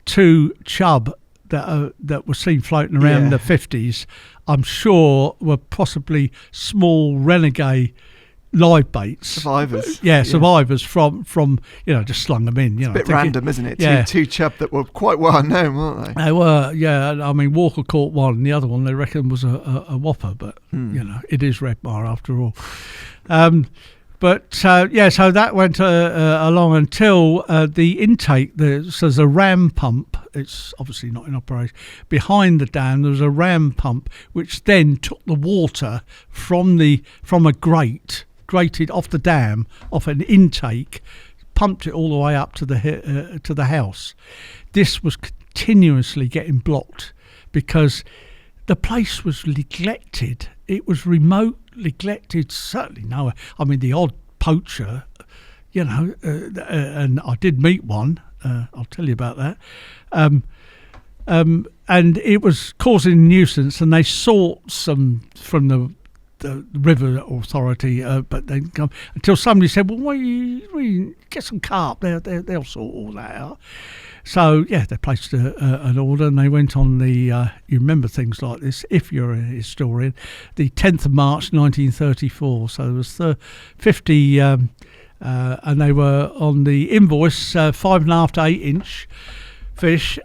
two chub that were seen floating around in the 50s, I'm sure were possibly small renegade live baits. Survivors. Survivors from just slung them in. It's a bit random, isn't it? Yeah. Two chub that were quite well known, weren't they? They were, yeah. I mean, Walker caught one, and the other one they reckon was a whopper, but it is Redmire after all. So that went along until the intake. So there's a ram pump. It's obviously not in operation. Behind the dam, there was a ram pump which then took the water from a grated off the dam, off an intake, pumped it all the way up to the house. This was continuously getting blocked because the place was neglected. It was remote, neglected. Certainly no. I mean, the odd poacher, and I did meet one. I'll tell you about that. And it was causing nuisance, and they sought some from the river authority, but they come until somebody said, "Well, we get some carp. They'll sort all that out." So they placed an order, and they went on the. You remember things like this if you're a historian. The 10th of March, 1934. So there was 50, and they were on the invoice 5.5 to 8 inch fish.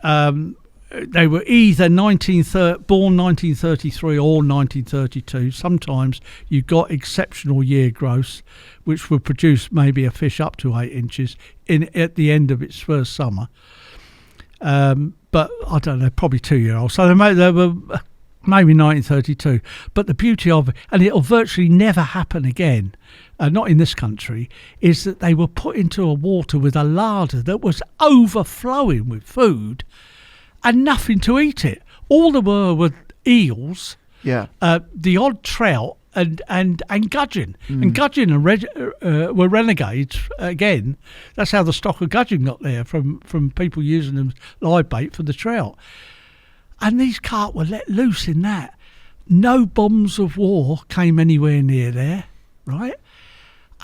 They were either born 1933 or 1932. Sometimes you got exceptional year growths, which would produce maybe a fish up to 8 inches at the end of its first summer. But I don't know, probably 2-year-olds. So they were maybe 1932. But the beauty of it, and it'll virtually never happen again, not in this country, is that they were put into a water with a larder that was overflowing with food and nothing to eat it. All there were eels, the odd trout, and gudgeon. And gudgeon were renegades again. That's how the stock of gudgeon got there, from people using them live bait for the trout. And these carp were let loose in that. No bombs of war came anywhere near there, right?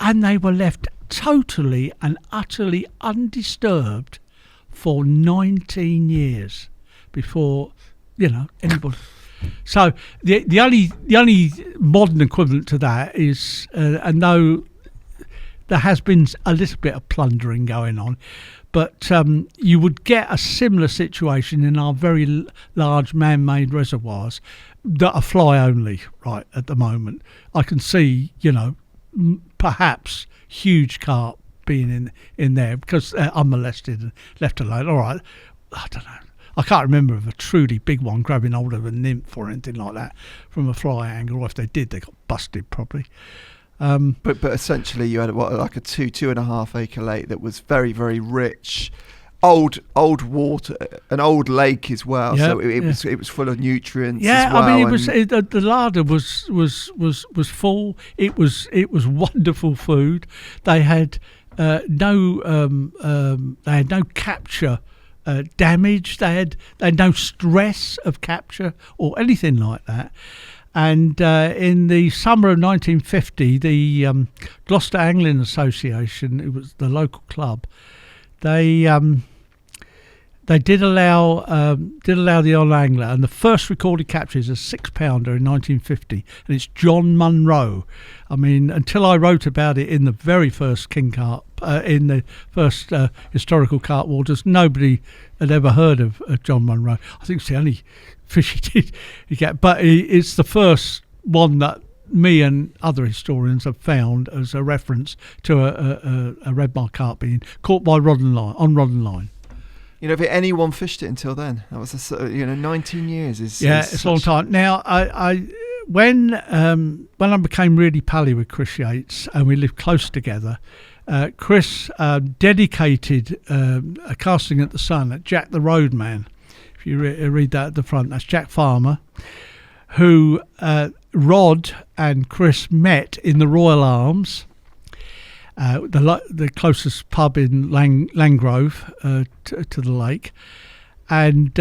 And they were left totally and utterly undisturbed for 19 years before anybody. So the only modern equivalent to that is, and though there has been a little bit of plundering going on, but you would get a similar situation in our very large man-made reservoirs that are fly only right at the moment. I can see, perhaps huge carp being in there because unmolested and left alone. All right, I don't know. I can't remember of a truly big one grabbing hold of a nymph or anything like that from a fly angle, or if they did, they got busted probably. But essentially you had like a 2.5 acre lake that was very, very rich, old water, an old lake as well. Yeah, so it was full of nutrients. Yeah, as well, I mean the larder was full. It was wonderful food. They had no capture damage. They had no stress of capture or anything like that. And in the summer of 1950, the Gloucester Angling Association, it was the local club, they did allow the old angler, and the first recorded capture is a 6-pounder in 1950, and it's John Munro. I mean, until I wrote about it in the very first King Carp, in the first Historical Carp Waters, nobody had ever heard of John Munro. I think it's the only fish he did get, but it's the first one that me and other historians have found as a reference to a Redmire carp being caught by rod and line. You know, if anyone fished it until then, that was 19 years is it's a long time. Now, when I became really pally with Chris Yates and we lived close together, Chris dedicated a casting at the Sun at Jack the Roadman. If you read that at the front, that's Jack Farmer, who Rod and Chris met in the Royal Arms, the closest pub in Langgrove to the lake, and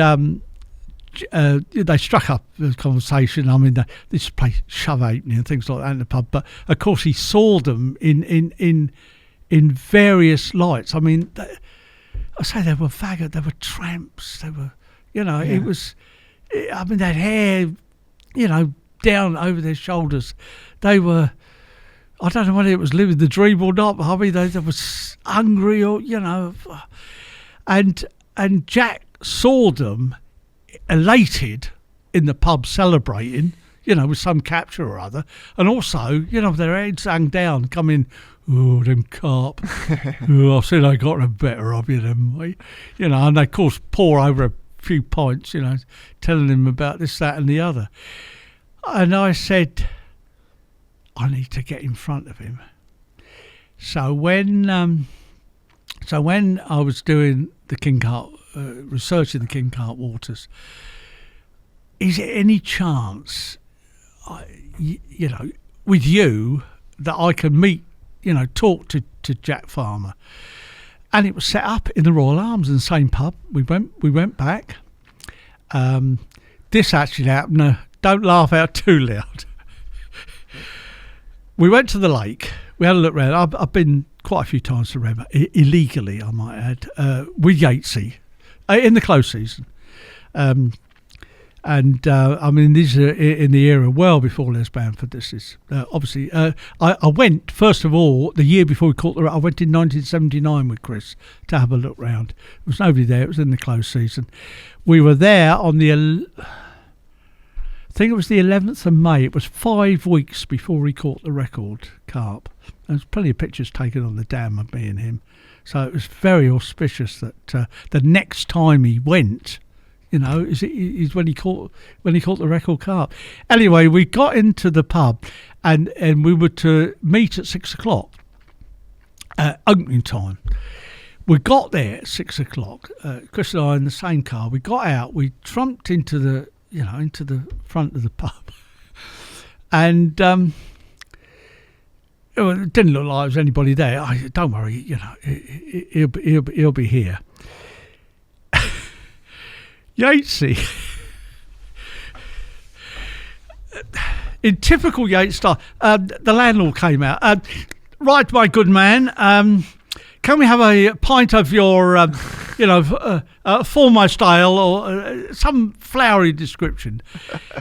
they struck up the conversation. I mean, this place shove halfpenny and things like that in the pub, but of course he saw them in various lights. I mean, I say they were faggot, they were tramps, they were. It was. I mean, that hair, down over their shoulders. They were. I don't know whether it was living the dream or not. But I mean, they were hungry, or and Jack saw them elated in the pub celebrating, with some capture or other, and also, their heads hung down, coming. Oh, them carp. I've seen I got them better of you than me. And they, of course, pour over a few pints, telling him about this, that and the other. And I said, I need to get in front of him. So when I was doing the King Carp, researching the King Carp Waters, is there any chance, with you, that I can meet, talk to Jack Farmer? And it was set up in the Royal Arms in the same pub. We went back. This actually happened. Don't laugh out too loud. We went to the lake. We had a look around. I've been quite a few times to Redmire, illegally, I might add, with Yatesy in the close season. And I mean, these are in the era well before Les Bamford. This is obviously. I went first of all the year before we caught the. I went in 1979 with Chris to have a look round. There was nobody there. It was in the close season. We were there on the. I think it was the 11th of May. It was 5 weeks before we caught the record carp. There's plenty of pictures taken on the dam of me and him. So it was very auspicious that the next time he went. Is when he caught the record carp. Anyway, we got into the pub, and we were to meet at 6 o'clock, opening time. We got there at 6 o'clock. Chris and I in the same car. We got out. We trumped into the front of the pub, and it didn't look like there was anybody there. Don't worry, he'll be here. Yatesy, in typical Yates style, the landlord came out. Right, my good man, can we have a pint of your, foremost style or some flowery description?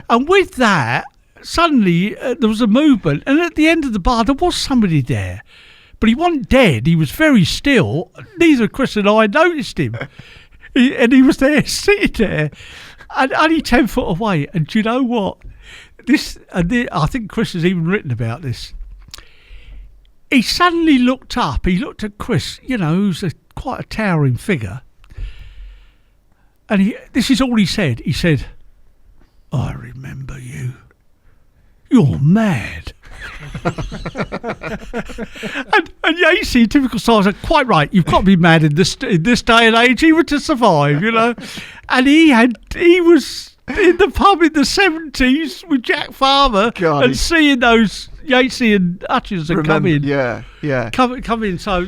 And with that, suddenly there was a movement, and at the end of the bar there was somebody there, but he wasn't dead. He was very still. Neither Chris and I noticed him. And he was there, sitting there, and only 10 foot away. And do you know what? I think Chris has even written about this. he suddenly looked up. He looked at Chris, who's quite a towering figure. And this is all he said. He said, "I remember you. You're mad." and Yacey, typical style, said, "Quite right. You've got to be mad in this day and age even to survive, And he was in the pub in the 70s with Jack Farmer and seeing those Yacey and Hutchinson come in. Yeah. Come in. So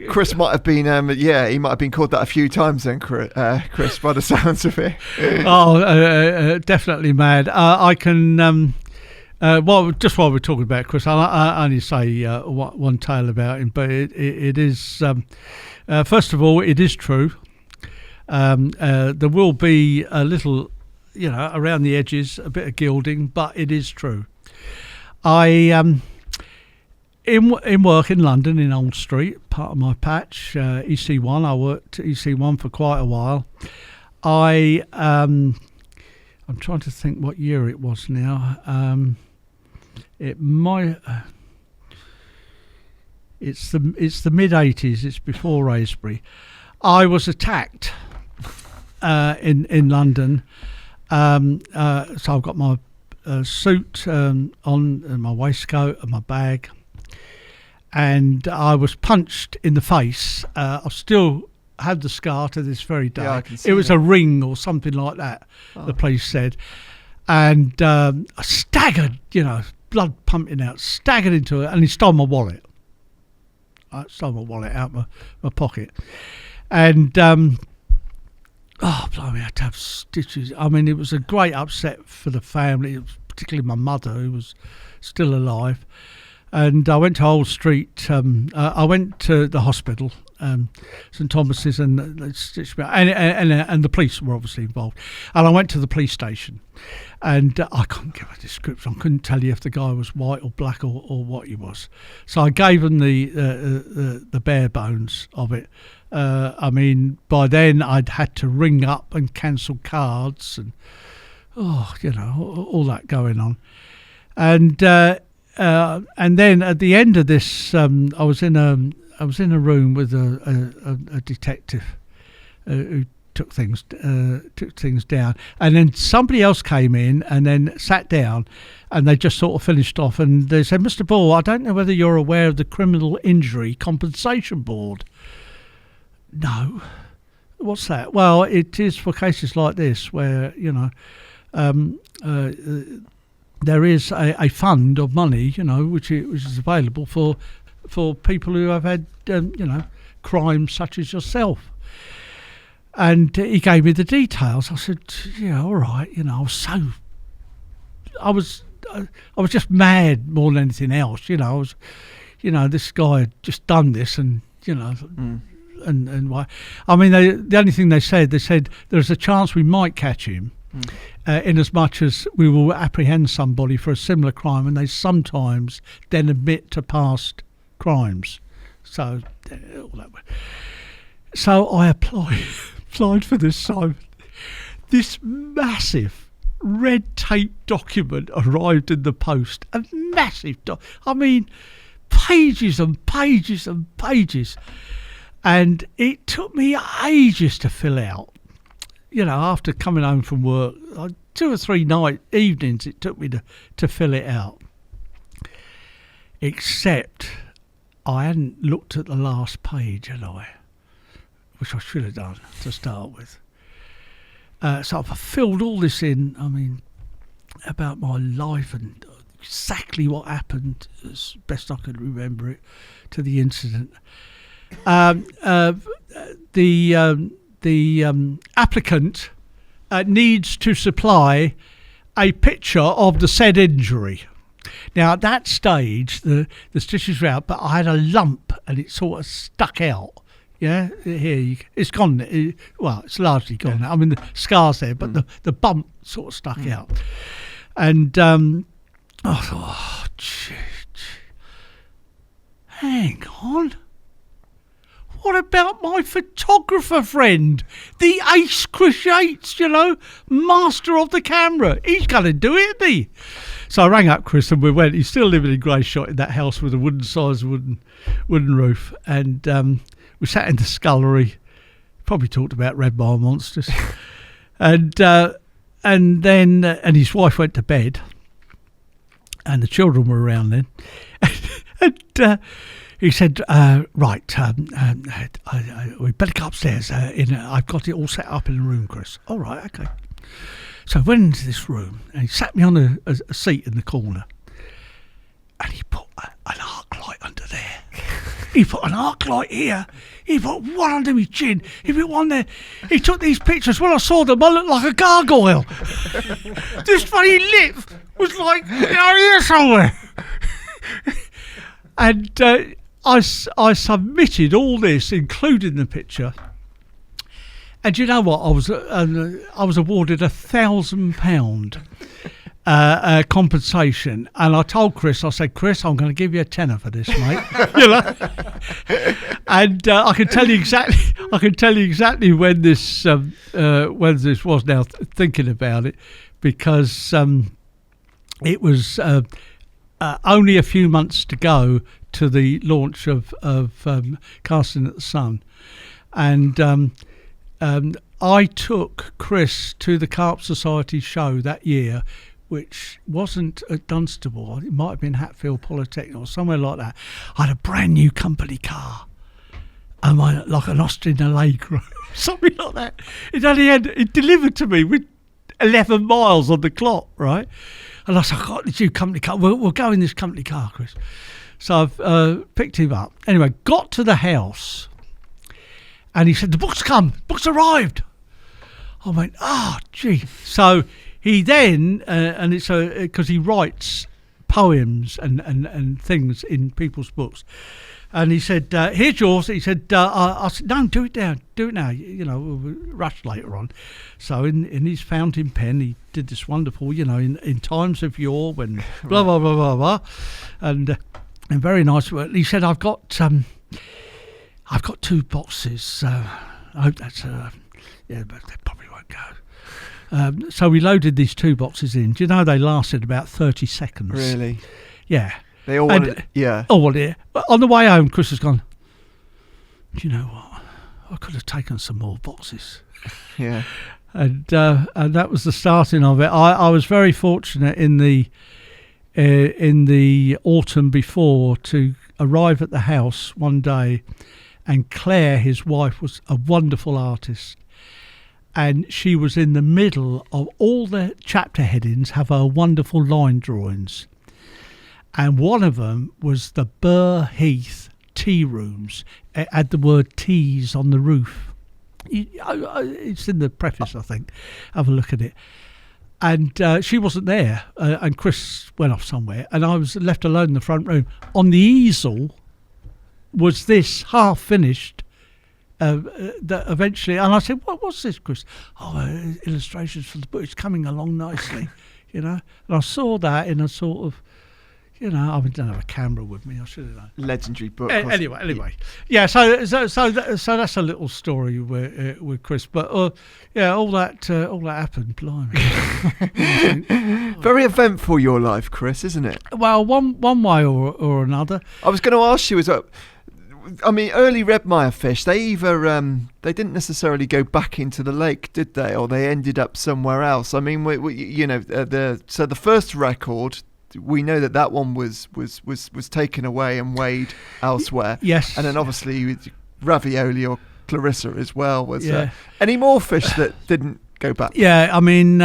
Chris might have been he might have been called that a few times then, Chris, by the sounds of it. Definitely mad. I can just while we're talking about Chris, I only say one tale about him, but it is first of all, it is true. There will be a little, around the edges, a bit of gilding, but it is true. I in work in London in Old Street, part of my patch, EC1. I worked at EC1 for quite a while. I'm trying to think what year it was now. It's the mid 80s. It's before Wraysbury. I was attacked in London. So I've got my suit on, and my waistcoat and my bag, and I was punched in the face. I still have the scar to this very day. Yeah, I can see it was that. a ring or something like that. The police said, and I staggered, blood pumping out, staggered into it, and he stole my wallet. I stole my wallet out my pocket, and blimey, I had to have stitches. I mean, it was a great upset for the family, particularly my mother, who was still alive. And I went to Old Street. I went to the hospital, St Thomas's, and they stitched me out. And the police were obviously involved. And I went to the police station, and I couldn't give a description. I couldn't tell you if the guy was white or black or what he was. So I gave them the bare bones of it. I mean, by then I'd had to ring up and cancel cards and all that going on, and then at the end of this, I was in a room with a detective who took things down, and then somebody else came in and then sat down, and they just sort of finished off, and they said, "Mr. Ball, I don't know whether you're aware of the Criminal Injury Compensation Board." No. What's that? Well, it is for cases like this where, there is a fund of money, which is available for people who have had, crimes such as yourself. And he gave me the details. I said, "Yeah, all right." I was just mad more than anything else. I was, this guy had just done this, and and why? I mean, the only thing they said there's a chance we might catch him, in as much as we will apprehend somebody for a similar crime, and they sometimes then admit to past crimes. So all that way. So I applied for this, Simon. This massive red tape document arrived in the post. A massive pages and pages and pages. And it took me ages to fill out. After coming home from work, 2 or 3 evenings it took me to fill it out. Except I hadn't looked at the last page, had I? Which I should have done to start with. So I filled all this in, about my life and exactly what happened, as best I could remember it, to the incident. The applicant needs to supply a picture of the said injury. Now, at that stage, the stitches were out, but I had a lump and it sort of stuck out. Yeah, here it's gone. It's largely gone now. I mean, the scar's there, but the bump sort of stuck out. And I thought, hang on. What about my photographer friend, the Ace Chris Yates, master of the camera? He's going to do it, isn't he? So I rang up Chris and we went. He's still living in Greyshot in that house with a wooden roof. And we sat in the scullery, probably talked about Redmire monsters. and then his wife went to bed and the children were around then. and he said, right, we better go upstairs. I've got it all set up in the room, Chris. All right, okay. So I went into this room and he sat me on a seat in the corner and he put an arc light under there. He put an arc light here. He put one under my chin. He put one there. He took these pictures. When I saw them, I looked like a gargoyle. This funny lip was like, here somewhere. And I submitted all this, including the picture. And you know what? I was awarded £1,000 compensation, and I told Chris, I said, Chris, I'm going to give you a tenner for this, mate. And I can tell you exactly when this was. Now thinking about it, because it was only a few months to go to the launch of Casting at the Sun, and I took Chris to the Carp Society show that year, which wasn't at Dunstable. It might have been Hatfield Polytechnic or somewhere like that. I had a brand new company car, like an Austin Allegro, something like that. It delivered to me with 11 miles on the clock, right? And I said, I got this new company car. We'll go in this company car, Chris. So I've picked him up. Anyway, got to the house, and he said, the book's come. Book's arrived. I went, gee. So he then, and it's because he writes poems and things in people's books. And he said, here's yours. He said, I said, no, do it now. We'll rush later on. So in his fountain pen, he did this wonderful, in times of yore when blah, blah, blah, blah, blah. And very nice. He said, I've got 2 boxes. I hope that's, but they probably won't go. So we loaded these 2 boxes in. Do you know they lasted about 30 seconds? Really? Yeah. They all wanted, yeah. Oh, well, yeah. On the way home, Chris has gone, do you know what? I could have taken some more boxes. Yeah. And that was the starting of it. I was very fortunate in the autumn before to arrive at the house one day, and Claire, his wife, was a wonderful artist. And she was in the middle of all the chapter headings, have her wonderful line drawings. And one of them was the Burr Heath tea rooms. It had the word teas on the roof. It's in the preface, I think. Have a look at it. And she wasn't there. And Chris went off somewhere. And I was left alone in the front room. On the easel was this half-finished that eventually... And I said, what's this, Chris? Illustrations for the book. It's coming along nicely, And I saw that in a sort of... I didn't have a camera with me. I should have done. Legendary book. Anyway, yeah. So that's a little story with Chris. But all that happened. Blimey. Very eventful your life, Chris, isn't it? Well, one way or another. I was going to ask you early Redmire fish. They either they didn't necessarily go back into the lake, did they, or they ended up somewhere else. I mean, the first record. We know that one was taken away and weighed elsewhere. Yes. And then obviously Ravioli or Clarissa as well. Was there any more fish that didn't go back? Yeah, I mean,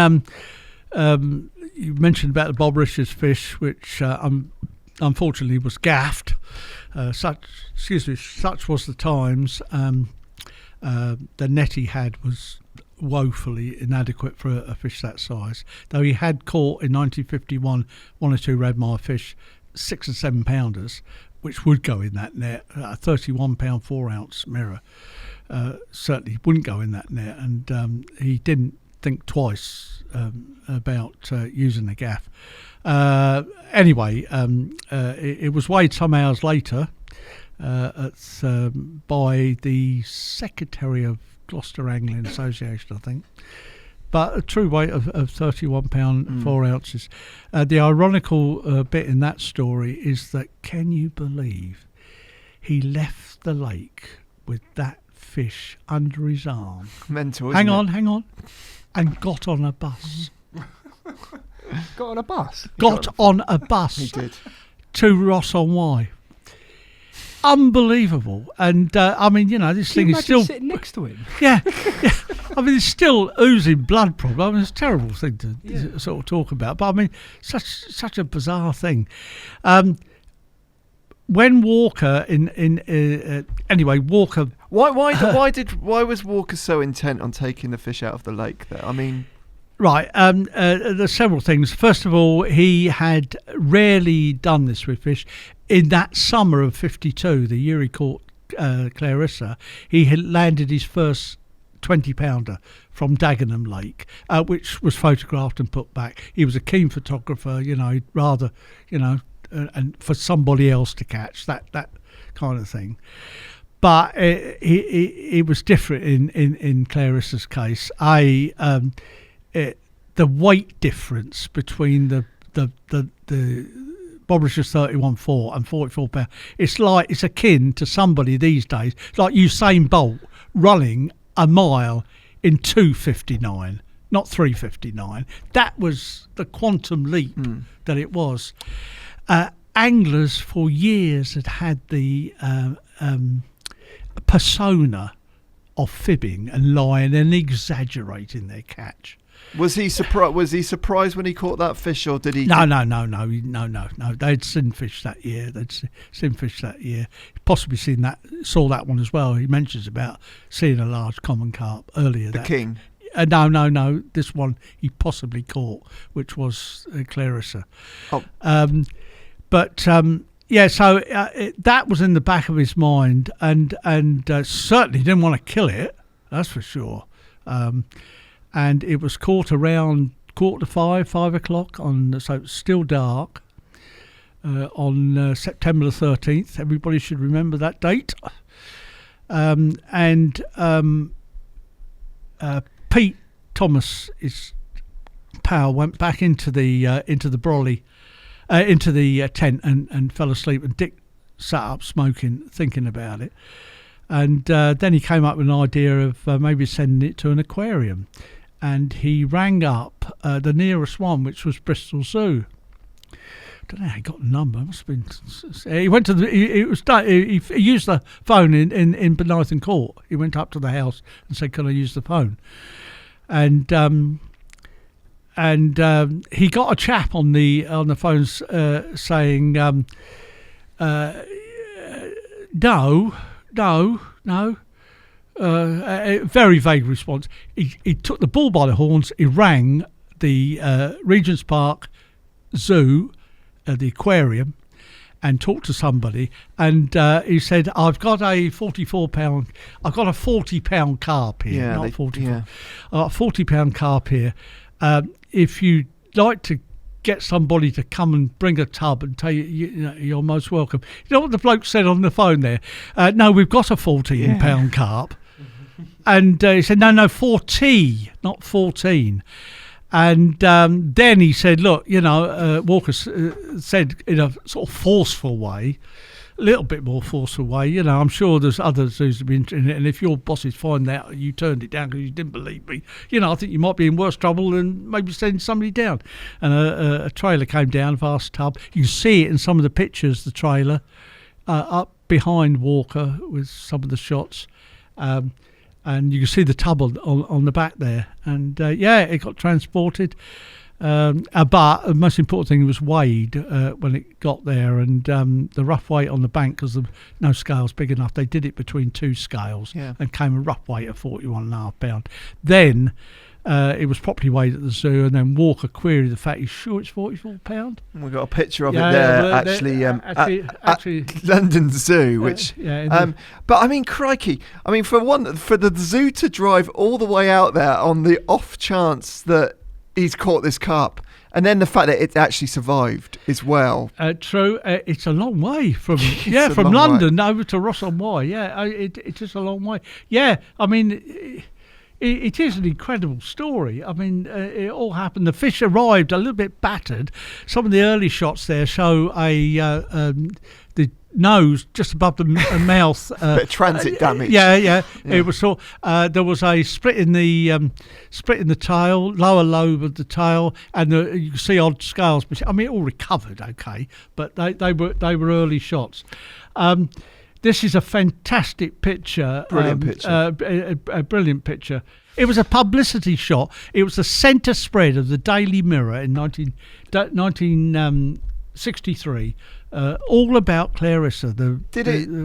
you mentioned about the Bob Richards fish, which unfortunately was gaffed. Such was the times. The net he had was woefully inadequate for a fish that size, though he had caught in 1951 1 or 2 Redmire fish, 6 and 7 pounders, which would go in that net. A 31 pound 4 ounce mirror certainly wouldn't go in that net, and he didn't think twice about using the gaff. Anyway, it was weighed some hours later by the Secretary of Gloucester Angling Association, I think. but a true weight of 31 pound 4 ounces. The ironical bit in that story is that, can you believe he left the lake with that fish under his arm? Mental, hang on, and got on a bus. Got on a bus? Got on a bus. He did. To Ross-on-Wye. Unbelievable. And I mean, this thing is still sitting next to him. Yeah. I mean, it's still oozing blood problem. I mean, it's a terrible thing to sort of talk about, but I mean, such a bizarre thing. When Walker anyway, Walker. Why was Walker so intent on taking the fish out of the lake there? I mean. Right, there's several things. First of all, he had rarely done this with fish. In that summer of 52, the year he caught Clarissa, he had landed his first 20-pounder from Dagenham Lake, which was photographed and put back. He was a keen photographer, he'd rather, and for somebody else to catch, that kind of thing. But it was different in Clarissa's case. The weight difference between the Bobrisher's 31.4 and 44 pound, it's akin to somebody these days like Usain Bolt running a mile in 2:59, not 3:59. That was the quantum leap that it was. Anglers for years had the persona of fibbing and lying and exaggerating their catch. Was he surprised? Was he surprised when he caught that fish, or did he? No. They'd seen fish that year. Possibly saw that one as well. He mentions about seeing a large common carp earlier. The king. No. This one he possibly caught, which was Clarissa. Oh. So that was in the back of his mind, and certainly didn't want to kill it. That's for sure. And it was caught around 4:45, 5 o'clock, so it's still dark, on September the 13th. Everybody should remember that date. Pete Thomas, his pal, went back into the brolly, into the tent and fell asleep, and Dick sat up smoking, thinking about it. And then he came up with an idea of maybe sending it to an aquarium. And he rang up the nearest one, which was Bristol Zoo. I don't know how he got the number. It must have been. He went to he used the phone in Bonython Court. He went up to the house and said, "Can I use the phone?" And he got a chap on the phones saying, no. A very vague response. He took the bull by the horns. He rang the Regent's Park Zoo, the aquarium, and talked to somebody. And he said, "I've got a 44-pound. I've got a 40-pound carp here. Yeah, not 44. Yeah. I've got a 40-pound carp here. If you'd like to get somebody to come and bring a tub and tell you're most welcome." You know what the bloke said on the phone there? No, we've got a 14-pound carp. And he said, no, 40, not 14. And then he said, look, Walker said in a sort of forceful way, a little bit more forceful way, I'm sure there's others who's been in it, and if your bosses find out you turned it down because you didn't believe me, I think you might be in worse trouble than maybe sending somebody down. And a trailer came down, vast tub. You can see it in some of the pictures, the trailer, up behind Walker with some of the shots. And you can see the tub on the back there. And it got transported. But the most important thing was weighed when it got there, and the rough weight on the bank, because no scale's big enough, they did it between two scales and came a rough weight of 41.5 pound. Then it was properly weighed at the zoo, and then Walker queried the fact, he's sure it's 44 pound. We've got a picture of it there, actually, at London Zoo, which but I mean, crikey, I mean, for the zoo to drive all the way out there on the off chance that he's caught this carp, and then the fact that it actually survived as well. True, it's a long way from from London over to Ross-on-Wye. It's just a long way. Yeah, I mean, it is an incredible story. I mean, it all happened. The fish arrived a little bit battered. Some of the early shots there show the nose just above the mouth. Bit of transit damage. Yeah. It was there was a split in the tail, lower lobe of the tail, and you can see odd scales. I mean, it all recovered okay, but they were early shots. This is a fantastic picture. Brilliant picture. A brilliant picture. It was a publicity shot. It was the centre spread of the Daily Mirror in 1963. All about Clarissa, the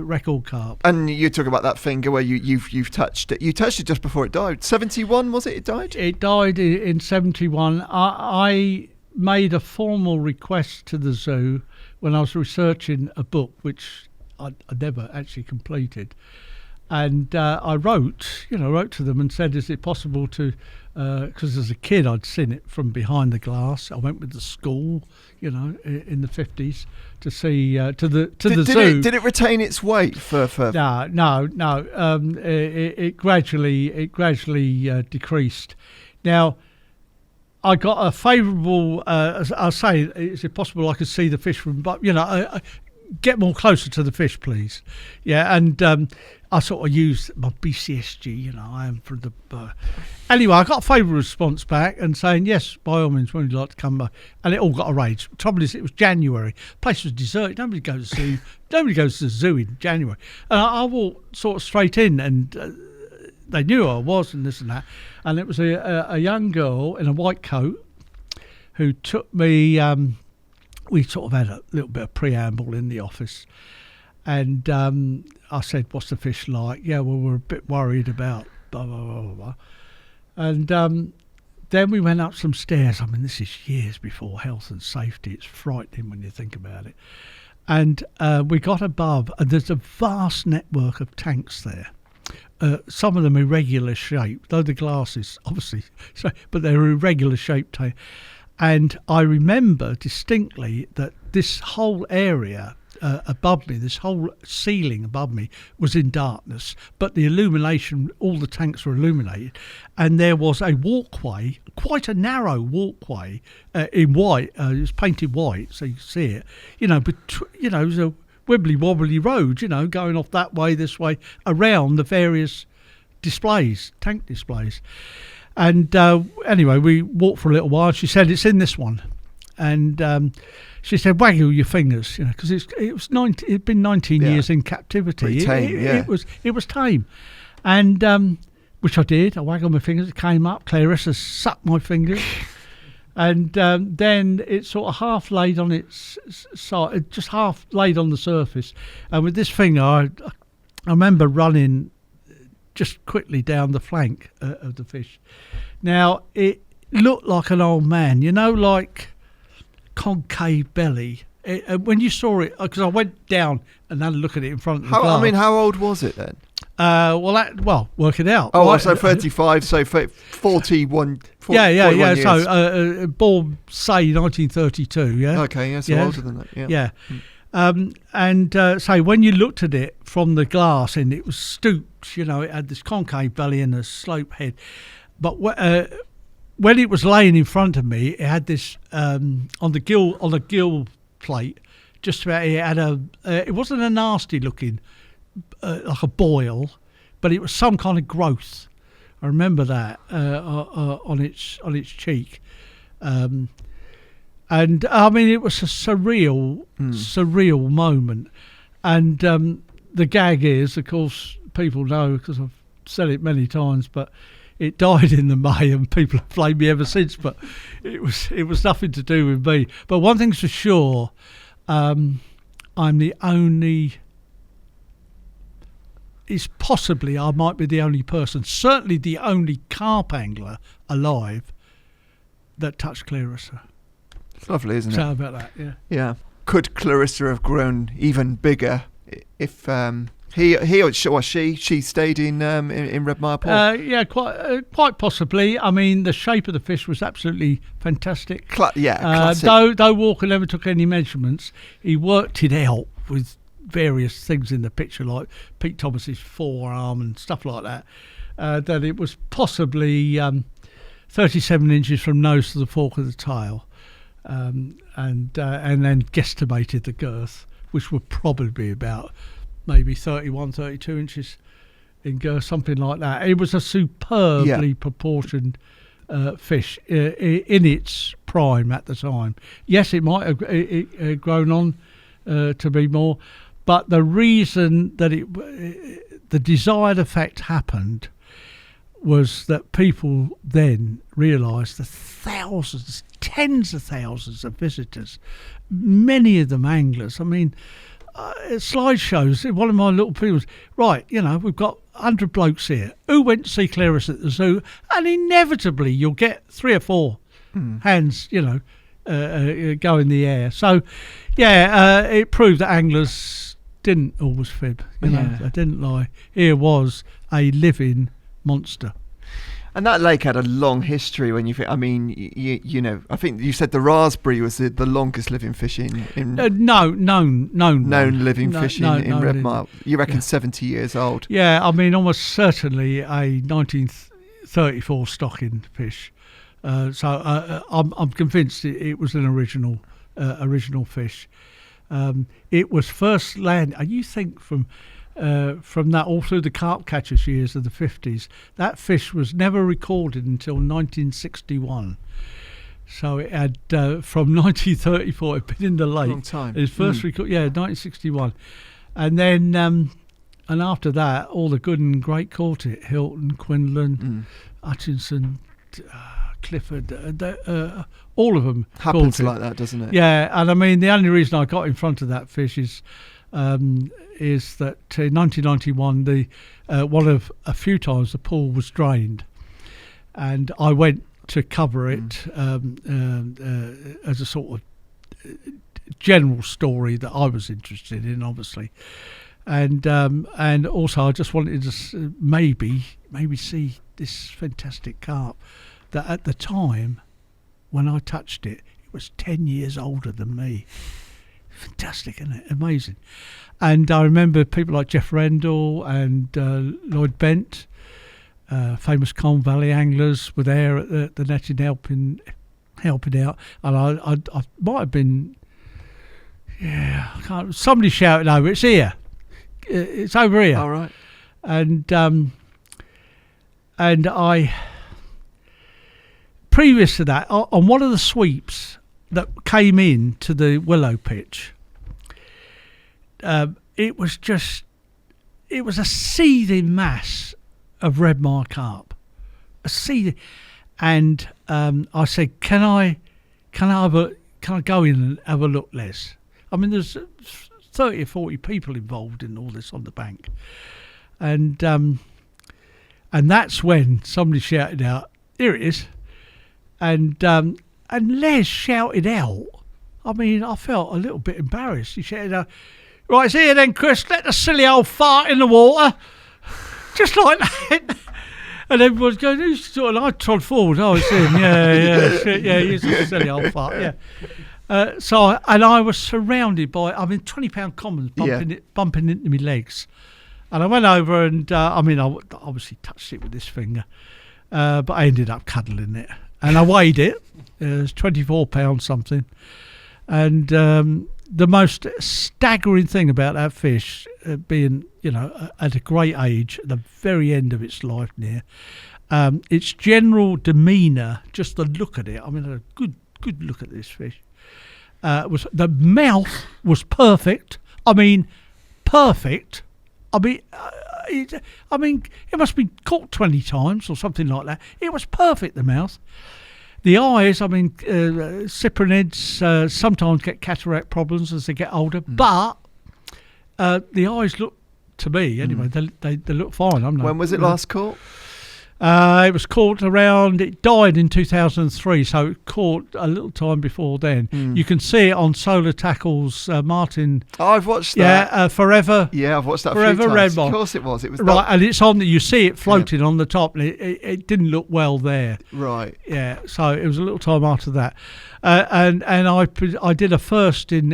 record carp. And you talk about that finger where you've touched it. You touched it just before it died. 71 was it? It died. It died in 71. I made a formal request to the zoo when I was researching a book which I never actually completed, and I wrote to them and said, is it possible to, because as a kid I'd seen it from behind the glass. I went with the school, in the 50s to see to the zoo. Did it retain its weight for? No. It gradually decreased. Now, I got a favourable. I'll say, is it possible I could see the fish from? But get more closer to the fish, please. Yeah, and I sort of used my B.C.S.G. I am from the. Anyway, I got a favourable response back and saying yes, by all means, when you'd like to come by, and it all got arranged. The trouble is, it was January. The place was deserted. Nobody goes to the zoo in January. And I walked sort of straight in, and they knew who I was and this and that. And it was a young girl in a white coat who took me. We sort of had a little bit of preamble in the office, and I said, "What's the fish like?" Yeah, well, we're a bit worried about blah blah blah blah, blah. And then we went up some stairs. I mean, this is years before health and safety. It's frightening when you think about it. And we got above, and there's a vast network of tanks there. Some of them irregular shape, though the glass is obviously, but they're irregular shaped tanks. And I remember distinctly that this whole area above me, this whole ceiling above me was in darkness, but the illumination, all the tanks were illuminated. And there was a walkway, quite a narrow walkway in white. It was painted white, so you could see it. But it was a wibbly wobbly road, going off that way, this way, around the various displays, tank displays. And anyway, we walked for a little while. She said, "It's in this one," and she said, "Waggle your fingers," because it'd been 19 years in captivity. Tame, It was tame, and which I did. I waggled my fingers. It came up. Clarissa sucked my fingers, and then it sort of half laid on its side, just half laid on the surface. And with this finger, I remember running just quickly down the flank of the fish. Now, it looked like an old man, like concave belly. When you saw it, because I went down and had a look at it in front of the glass. I mean, how old was it then? Work it out. Oh, right. So 35, so 41. Yeah. Years. So, born, say, 1932, yeah? Okay, yeah, so older than that, Yeah. And so when you looked at it from the glass, and it was stooped, it had this concave belly and a slope head. But when it was laying in front of me, it had this on the gill plate. Just about, it had it wasn't a nasty looking like a boil, but it was some kind of growth. I remember that on its cheek. And I mean, it was a surreal moment. And the gag is, of course, people know because I've said it many times, but it died in the May, and people have blamed me ever since. But it was nothing to do with me. But one thing's for sure, I'm the only. It's possibly I might be the only person, certainly the only carp angler alive that touched Clarissa. It's lovely, isn't it? So about that, yeah. Yeah. Could Clarissa have grown even bigger if he or she stayed in Redmire Port? Yeah, quite possibly. I mean, the shape of the fish was absolutely fantastic. Classic. Though Walker never took any measurements, he worked it out with various things in the picture, like Pete Thomas's forearm and stuff like that. that it was possibly 37 inches from nose to the fork of the tail, and then guesstimated the girth, which would probably be about maybe 31, 32 inches in girth, something like that. It was a superbly proportioned fish in its prime at the time. Yes, it might have grown on to be more, but the reason that the desired effect happened was that people then realised the thousands, tens of thousands of visitors, many of them anglers. I mean, slideshows, one of my little people's, right, we've got 100 blokes here who went to see Clarissa at the zoo, and inevitably you'll get 3 or 4 hands, go in the air. So, it proved that anglers didn't always fib, they didn't lie. Here was a living monster. And that lake had a long history. When you think, I mean, I think you said the raspberry was the longest living fish in known living fish in Redmire. You reckon 70 years old? Yeah, I mean, almost certainly a 1934 stocking fish. So I'm convinced it was an original fish. It was first landed, and you think from that all through the carp catchers years of the 50s, that fish was never recorded until 1961. So it had from 1934, it'd been in the lake. Long time. His first record, 1961, and then and after that, all the good and great caught it. Hilton, Quinlan, Hutchinson, Clifford, all of them happens like that, doesn't it? Yeah, and I mean the only reason I got in front of that fish is that in 1991 the one of a few times the pool was drained, and I went to cover it as a sort of general story that I was interested in, obviously, and also I just wanted to maybe see this fantastic carp that at the time when I touched it, it was 10 years older than me. Fantastic, isn't it? Amazing. And I remember people like Jeff Rendell and Lloyd Bent, famous Colne Valley anglers, were there at the netting helping out. And I might have been, I can't. Somebody shouted over, "It's here! It's over here!" All right. And I, previous to that, on one of the sweeps that came in to the willow pitch, it was a seething mass of Redmire carp, and I said, "Can I go in and have a look, Les?" I mean, there's 30 or 40 people involved in all this on the bank, and that's when somebody shouted out, "Here it is," and Les shouted out. I mean, I felt a little bit embarrassed. He shouted out, "Right, it's here then, Chris. Let the silly old fart in the water." Just like that. And everyone's going, "Who's sort of?" I trod forward. "Oh, it's him. Yeah, he's a silly old fart, yeah." I was surrounded by, 20-pound commons bumping into my legs. And I went over and, I obviously touched it with this finger, but I ended up cuddling it. And I weighed it. It was 24 pounds something. And the most staggering thing about that fish, being, at a great age, at the very end of its life near, its general demeanour, just the look at it, a good look at this fish, was the mouth was perfect. Perfect. It must be caught 20 times or something like that. It was perfect, the mouth. The eyes, cyprinids sometimes get cataract problems as they get older, but the eyes look, to me anyway, they look fine. When was it last caught? It was caught it died in 2003, so it caught a little time before then. You can see it on Solar Tackle's Martin. Oh, I've watched that. Yeah, Forever. Yeah, I've watched that Forever a few times. Redmire. Of course it was. It was right, and it's on. You see it floating on the top, and it didn't look well there. Right. Yeah, so it was a little time after that, and I did a first in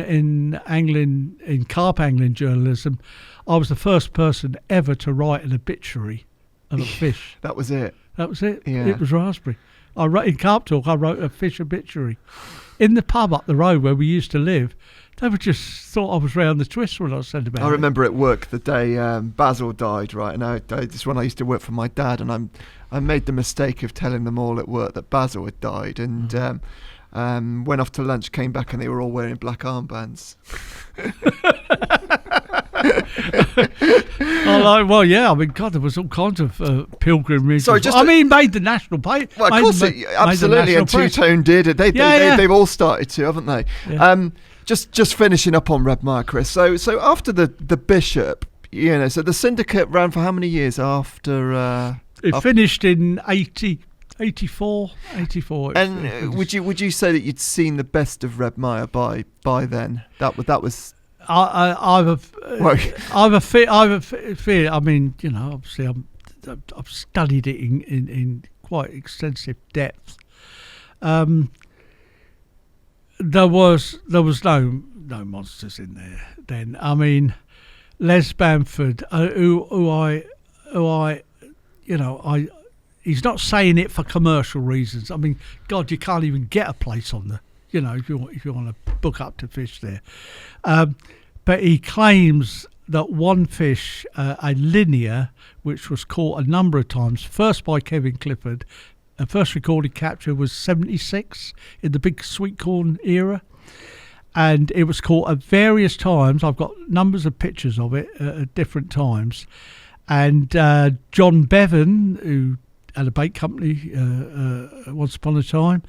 angling, in carp angling journalism. I was the first person ever to write an obituary of a fish. That was it. That was it. Yeah. It was Wraysbury. I wrote in Carp Talk. I wrote a fish obituary in the pub up the road where we used to live. They were just thought I was round the twist when I said about it. I remember at work the day Basil died, right? And this is when I used to work for my dad, and I made the mistake of telling them all at work that Basil had died, and went off to lunch, came back, and they were all wearing black armbands. Well, yeah. I mean, God, there was all kinds of pilgrimages. Sorry, made the national paper. Well, of course, absolutely, and Two-Tone did. They've all started to, haven't they? Yeah. Just finishing up on Redmire, Chris. So after the bishop, so the syndicate ran for how many years after? It finished in 84. And would you say that you'd seen the best of Redmire by then? That was. I have a fear. I mean, obviously, I've studied it in quite extensive depth. There was no monsters in there then. I mean, Les Bamford, he's not saying it for commercial reasons. I mean, God, you can't even get a place on the, if you want to book up to fish there. But he claims that one fish, a linear, which was caught a number of times, first by Kevin Clifford, first recorded capture was 76 in the big sweet corn era. And it was caught at various times. I've got numbers of pictures of it at different times. And John Bevan, who had a bait company once upon a time,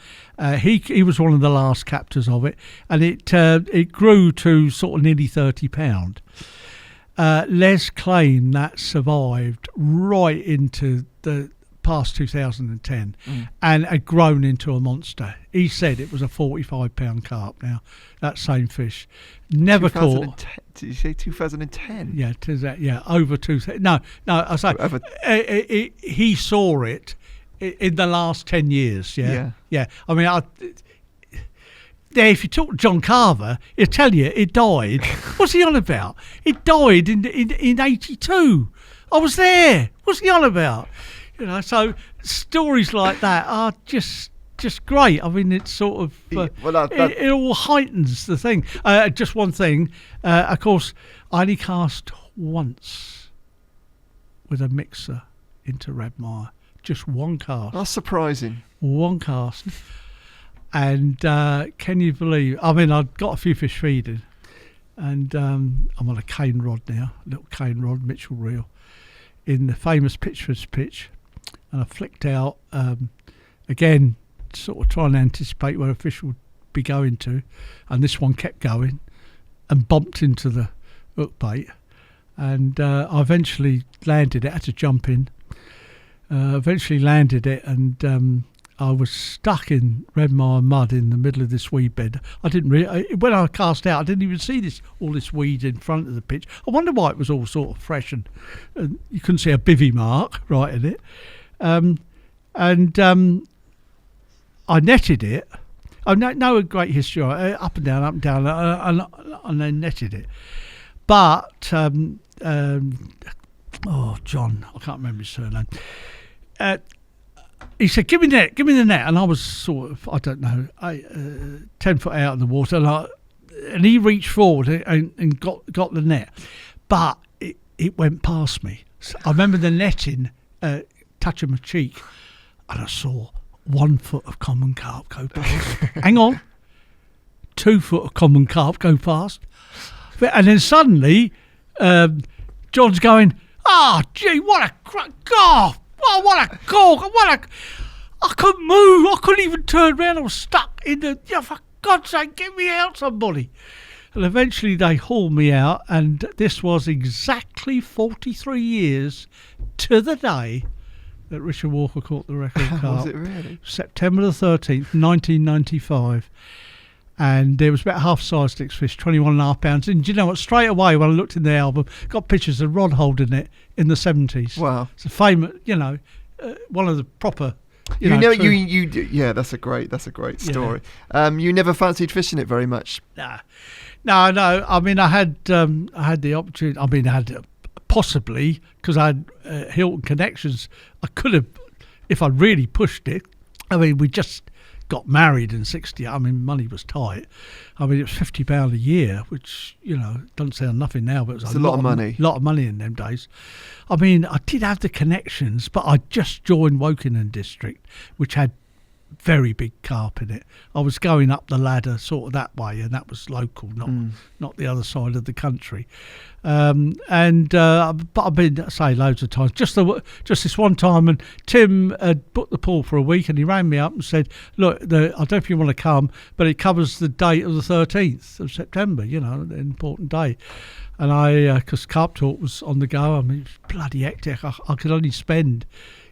he was one of the last captors of it, and it grew to sort of nearly £30. Les claimed that survived right into the past 2010 and had grown into a monster. He said it was a £45 carp. Now, that same fish never caught. Did you say 2010? Yeah, over 2000. No, I say he saw it in the last 10 years. Yeah. I mean, if you talk to John Carver, he'll tell you it died. What's he on about? It died in 82. I was there. What's he on about? So stories like that are just great. I mean, it's sort of it all heightens the thing. Just one thing, of course, I only cast once with a mixer into Redmire. Just one cast. That's surprising. One cast. And can you believe? I mean, I've got a few fish feeding, and I'm on a cane rod now, little cane rod, Mitchell reel, in the famous Pitchford's pitch. And I flicked out, again, sort of trying to anticipate where a fish would be going to. And this one kept going and bumped into the hook bait. And I eventually landed it, had to jump in. Eventually landed it, and I was stuck in Redmire mud in the middle of this weed bed. I didn't really, when I cast out, I didn't even see all this weed in front of the pitch. I wonder why it was all sort of fresh and you couldn't see a bivvy mark right in it. I netted it. I know a great history, up and down, and then netted it. But John, I can't remember his surname. He said, "Give me the net," and I was sort of, 10 foot out of the water, and he reached forward and got the net, but it went past me. So I remember the netting touching my cheek, and I saw 1 foot of common carp go past. Hang on, 2 foot of common carp go past, and then suddenly John's going, gee, what a crack! God, what a cork! I couldn't move. I couldn't even turn around. I was stuck in the. For God's sake, get me out, somebody! And eventually they hauled me out, and this was exactly 43 years to the day that Richard Walker caught the record carp. Was it really? September the 13th, 1995. And there was about half-size sticks fish, 21.5 pounds. And do you know what? Straight away, when I looked in the album, got pictures of Rod holding it in the 70s. Wow. It's a famous, one of the proper. That's a great story. Yeah. You never fancied fishing it very much. No. I mean, I had the opportunity. I mean, I had possibly, because I had Hilton connections, I could have, if I really pushed it. I mean, we just got married in 60. I mean, money was tight. I mean, it was £50 a year, which, doesn't sound nothing now, but it's a lot of money. A lot of money in them days. I mean, I did have the connections, but I just joined Wokingham District, which had very big carp in it. I was going up the ladder sort of that way, and that was local, not the other side of the country. But I've been, I say, loads of times. Just this one time, and Tim had booked the pool for a week, and he rang me up and said, "Look, I don't know if you want to come, but it covers the date of the 13th of September. An important day." And I, because Carp Talk was on the go, I mean, it was bloody hectic. I could only spend,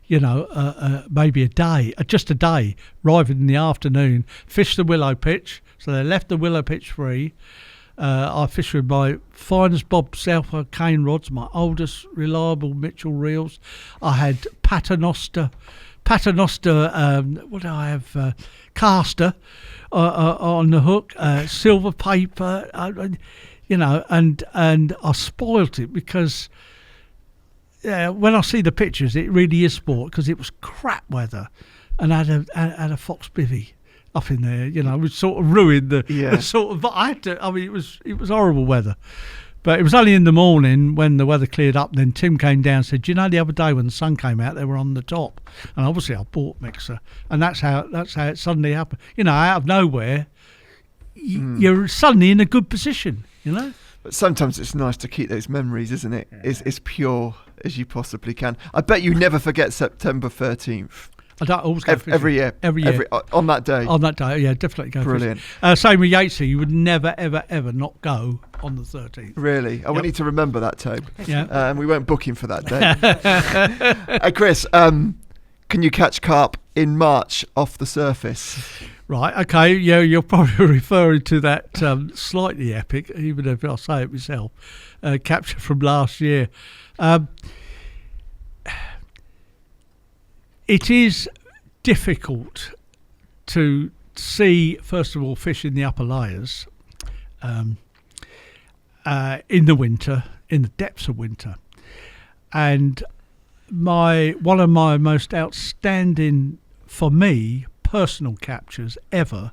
maybe a day, just a day, arriving in the afternoon, fish the willow pitch. So they left the willow pitch free. I fished with my finest Bob Southwell cane rods, my oldest reliable Mitchell reels. I had Paternoster, what do I have? Caster on the hook, silver paper, and I spoilt it because when I see the pictures, it really is sport, because it was crap weather, and I had a fox bivvy up in there, which sort of ruined the sort of. But I had to. I mean, it was horrible weather, but it was only in the morning when the weather cleared up. And then Tim came down and said, "Do you know the other day when the sun came out, they were on the top?" And obviously, I bought mixer, and that's how it suddenly happened. Out of nowhere, you're suddenly in a good position. But sometimes it's nice to keep those memories, isn't it? Yeah. As pure as you possibly can. I bet you never forget September 13th. I don't always go fishing. Every year. On that day. On that day, yeah, definitely go Brilliant. Fishing. Same with Yatesy. You would never, ever, ever not go on the 13th. Really? We need to remember that, Tobe. Yeah. We won't book him for that day. Hey, Chris, can you catch carp in March off the surface? Right, okay, yeah, you're probably referring to that slightly epic, even if I'll say it myself, capture from last year. It is difficult to see, first of all, fish in the upper layers in the winter, in the depths of winter. And one of my most outstanding, for me, personal captures ever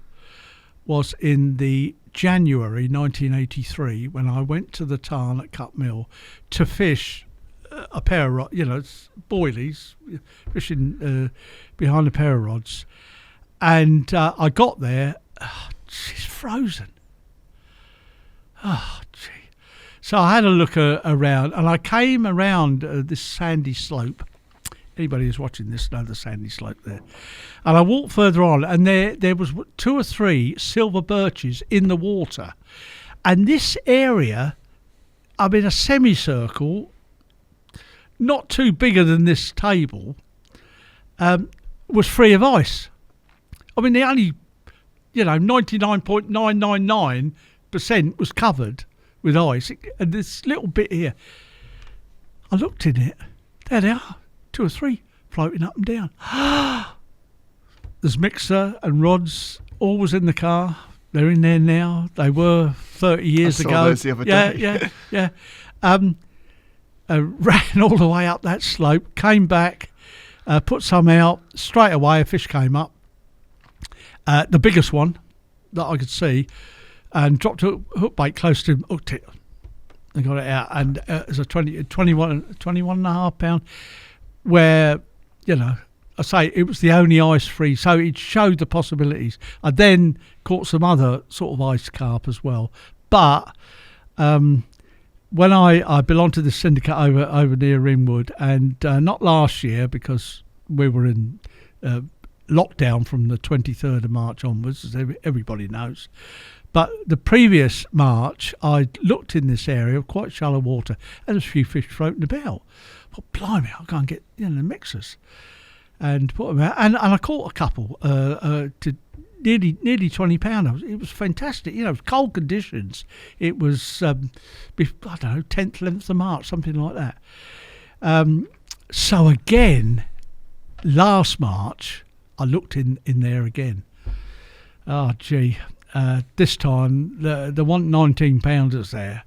was in the January 1983 when I went to the tarn at Cut Mill to fish a pair of boilies, fishing behind a pair of rods, and I got there, she's frozen. Oh, gee. So I had a look around, and I came around this sandy slope. Anybody who's watching this know the sandy slope there. And I walked further on, and there was 2 or 3 silver birches in the water. And this area, I'm in a semicircle, not too bigger than this table, was free of ice. I mean, the only, 99.999% was covered with ice. And this little bit here, I looked in it, there they are. 2 or 3 floating up and down. There's mixer and rods always in the car. They're in there now. They were 30 years ago. I saw those the other day. Yeah. Ran all the way up that slope, came back, put some out. Straight away, a fish came up. The biggest one that I could see, and dropped a hook bait close to him, hooked it, and got it out. And it was a 21 and a half pound. Where, I say it was the only ice-free, so it showed the possibilities. I then caught some other sort of ice carp as well. But when I belonged to the syndicate over near Ringwood, and not last year because we were in lockdown from the 23rd of March onwards, as everybody knows. But the previous March, I looked in this area of quite shallow water, and there's a few fish floating about. But blimey, I'll go and get the mixers and put them out. And I caught a couple to nearly £20. It was fantastic. It was cold conditions. It was, I don't know, 10th, 11th of March, something like that. So again, last March, I looked in there again. Oh, gee. This time, the 19 pounders there.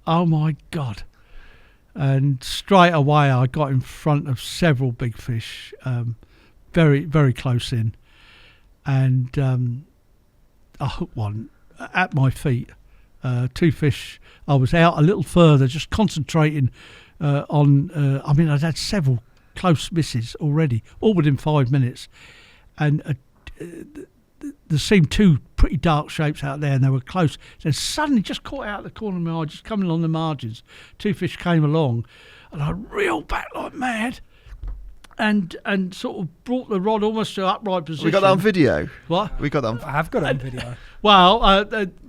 Oh, my God. And straight away I got in front of several big fish, very, very close in. And I hooked one at my feet. 2 fish. I was out a little further, just concentrating on... I'd had several close misses already, all within 5 minutes. And there seemed 2 pretty dark shapes out there, and they were close. Then suddenly, just caught out the corner of my eye, just coming along the margins, 2 fish came along, and I reeled back like mad, and sort of brought the rod almost to upright position. We got that on video. What? We got that. I have got it on video. Well,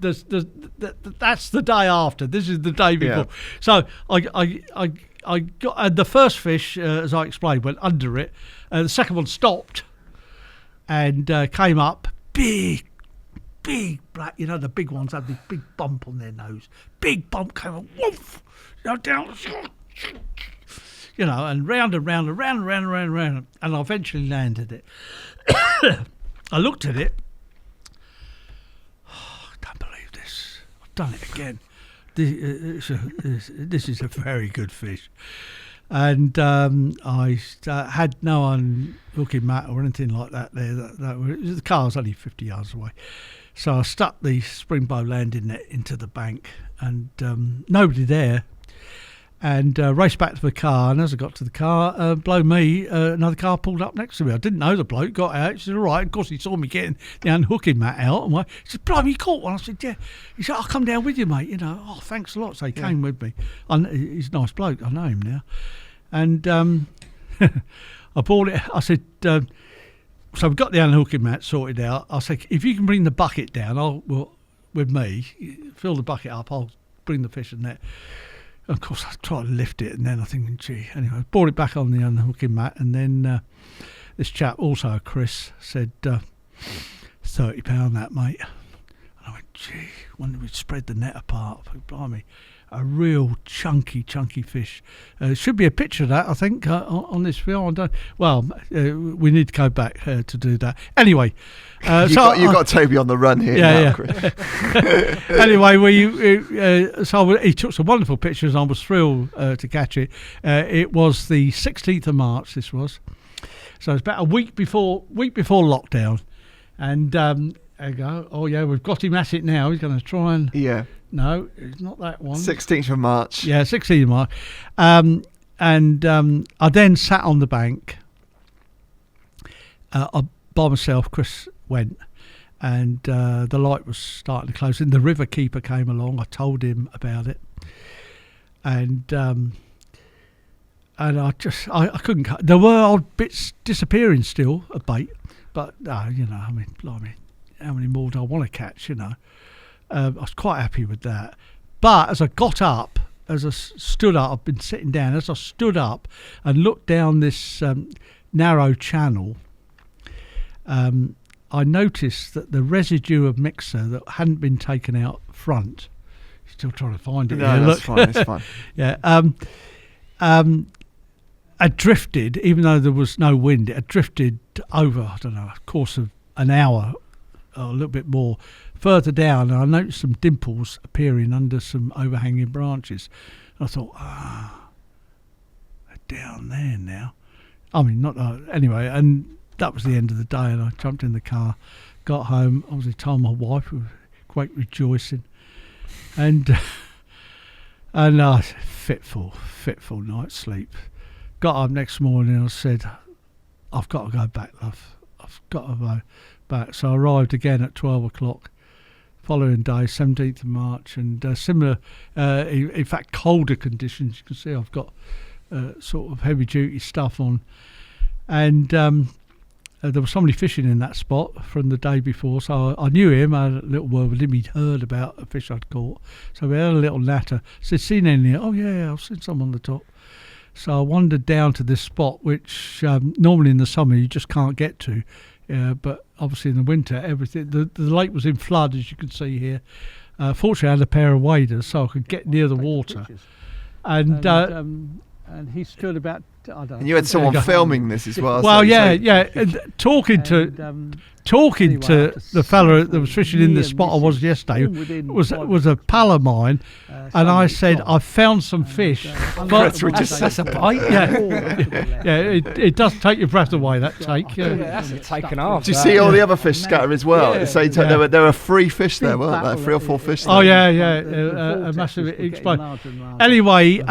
that's the day after. This is the day before. Yeah. So I got the first fish, as I explained, went under it. The second one stopped and came up. Big black, the big ones had this big bump on their nose. Big bump came up, woof, down, and round and round and round and round and round and round, and I eventually landed it. I looked at it. Oh, I don't believe this. I've done it again. This is a very good fish. And I had no unhooking mat or anything like that there. The car was only 50 yards away. So I stuck the springbow landing net into the bank, and nobody there. And raced back to the car, and as I got to the car, blow me, another car pulled up next to me. I didn't know the bloke, got out, he said, all right. Of course, he saw me getting the unhooking mat out, and he said, blow me, you caught one? I said, yeah. He said, I'll come down with you, mate, oh, thanks a lot. So he came with me. He's a nice bloke, I know him now. And I bought it, I said, so we've got the unhooking mat sorted out. I said, if you can bring the bucket down, with me, fill the bucket up, I'll bring the fishing net. Of course, I tried to lift it, and then I think, gee, anyway, I brought it back on the unhooking mat, and then this chap, also Chris, said, £30 that, mate. And I went, gee, wonder if we'd spread the net apart. Blimey, a real chunky fish. Should be a picture of that, I think, on this film. We need to go back to do that. Anyway, you've got Toby on the run here now, Chris. Anyway, so he took some wonderful pictures. I was thrilled to catch it. It was the 16th of March. This was, so it's about a week before lockdown, and there you go. Oh yeah, we've got him at it now. He's going to try and No, it's not that one. 16th of March. Yeah, 16th of March. I then sat on the bank by myself. Chris went, and the light was starting to close in. The river keeper came along. I told him about it, and I couldn't. There were odd bits disappearing still, a bait, but blimey, how many more do I want to catch? I was quite happy with that. But as I got up, as I stood up, I've been sitting down, as I stood up and looked down this narrow channel, I noticed that the residue of mixer that hadn't been taken out front, still trying to find it. No, that's fine, it's fine. Yeah. Had drifted, even though there was no wind, it had drifted over, I don't know, a course of an hour or a little bit more further down, and I noticed some dimples appearing under some overhanging branches. And I thought, they're down there now. I mean, not anyway, and that was the end of the day, and I jumped in the car, got home, obviously told my wife, with great rejoicing, and fitful night's sleep. Got up next morning, I said, I've got to go back, love. I've got to go back. So I arrived again at 12 o'clock. Following day, 17th of March, and similar, in fact, colder conditions. You can see I've got sort of heavy-duty stuff on. And there was somebody fishing in that spot from the day before, so I knew him. I had a little word with him. He'd heard about a fish I'd caught. So we had a little natter. Said, seen any? Oh, yeah, I've seen some on the top. So I wandered down to this spot, which normally in the summer you just can't get to. But obviously in the winter, everything the lake was in flood, as you can see here. Fortunately, I had a pair of waders, so I could get near the water. And and he stood about. I don't know. And you had someone filming this as well. Well, so yeah. And talking to the fella that was fishing in the spot I was yesterday was a pal of mine, and I said I found some fish. But That's a bite. It does take your breath away. That take. Yeah, that's a take and a half. Do you see all the other fish scatter as well at the same time? There were 3 fish there, weren't there? 3 or 4 fish there. Oh yeah. A massive explosion. Anyway,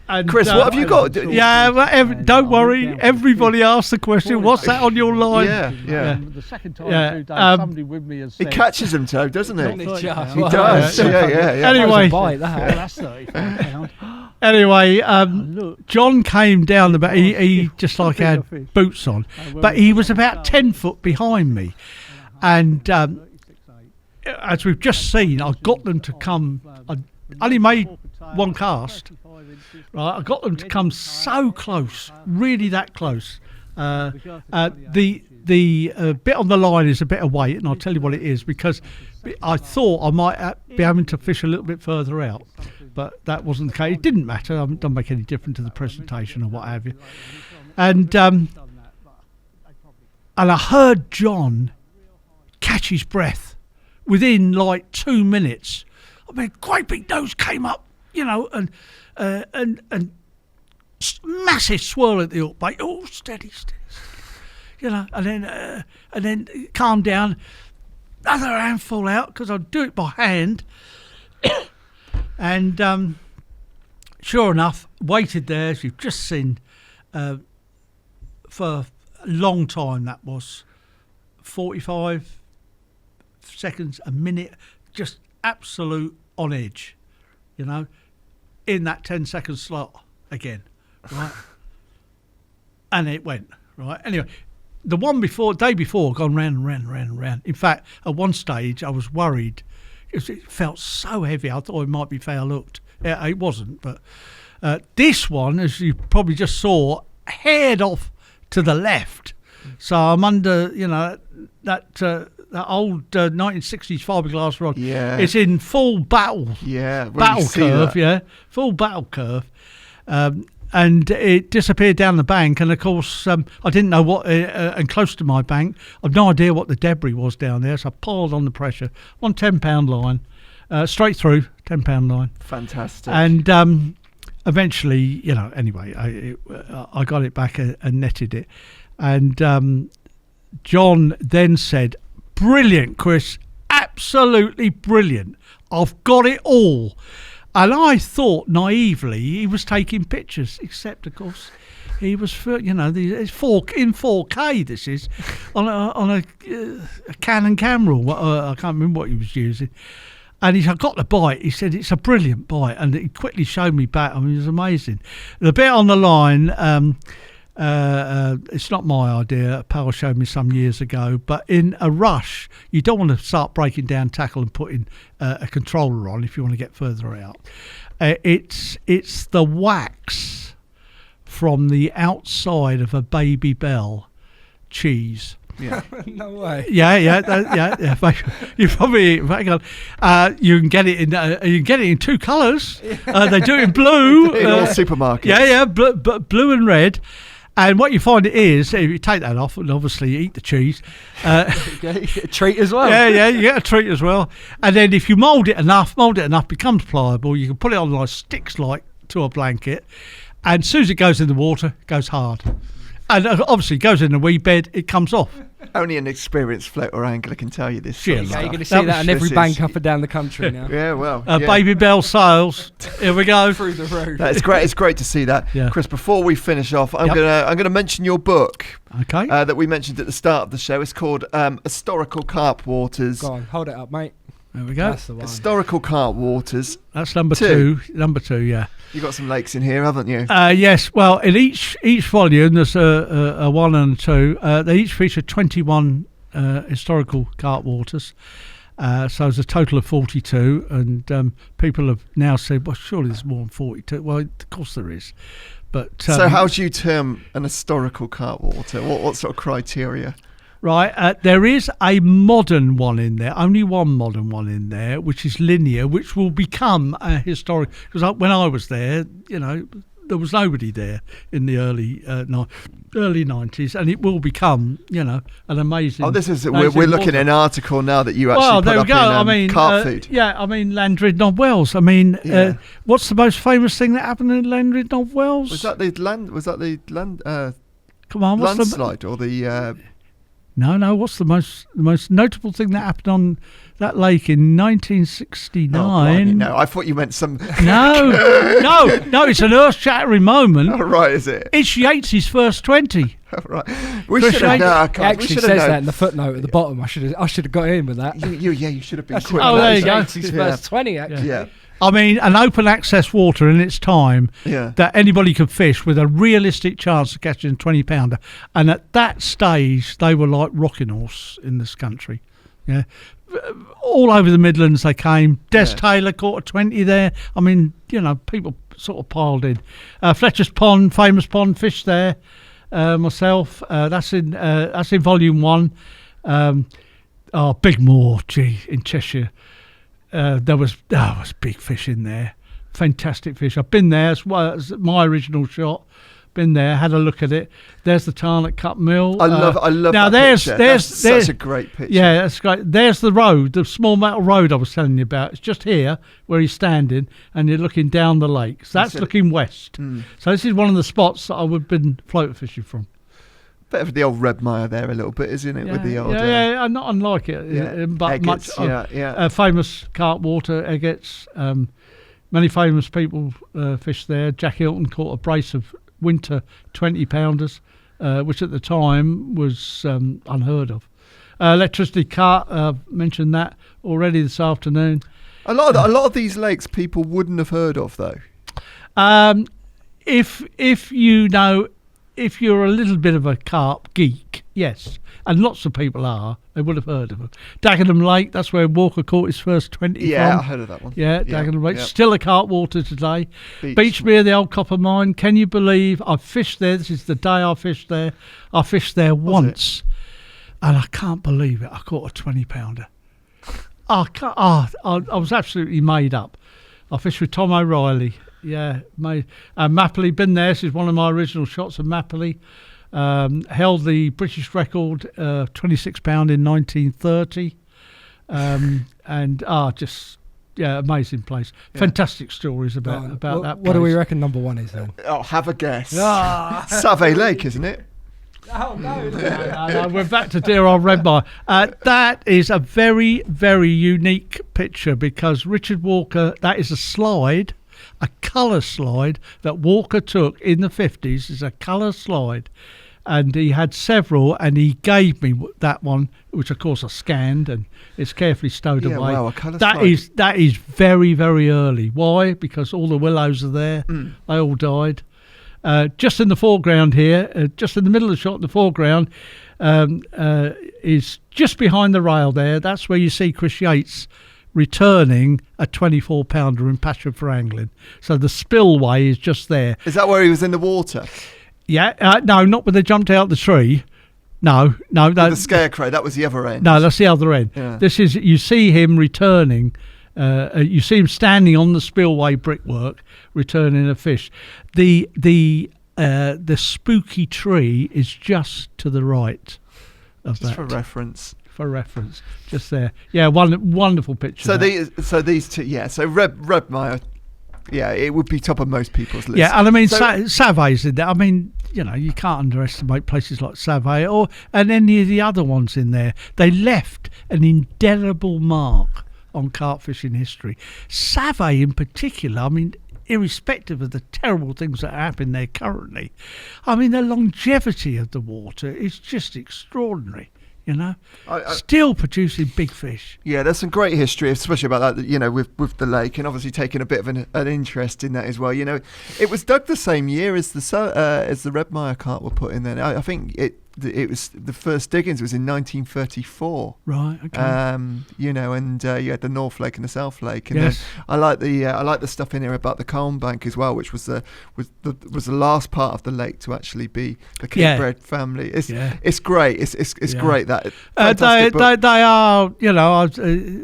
and, Chris, what have you got? Don't worry. Everybody asks the question. What's that on your line? Yeah. The second time, somebody with me has said, he catches them, Toad, doesn't he? He does. Yeah. Anyway, that's £35. Anyway, John came down the back. He just like had boots on, but he was about 10 foot behind me, and as we've just seen, I got them to come. I only made one cast. Right, I got them to come so close, really that close. The bit on the line is a bit of weight, and I'll tell you what it is, because I thought I might be having to fish a little bit further out, but that wasn't the case. It didn't matter. It doesn't make any difference to the presentation or what have you. And I heard John catch his breath within like 2 minutes. I mean, great big nose came up, and massive swirl at the hook bait. Oh, steady, and then calm down. Another handful out, because I'd do it by hand. And sure enough, waited there, as you've just seen, for a long time. That was 45 seconds, a minute, just absolute on edge, in that 10-second slot again, right? And it went, right? Anyway, the one day before, gone round and round and round and round. In fact, at one stage, I was worried because it felt so heavy. I thought it might be fair looked. It wasn't, but this one, as you probably just saw, haired off to the left. So I'm under, that old 1960s fiberglass rod. Yeah. It's in full battle. Yeah. Battle curve. That. Yeah. Full battle curve. And it disappeared down the bank. And of course, I didn't know what, and close to my bank, I've no idea what the debris was down there. So I piled on the pressure on £10 line, straight through £10 line. Fantastic. And eventually, anyway, I got it back and netted it. And John then said, "Brilliant, Chris, absolutely brilliant. I've got it all." And I thought naively he was taking pictures, except of course he was, it's in 4K. This is on a Canon camera. I can't remember what he was using. And I got the bite. He said it's a brilliant bite, and he quickly showed me back. I mean, it was amazing. The bit on the line. It's not my idea. A pal showed me some years ago, but in a rush, you don't want to start breaking down tackle and putting a controller on if you want to get further out. It's the wax from the outside of a Baby Bell cheese. Yeah. No way. Yeah. You probably hang on. You can get it in 2 colours. They do it in blue. In all supermarkets. Yeah. Blue and red. And what you find it is, if you take that off, and obviously you eat the cheese. You get a treat as well. Yeah, you get a treat as well. And then if you mould it enough, becomes pliable. You can put it on like sticks to a blanket. And as soon as it goes in the water, it goes hard. And obviously it goes in a wee bed, it comes off. Only an experienced floater angler can tell you this. Sure. You're going to see that in every bank up and down the country now. Yeah, well. Baby Bell sales. Here we go. Through the roof. It's great. It's great to see that. Yeah. Chris, before we finish off, I'm gonna mention your book. Okay. That we mentioned at the start of the show. It's called Historical Carp Waters. Go on, hold it up, mate. There we go. That's the one. Historical Carp Waters. That's number two. Number 2, yeah. You got some lakes in here, haven't you? Yes. Well, in each volume, there's a 1 and a 2. They each feature 21 historical carp waters. So there's a total of 42, and people have now said, well, surely there's more than 42. Well, of course there is. But so how do you term an historical carp water? What sort of criteria? Right, there is a modern one in there, only one modern one in there, which is linear, which will become a historic. Because when I was there, there was nobody there in the early 90s, and it will become, an amazing. Oh, this is we're looking at an article now that you actually put up in Carp Food. Llandrindod Wells. What's the most famous thing that happened in Llandrindod Wells? Was that the land? Come on, what's landslide or the? No. What's the most notable thing that happened on that lake in 1969? No, I thought you meant some. No. It's an earth-shattering moment. Oh, right, is it? It's Yates's first 20. Right. We should have known. It actually says that in the footnote at the bottom. I should have got in with that. You should have been quick. Oh, there you go. Yates's first 20, actually. Yeah. An open access water in its time that anybody could fish with a realistic chance of catching a 20-pounder. And at that stage, they were like rocking horse in this country. Yeah. All over the Midlands they came. Des Taylor caught a 20 there. People sort of piled in. Fletcher's Pond, famous pond, fish there. Myself, that's in volume 1. Big Moor, in Cheshire. There was big fish in there, fantastic fish. I've been there as well as my original shot. Been there, had a look at it. There's the tarn at Cup Mill. I love now that picture. That's such a great picture. Yeah, that's great. There's the road, the small metal road I was telling you about. It's just here where he's standing, and you're looking down the lake. So that's looking west. So this is one of the spots that I would have been floater fishing from. Bit of the old Redmire there a little bit, isn't it? With the old not unlike it, but agates, much. Famous carp water, agates. Many famous people fished there. Jack Hilton caught a brace of winter 20-pounders, which at the time was unheard of. Electricity Cart, mentioned that already this afternoon. A lot of these lakes people wouldn't have heard of though. If you're a little bit of a carp geek, yes, and lots of people are, they would have heard of them. Dagenham Lake, that's where Walker caught his first 20 from. Yeah, I heard of that one. Yeah, Dagenham Lake, still a carp water today. Beachmere, the old copper mine, can you believe I fished there? This is the day I fished there. I fished there once, and I can't believe it. I caught a 20-pounder. I was absolutely made up. I fished with Tom O'Reilly. Yeah, Mapley, been there. This is one of my original shots of Mapley. Held the British record, 26 pound in 1930. Amazing place. Fantastic stories about that place. What do we reckon number 1 is then? Oh, have a guess. Savay Lake, isn't it? Oh, no. No, we're back to dear old Redmire. That is a very, very unique picture because Richard Walker, that is a slide, a colour slide that Walker took in the 50s. Is a colour slide, and he had several, and he gave me that one, which of course I scanned, and it's carefully stowed away. Wow, a colour slide. That is very, very early. Why? Because all the willows are there. They all died. Just in the foreground here, just in the middle of the shot in the foreground, is just behind the rail there. That's where you see Chris Yates returning a 24-pounder in Passion for angling. So the spillway is just there. Is that where he was in the water? Yeah, no, not when they jumped out the tree. No. The scarecrow, that was the other end. No, that's the other end. Yeah. This is, you see him returning. You see him standing on the spillway brickwork, returning a fish. The spooky tree is just to the right of that. Just for reference. Just there. Yeah, wonderful picture. So these two, so Redmire, it would be top of most people's list. Yeah, and I mean, Savay's in there. I mean, you can't underestimate places like Savay and any of the other ones in there. They left an indelible mark on carp fishing history. Savay in particular, I mean, irrespective of the terrible things that happen there currently, I mean, the longevity of the water is just extraordinary. Still producing big fish. Yeah, there's some great history, especially about that, with the lake, and obviously taking a bit of an interest in that as well. It was dug the same year as the Redmire carp were put in there. I think the first diggings was in 1934. Right. Okay. You know, and you had the North Lake and the South Lake, and Yes. then I like the stuff in here about the Calm Bank as well, which was the last part of the lake to actually be the Cape Breton family. It's great. It's great that they are, you know, I've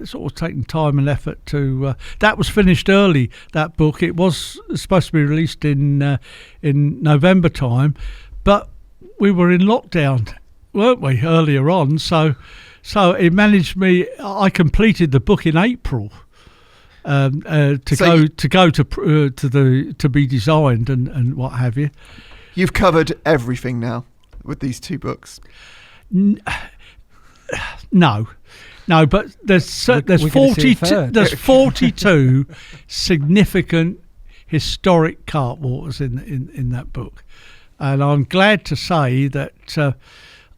sort of taken time and effort to. That was finished early. That book, it was supposed to be released in November time, but we were in lockdown, weren't we, earlier on? So it managed me. I completed the book in April. To be designed and what have you. You've covered everything now with these two books. No, but there's 42 significant historic carp waters in that book, and I'm glad to say that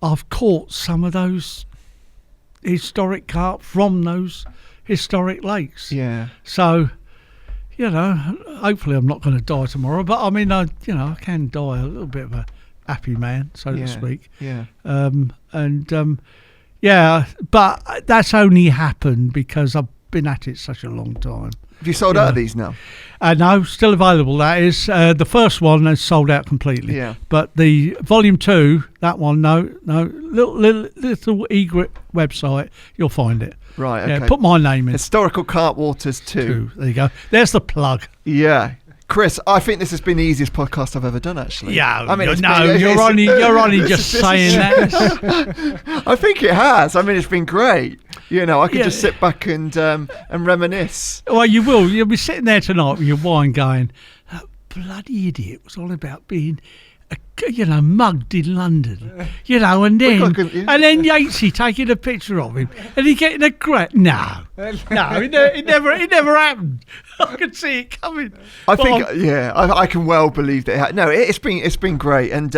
I've caught some of those historic carp from those historic lakes. Yeah. So, you know, hopefully I'm not going to die tomorrow, but I mean, I can die a little bit of a happy man, so to speak. Yeah. But that's only happened because I've been at it such a long time. Have you sold out of these now? No, still available. That is the first one is sold out completely. Yeah. But the volume 2, that one, no, little egret website, you'll find it. Right. Okay. Yeah, put my name in. Historical Carp Waters 2. There you go. There's the plug. Yeah. Chris, I think this has been the easiest podcast I've ever done, actually. Yeah, I mean, you're only just saying that. I think it has. I mean, it's been great. You know, I could just sit back and reminisce. Well, you will. You'll be sitting there tonight with your wine going, that bloody idiot was on about being, mugged in London. And then Yatesy taking a picture of him and he getting a great. No, it never happened. I could see it coming. I can well believe that. No, it's been great, and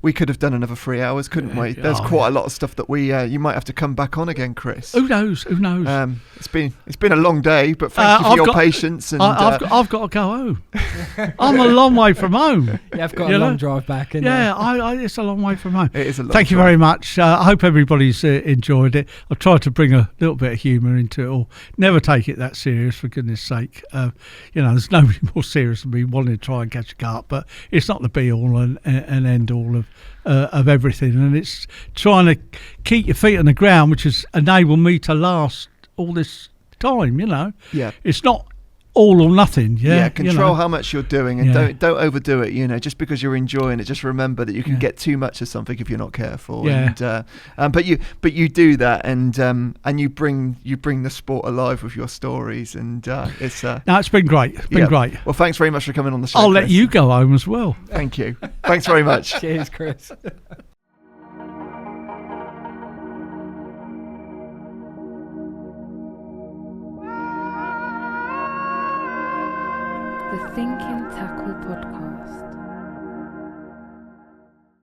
we could have done another 3 hours, couldn't we? There's quite a lot of stuff that you might have to come back on again, Chris. Who knows? It's been a long day, but thank you for your patience. And I've got to go home. I'm a long way from home. Yeah, I've got a long drive back. It's a long way from home. It is a long Thank you drive. very much. I hope everybody's enjoyed it. I've tried to bring a little bit of humour into it all. Never take it that serious, for goodness sake. There's nobody more serious than me wanting to try and catch a carp, but it's not the be all and end all of everything. And it's trying to keep your feet on the ground, which has enabled me to last all this time. Yeah. It's not all or nothing. Control how much you're doing, and don't overdo it. Just because you're enjoying it, just remember that you can get too much of something if you're not careful. Yeah. But you do that, and you bring the sport alive with your stories, and it's it's been great. It's been great. Well, thanks very much for coming on the show. I'll Chris. let you go home as well. Thank you. Thanks very much. Cheers, Chris. The Thinking Tackle Podcast.